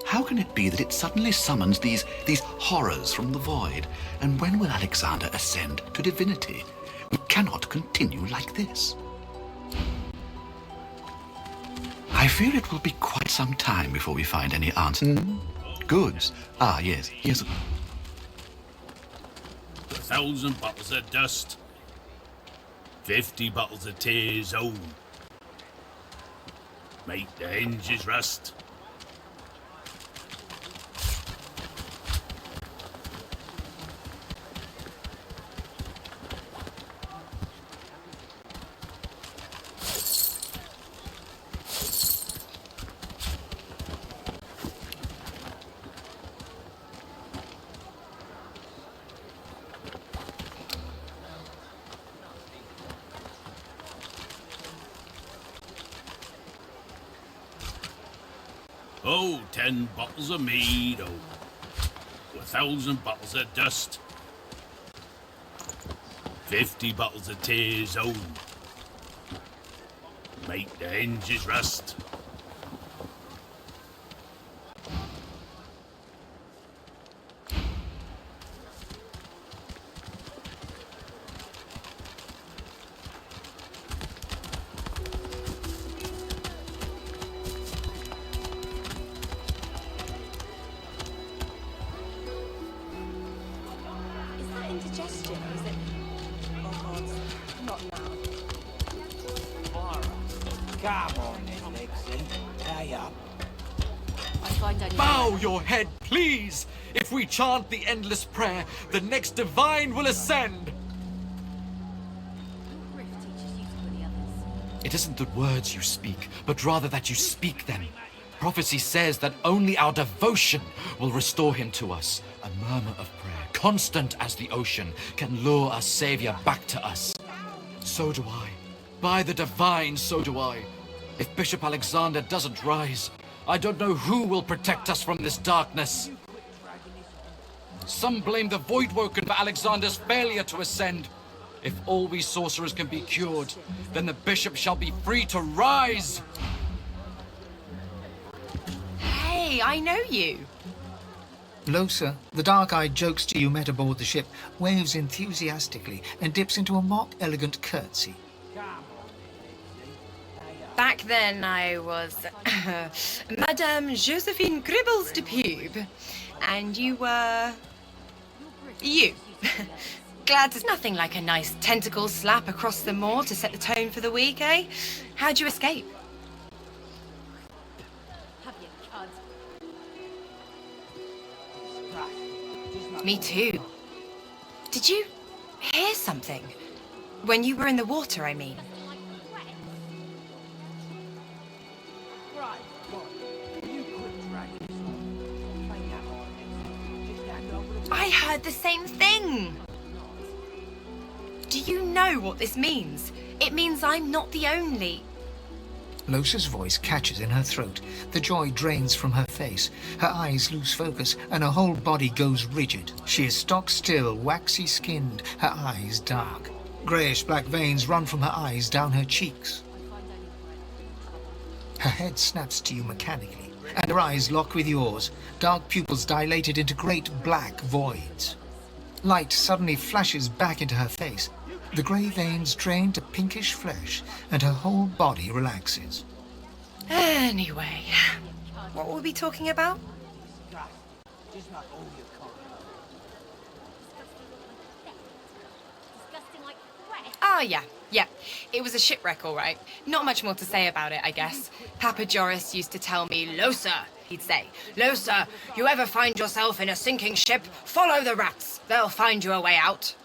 How can it be that it suddenly summons these horrors from the void? And when will Alexander ascend to divinity? We cannot continue like this. I fear it will be quite some time before we find any answer. Goods. Ah, yes. Here's a 1,000 bottles of dust. 50 bottles of tears old. Make the hinges rust. Oh, 10 bottles of mead, 1,000 bottles of dust. 50 bottles of tears, make the hinges rust. Indigestion, or is it... Oh God, not now. Come on then, Lexi. Hurry up. I find only... Bow your head, please! If we chant the endless prayer, the next divine will ascend! It isn't the words you speak, but rather that you speak them. Prophecy says that only our devotion will restore him to us. A murmur of prayer, constant as the ocean, can lure our Savior back to us. So do I. By the divine, so do I. If Bishop Alexander doesn't rise, I don't know who will protect us from this darkness. Some blame the Voidwoken for Alexander's failure to ascend. If all we sorcerers can be cured, then the bishop shall be free to rise! Hey, I know you. Losa, the dark-eyed jokester you met aboard the ship, waves enthusiastically and dips into a mock elegant curtsy. Back then I was Madame Josephine Gribbles de Pube. And you were... you. Glad there's nothing like a nice tentacle slap across the moor to set the tone for the week, eh? How'd you escape? Me too. Did you hear something? When you were in the water, I mean. I heard the same thing. Do you know what this means? It means I'm not the only. Losa's voice catches in her throat. The joy drains from her face. Her eyes lose focus, and her whole body goes rigid. She is stock still, waxy skinned, her eyes dark. Greyish-black veins run from her eyes down her cheeks. Her head snaps to you mechanically, and her eyes lock with yours, dark pupils dilated into great black voids. Light suddenly flashes back into her face. The grey veins drain to pinkish flesh, and her whole body relaxes. Anyway, what were we talking about? Oh, yeah. It was a shipwreck, all right. Not much more to say about it, I guess. Papa Joris used to tell me, Losa, he'd say, Losa, you ever find yourself in a sinking ship, follow the rats. They'll find you a way out.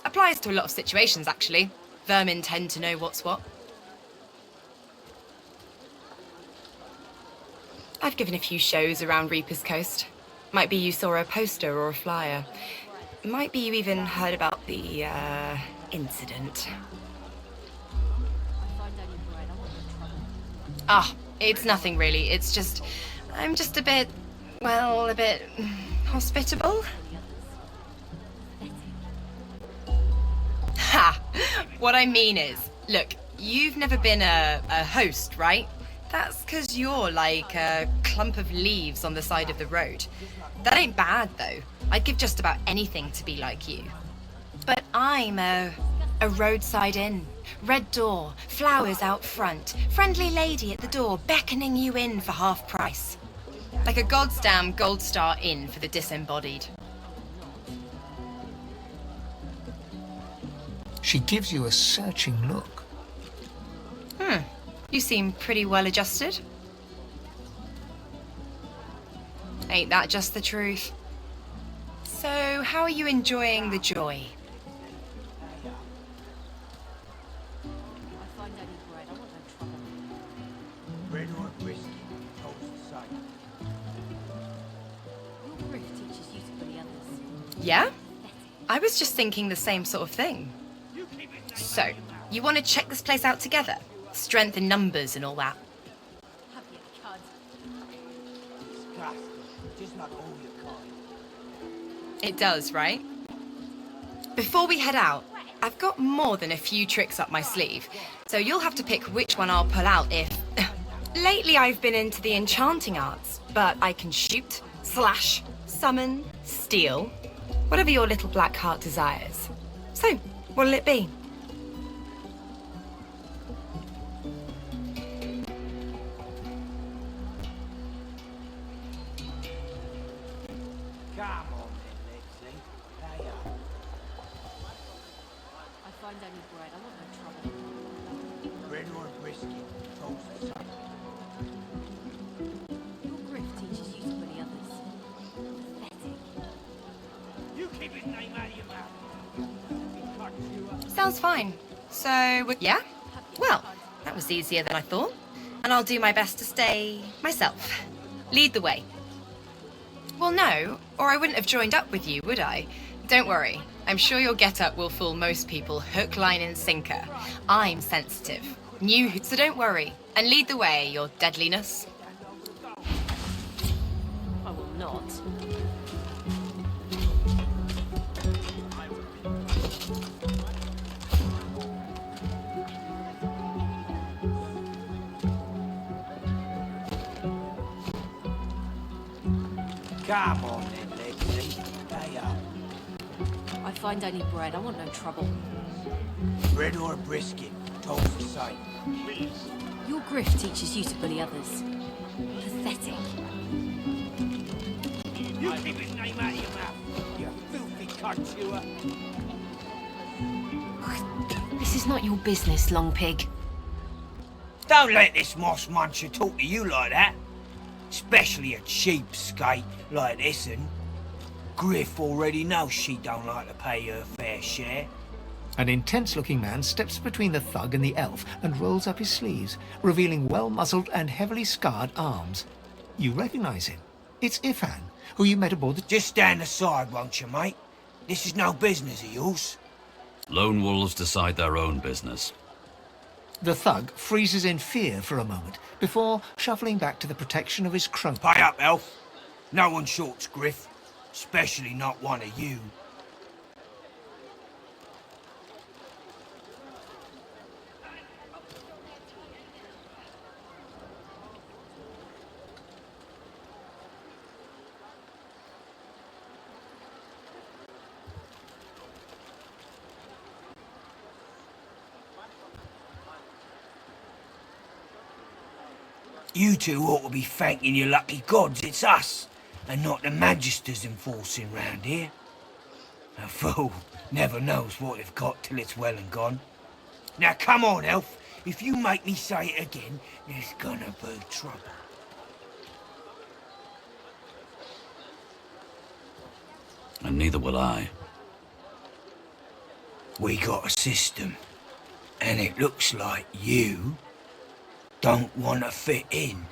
Applies to a lot of situations, actually. Vermin tend to know what's what. I've given a few shows around Reaper's Coast. Might be you saw a poster or a flyer. Might be you even heard about the, incident. Ah, it's nothing really. It's just... I'm just a bit hospitable. Ha! What I mean is, look, you've never been a host, right? That's 'cause you're like a clump of leaves on the side of the road. That ain't bad, though. I'd give just about anything to be like you. But I'm a roadside inn. Red door, flowers out front, friendly lady at the door beckoning you in for half price. Like a goddamn gold star inn for the disembodied. She gives you a searching look. You seem pretty well adjusted. Ain't that just the truth? So, how are you enjoying the joy? Yeah? I was just thinking the same sort of thing. So, you want to check this place out together? Strength in numbers and all that. It does, right? Before we head out, I've got more than a few tricks up my sleeve, so you'll have to pick which one I'll pull out if... Lately I've been into the enchanting arts, but I can shoot, slash, summon, steal, whatever your little black heart desires. So, what'll it be? Sounds fine. So, yeah? Well, that was easier than I thought. And I'll do my best to stay myself. Lead the way. Well, no, or I wouldn't have joined up with you, would I? Don't worry. I'm sure your get-up will fool most people hook, line, and sinker. I'm sensitive. New, so don't worry. And lead the way, your deadliness. I will not. Come on then, Lexi. Pay up. I find only bread. I want no trouble. Bread or a brisket, toast the same. Your griff teaches you to bully others. Pathetic. You keep his name out of your mouth, you filthy cunt chewer. This is not your business, Long Pig. Don't let this moss muncher talk to you like that. Especially a cheapskate like this one. Griff already knows she don't like to pay her fair share. An intense-looking man steps between the thug and the elf and rolls up his sleeves, revealing well-muscled and heavily scarred arms. You recognize him. It's Ifan, who you met aboard the... Just stand aside, won't you, mate? This is no business of yours. Lone wolves decide their own business. The thug freezes in fear for a moment before shuffling back to the protection of his crone. Pay up, elf. No one shorts Griff, especially not one of you. You two ought to be thanking your lucky gods it's us, and not the Magisters enforcing round here. A fool never knows what they've got till it's well and gone. Now come on, Elf. If you make me say it again, there's gonna be trouble. And neither will I. We got a system, and it looks like you don't want to fit in.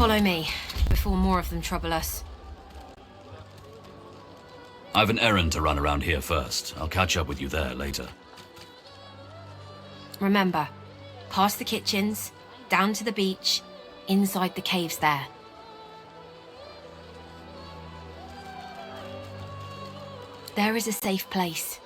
Follow me, before more of them trouble us. I've an errand to run around here first. I'll catch up with you there later. Remember, past the kitchens, down to the beach, inside the caves there. There is a safe place.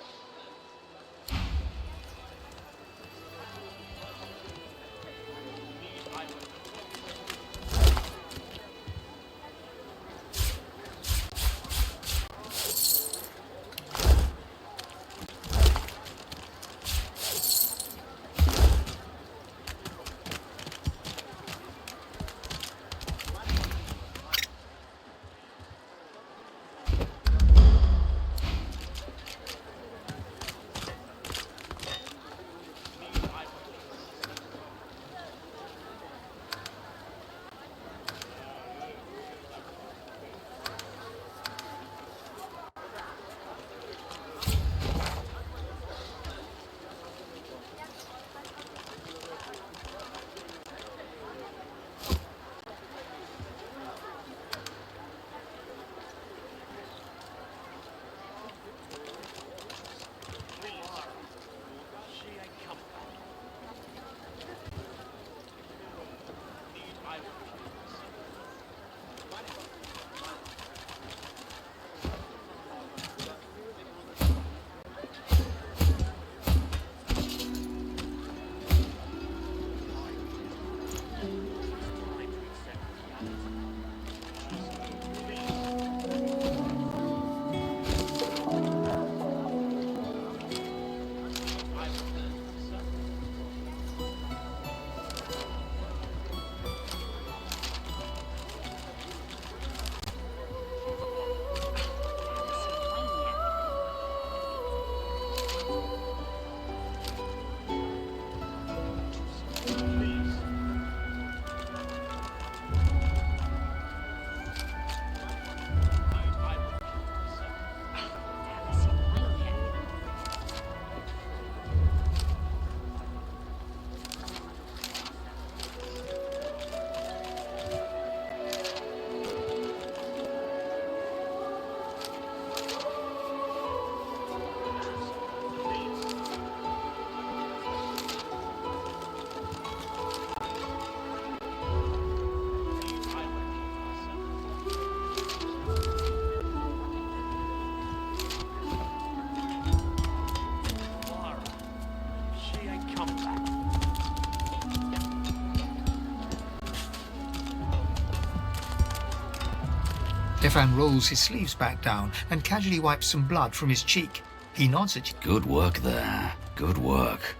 Stefan rolls his sleeves back down and casually wipes some blood from his cheek. He nods at you. Good work there. Good work.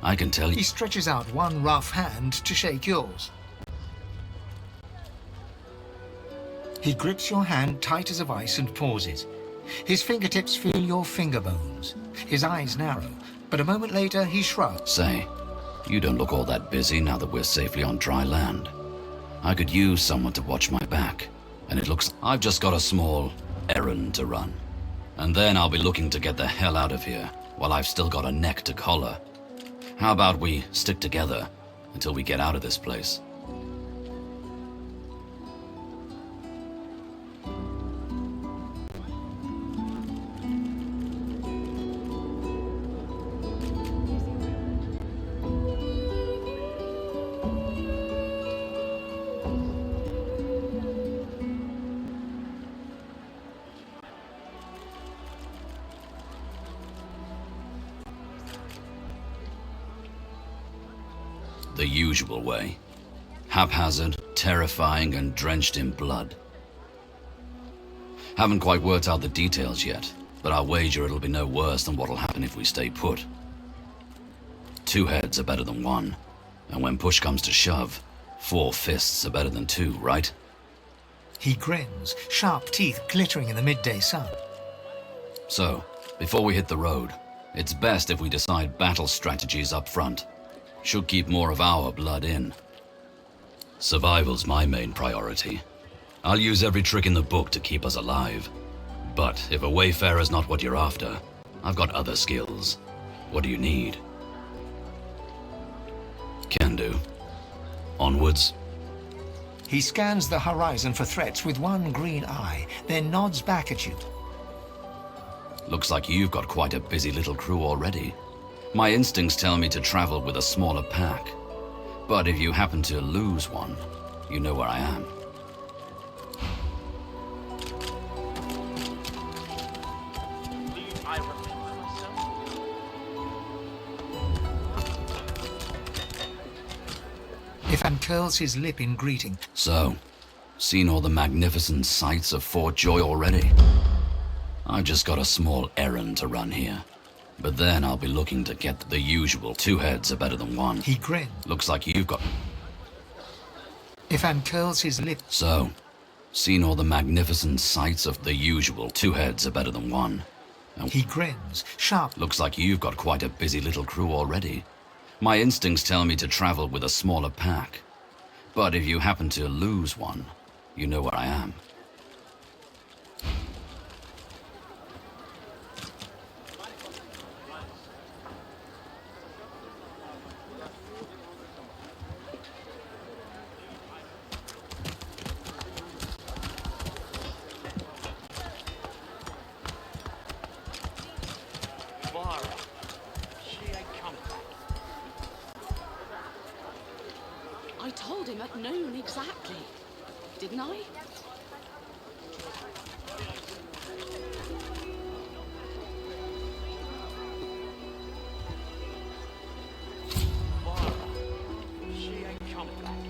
I can tell you. He stretches out one rough hand to shake yours. He grips your hand tight as a vice and pauses. His fingertips feel your finger bones. His eyes narrow, but a moment later he shrugs. Say, you don't look all that busy now that we're safely on dry land. I could use someone to watch my back, and it looks I've just got a small errand to run. And then I'll be looking to get the hell out of here while I've still got a neck to collar. How about we stick together until we get out of this place? The usual way. Haphazard, terrifying, and drenched in blood. Haven't quite worked out the details yet, but I'll wager it'll be no worse than what'll happen if we stay put. 2 heads are better than 1, and when push comes to shove, 4 fists are better than 2, right? He grins, sharp teeth glittering in the midday sun. So, before we hit the road, it's best if we decide battle strategies up front. Should keep more of our blood in. Survival's my main priority. I'll use every trick in the book to keep us alive. But if a wayfarer's not what you're after, I've got other skills. What do you need? Can do. Onwards. He scans the horizon for threats with one green eye, then nods back at you. Looks like you've got quite a busy little crew already. My instincts tell me to travel with a smaller pack. But if you happen to lose one, you know where I am. Ifan curls his lip in greeting. So, seen all the magnificent sights of Fort Joy already? I've just got a small errand to run here. But then I'll be looking to get the usual 2 heads are better than 1. He grins. Looks like you've got... Ifan curls his lip. So, seen all the magnificent sights of the usual 2 heads are better than 1. He grins, sharp. Looks like you've got quite a busy little crew already. My instincts tell me to travel with a smaller pack. But if you happen to lose one, you know where I am. I told him at noon exactly, didn't I? She ain't come back.